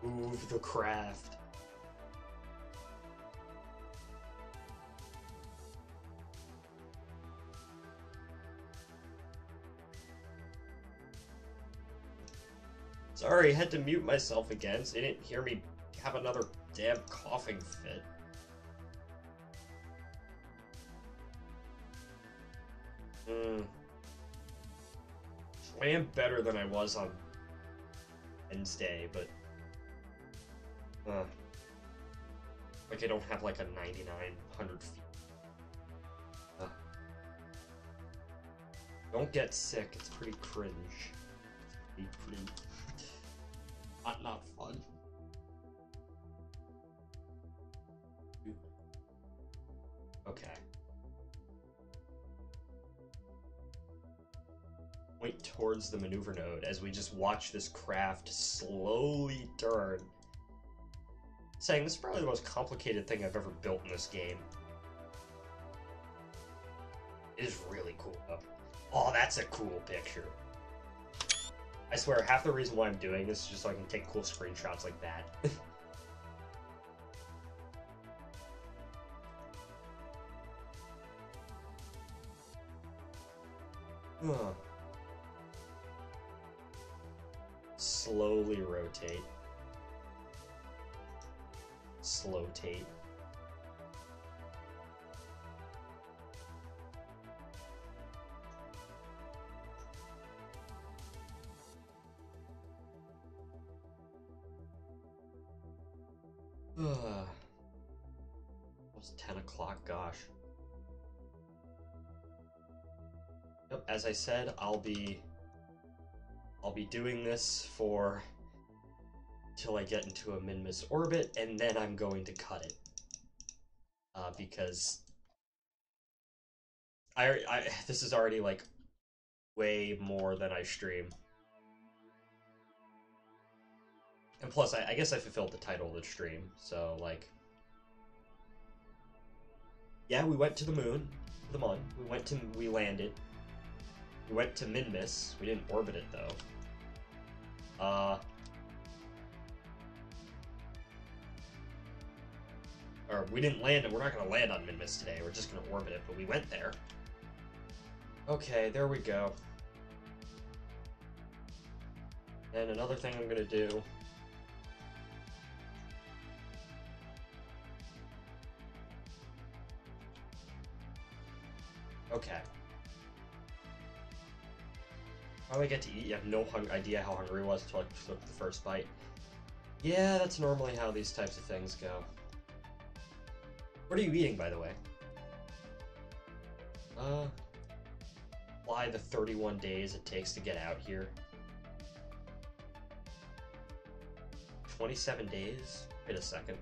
S1: move the craft. Sorry, I had to mute myself again so you didn't hear me have another damn coughing fit. I am better than I was on Wednesday, but like I don't have like a 9,900 feet. Don't get sick, it's pretty cringe. It's pretty not fun. Okay. Point towards the maneuver node as we just watch this craft slowly turn. Saying this is probably the most complicated thing I've ever built in this game. It is really cool though. Oh, that's a cool picture. I swear, half the reason why I'm doing this is just so I can take cool screenshots like that. Slowly rotate. Slow-tate. Almost 10 o'clock, gosh. Yep, as I said, I'll be doing this for till I get into a Minmus orbit, and then I'm going to cut it. Because this is already like way more than I stream. And plus, I guess I fulfilled the title of the stream, so, like... Yeah, we went to the moon, the Mun. We landed. We went to Minmus. We didn't orbit it, though. Or, we didn't land it. We're not gonna land on Minmus today. We're just gonna orbit it, but we went there. Okay, there we go. And another thing I'm gonna do... Okay. How do I get to eat? You have no idea how hungry I was until I took the first bite. Yeah, that's normally how these types of things go. What are you eating, by the way? Fly the 31 days it takes to get out here. 27 days? Wait a second.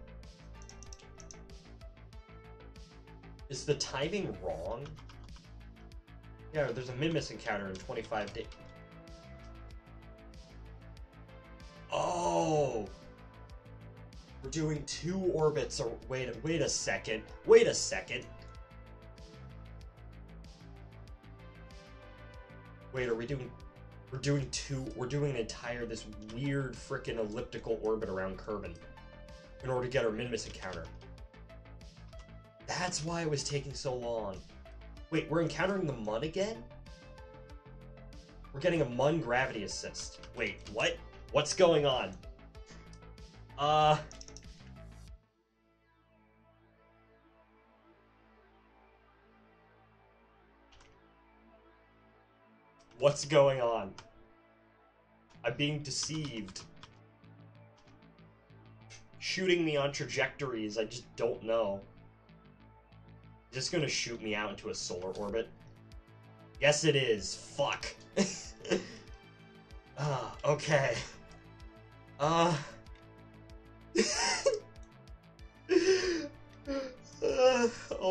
S1: Is the timing wrong? Yeah, there's a Minmus encounter in 25 days. Oh! We're doing 2 orbits, or wait a second. Wait a second. Wait, we're doing an entire, this weird frickin' elliptical orbit around Kerbal in order to get our Minmus encounter. That's why it was taking so long. Wait, we're encountering the Mun again? We're getting a Mun gravity assist. Wait, what? What's going on? What's going on? I'm being deceived. Shooting me on trajectories, I just don't know. Is this gonna shoot me out into a solar orbit? Yes, it is. Fuck. Okay. Oh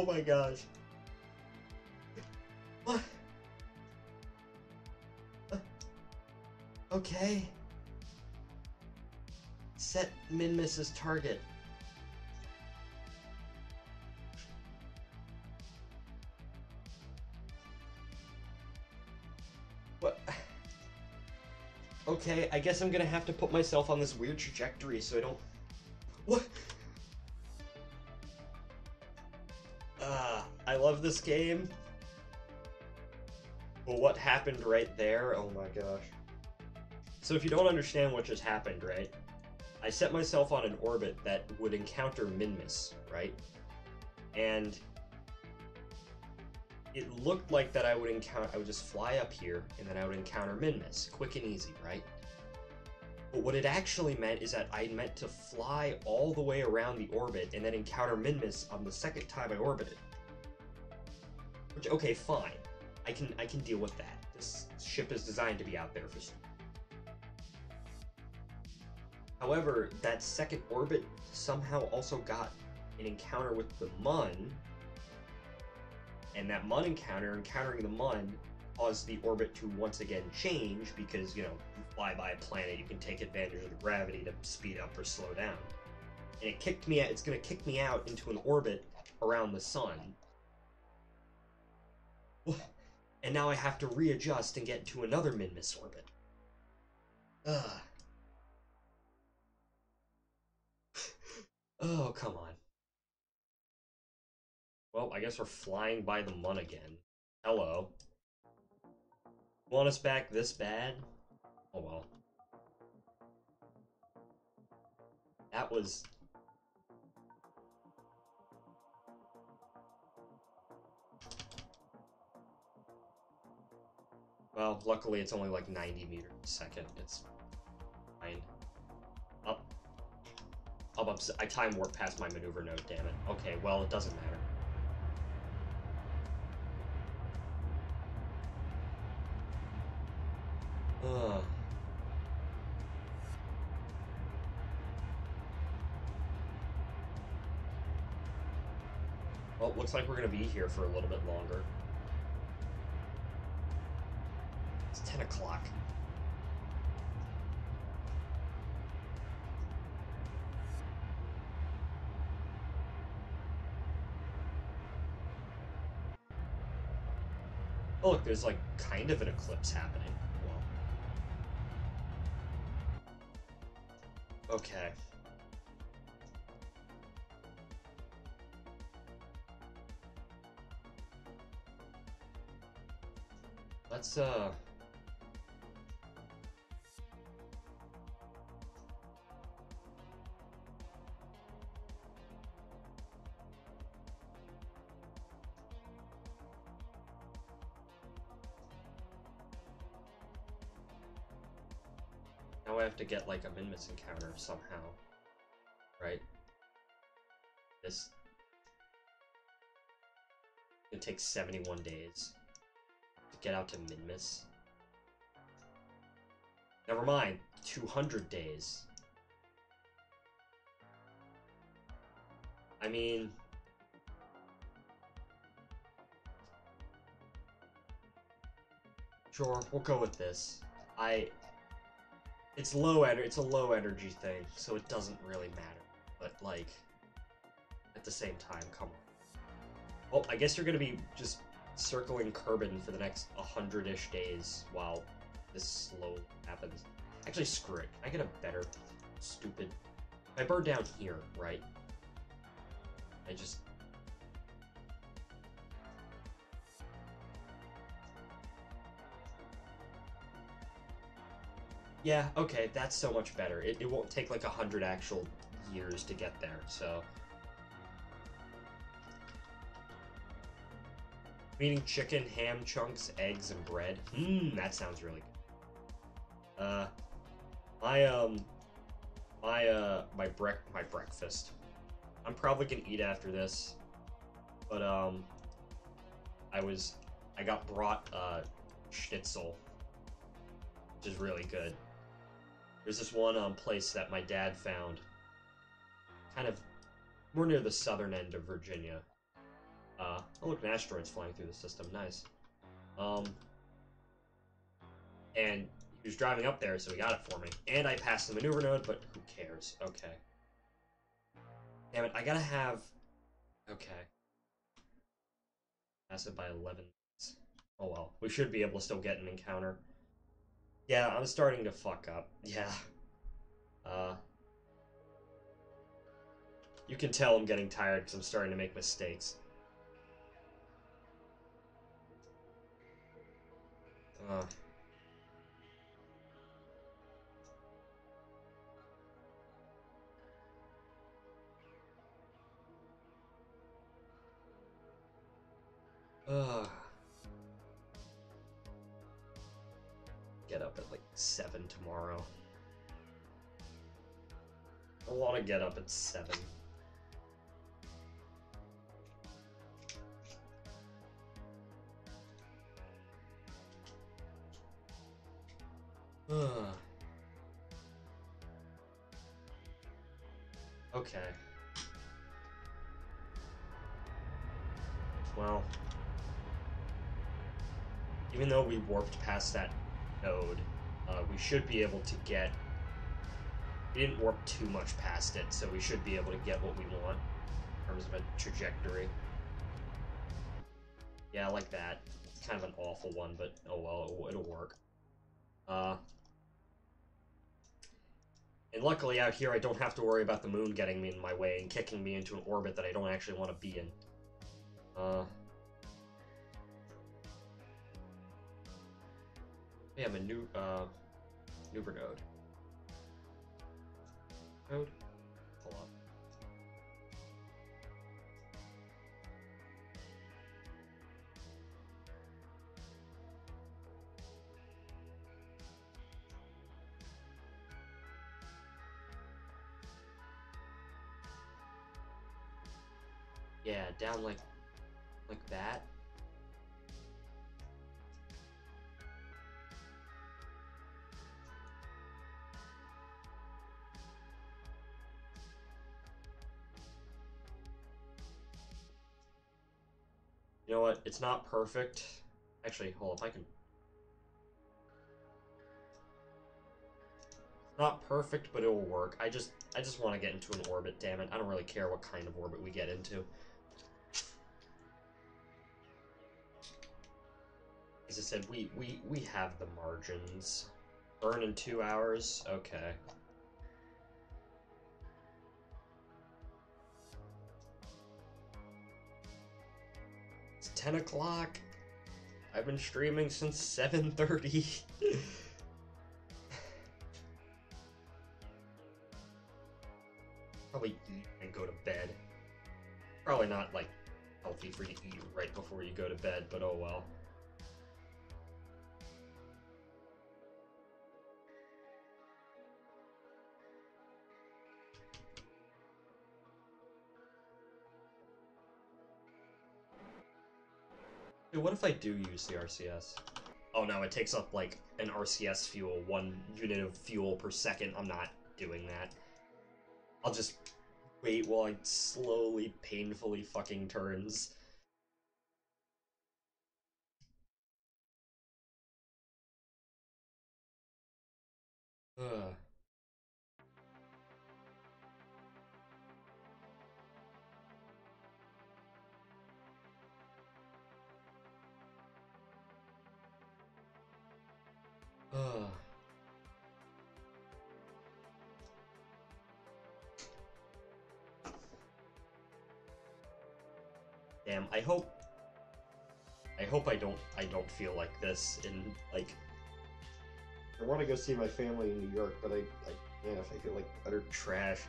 S1: my gosh. What? Okay. Set Minmus's target. What? Okay, I guess I'm gonna have to put myself on this weird trajectory so I don't... What? I love this game. But what happened right there? Oh my gosh. So if you don't understand what just happened, right? I set myself on an orbit that would encounter Minmus, right? And it looked like that I would just fly up here, and then I would encounter Minmus. Quick and easy, right? But what it actually meant is that I meant to fly all the way around the orbit and then encounter Minmus on the second time I orbited. Which, okay, fine. I can deal with that. This ship is designed to be out there for some. However, that second orbit somehow also got an encounter with the Mun, and that Mun encountering the Mun, caused the orbit to once again change because, you know, you fly by a planet, you can take advantage of the gravity to speed up or slow down. And it's gonna kick me out into an orbit around the sun. And now I have to readjust and get into another Minmus orbit. Ugh. Oh, come on. Well, I guess we're flying by the Mun again. Hello. Want us back this bad? Oh well. That was... Well, luckily it's only like 90 meters a second. It's fine. Up. I time warp past my maneuver node, damn it. Okay, well, it doesn't matter. Well, looks like we're gonna be here for a little bit longer. It's 10 o'clock. Oh, look, there's like kind of an eclipse happening. Well. Okay. Let's, I have to get, like, a Minmus encounter somehow. Right? This... It takes 71 days to get out to Minmus. Never mind, 200 days. I mean... Sure, we'll go with this. It's low energy. It's a low energy thing, so it doesn't really matter. But like, at the same time, come on. Well, I guess you're gonna be just circling Kerbal for the next 100-ish days while this slow happens. Actually, screw it. Can I get a better stupid? I burn down here, right? I just. Yeah, okay, that's so much better. It won't take like 100 actual years to get there, so... Eating chicken, ham chunks, eggs, and bread. That sounds really good. My breakfast. I'm probably gonna eat after this, but, I got brought, schnitzel, which is really good. There's this one place that my dad found, kind of more near the southern end of Virginia. Oh look, an asteroid's flying through the system, nice. And he was driving up there, so he got it for me. And I passed the maneuver node, but who cares? Okay. Damn it, I gotta have... Okay. Pass it by 11 minutes. Oh well, we should be able to still get an encounter. Yeah, I'm starting to fuck up. Yeah. You can tell I'm getting tired because I'm starting to make mistakes. Get up at like 7 tomorrow. I want to get up at 7. Okay. Well, even though we warped past that node, we should be able to get... We didn't warp too much past it, so we should be able to get what we want in terms of a trajectory. Yeah, I like that. It's kind of an awful one, but oh well, it'll work. And luckily out here I don't have to worry about the moon getting me in my way and kicking me into an orbit that I don't actually want to be in. Yeah, I'm a new, maneuver node. Hold on. Yeah, down like that. You know what? It's not perfect. Actually, hold up, I can... It's not perfect, but it will work. I just want to get into an orbit, damn it. I don't really care what kind of orbit we get into. As I said, we have the margins. Burn in 2 hours? Okay. It's 10 o'clock. I've been streaming since 7:30. Probably eat and go to bed. Probably not, like, healthy for you to eat right before you go to bed, but oh well. Hey, what if I do use the RCS? Oh no, it takes up like an RCS fuel, 1 unit of fuel per second. I'm not doing that. I'll just wait while it slowly, painfully fucking turns. Ugh. Ugh. Damn, I hope I don't feel like this in, like... I want to go see my family in New York, but man, if I feel like utter trash.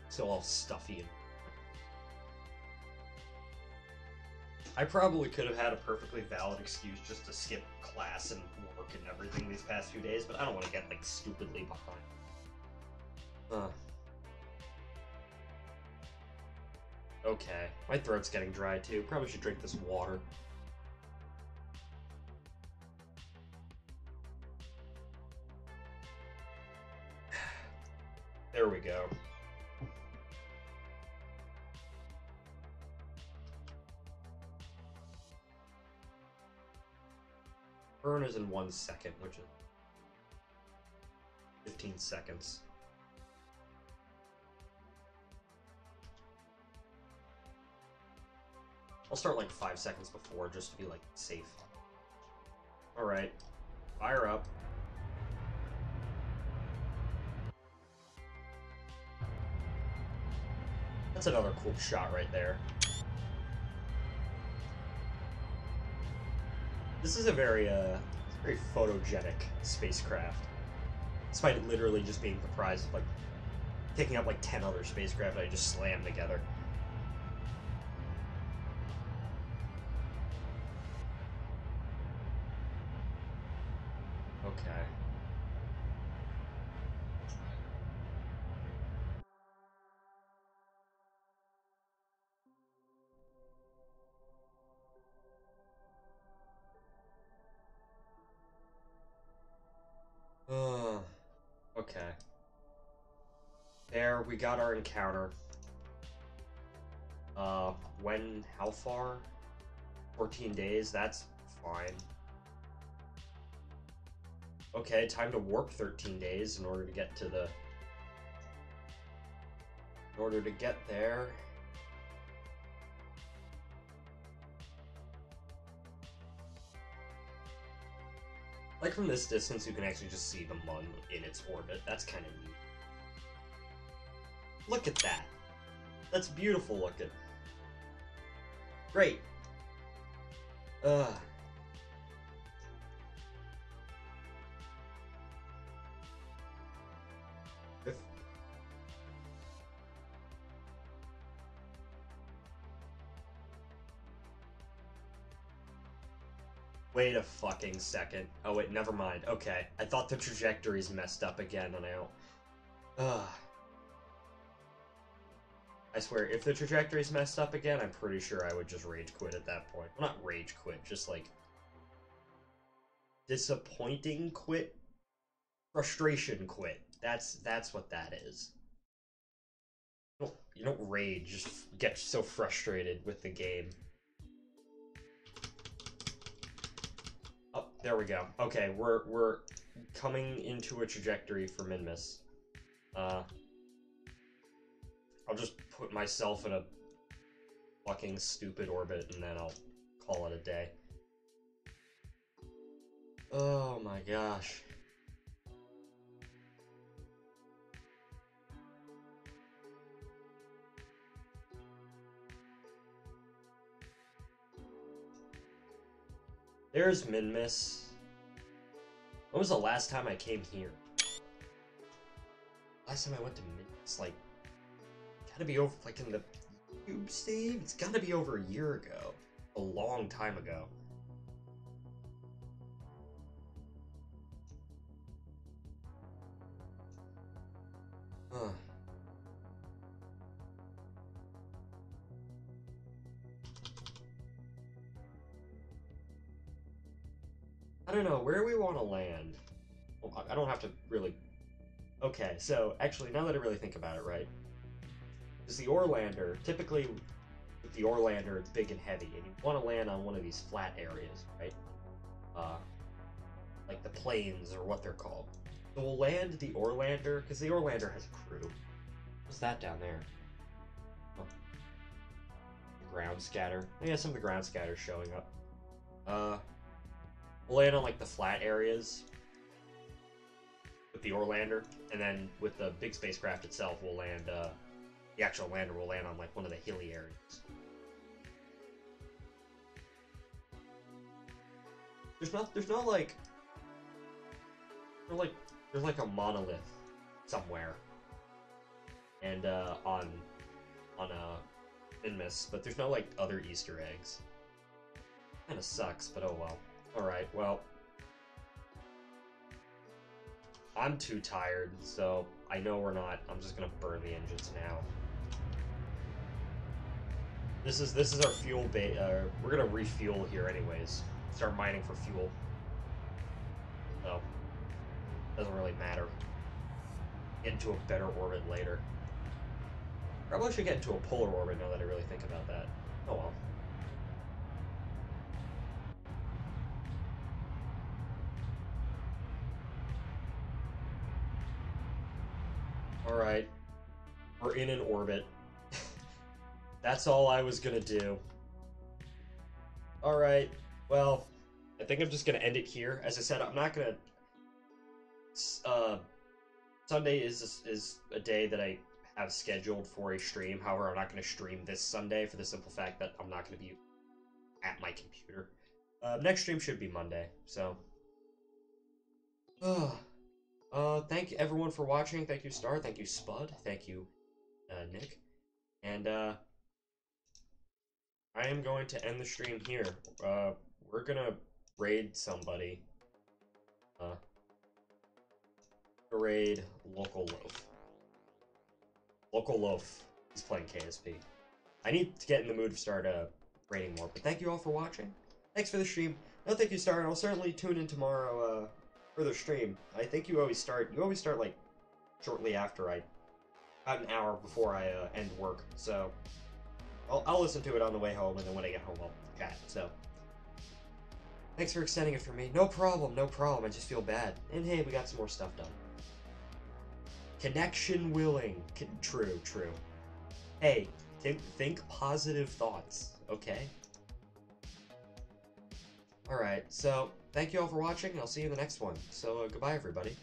S1: So all stuffy and... I probably could have had a perfectly valid excuse just to skip class and work and everything these past few days, but I don't want to get, like, stupidly behind. Okay, my throat's getting dry too. Probably should drink this water. There we go. Burn is in 1 second, which is 15 seconds. I'll start like 5 seconds before just to be like safe. Alright. Fire up. That's another cool shot right there. This is a very photogenic spacecraft. Despite literally just being comprised of like picking up like 10 other spacecraft I just slammed together. Okay. Okay. There, we got our encounter. How far? 14 days, that's fine. Okay, time to warp 13 days in order to get to the... In order to get there... Like, from this distance, you can actually just see the Mun in its orbit. That's kind of neat. Look at that! That's beautiful looking. Great! Ugh. Wait a fucking second. Oh wait, never mind. Okay, I thought the trajectory's messed up again, and I don't... Ugh. I swear, if the trajectory's messed up again, I'm pretty sure I would just rage quit at that point. Well, not rage quit, just like... disappointing quit? Frustration quit. That's what that is. You don't rage, just get so frustrated with the game. Oh, there we go. Okay, we're coming into a trajectory for Minmus. I'll just put myself in a fucking stupid orbit and then I'll call it a day. Oh my gosh. There's Minmus. When was the last time I came here? Last time I went to Minmus, like, gotta be over, like, in the Cube save? It's gotta be over a year ago. A long time ago. Huh. I don't know, where we want to land? Well, I don't have to really... Okay, so, actually, now that I really think about it, right? Because the Orlander, typically, with the Orlander, it's big and heavy, and you want to land on one of these flat areas, right? Like the plains, or what they're called. So we'll land the Orlander, because the Orlander has a crew. What's that down there? Oh. The ground scatter. Yeah, some of the ground scatter's showing up. We'll land on, like, the flat areas with the Orlander, and then with the big spacecraft itself, we'll land, the actual lander will land on, like, one of the hilly areas. There's like a monolith somewhere, and on Minmus, but there's no like other Easter eggs. Kind of sucks, but oh well. All right, well, I'm too tired, so I know we're not. I'm just gonna burn the engines now. This is our fuel bait. We're gonna refuel here anyways. Start mining for fuel. So doesn't really matter. Get into a better orbit later. Probably should get into a polar orbit now that I really think about that. Oh well. Alright. We're in an orbit. That's all I was gonna do. Alright. Well, I think I'm just gonna end it here. As I said, I'm not gonna... Sunday is a day that I have scheduled for a stream. However, I'm not going to stream this Sunday for the simple fact that I'm not going to be at my computer. Next stream should be Monday, so... thank you everyone for watching. Thank you, Star. Thank you, Spud. Thank you, Nick. And, I am going to end the stream here. We're gonna raid somebody. Raid Local Loaf. Local Loaf is playing KSP. I need to get in the mood to start raiding more, but thank you all for watching. Thanks for the stream. No, thank you, Star, and I'll certainly tune in tomorrow for the stream. I think you always start like shortly after about an hour before I end work, so I'll listen to it on the way home, and then when I get home I'll chat, so thanks for extending it for me. No problem, no problem. I just feel bad. And hey, we got some more stuff done. Connection willing. True, true. Hey, think positive thoughts, okay? Alright, so thank you all for watching, and I'll see you in the next one. So, goodbye, everybody.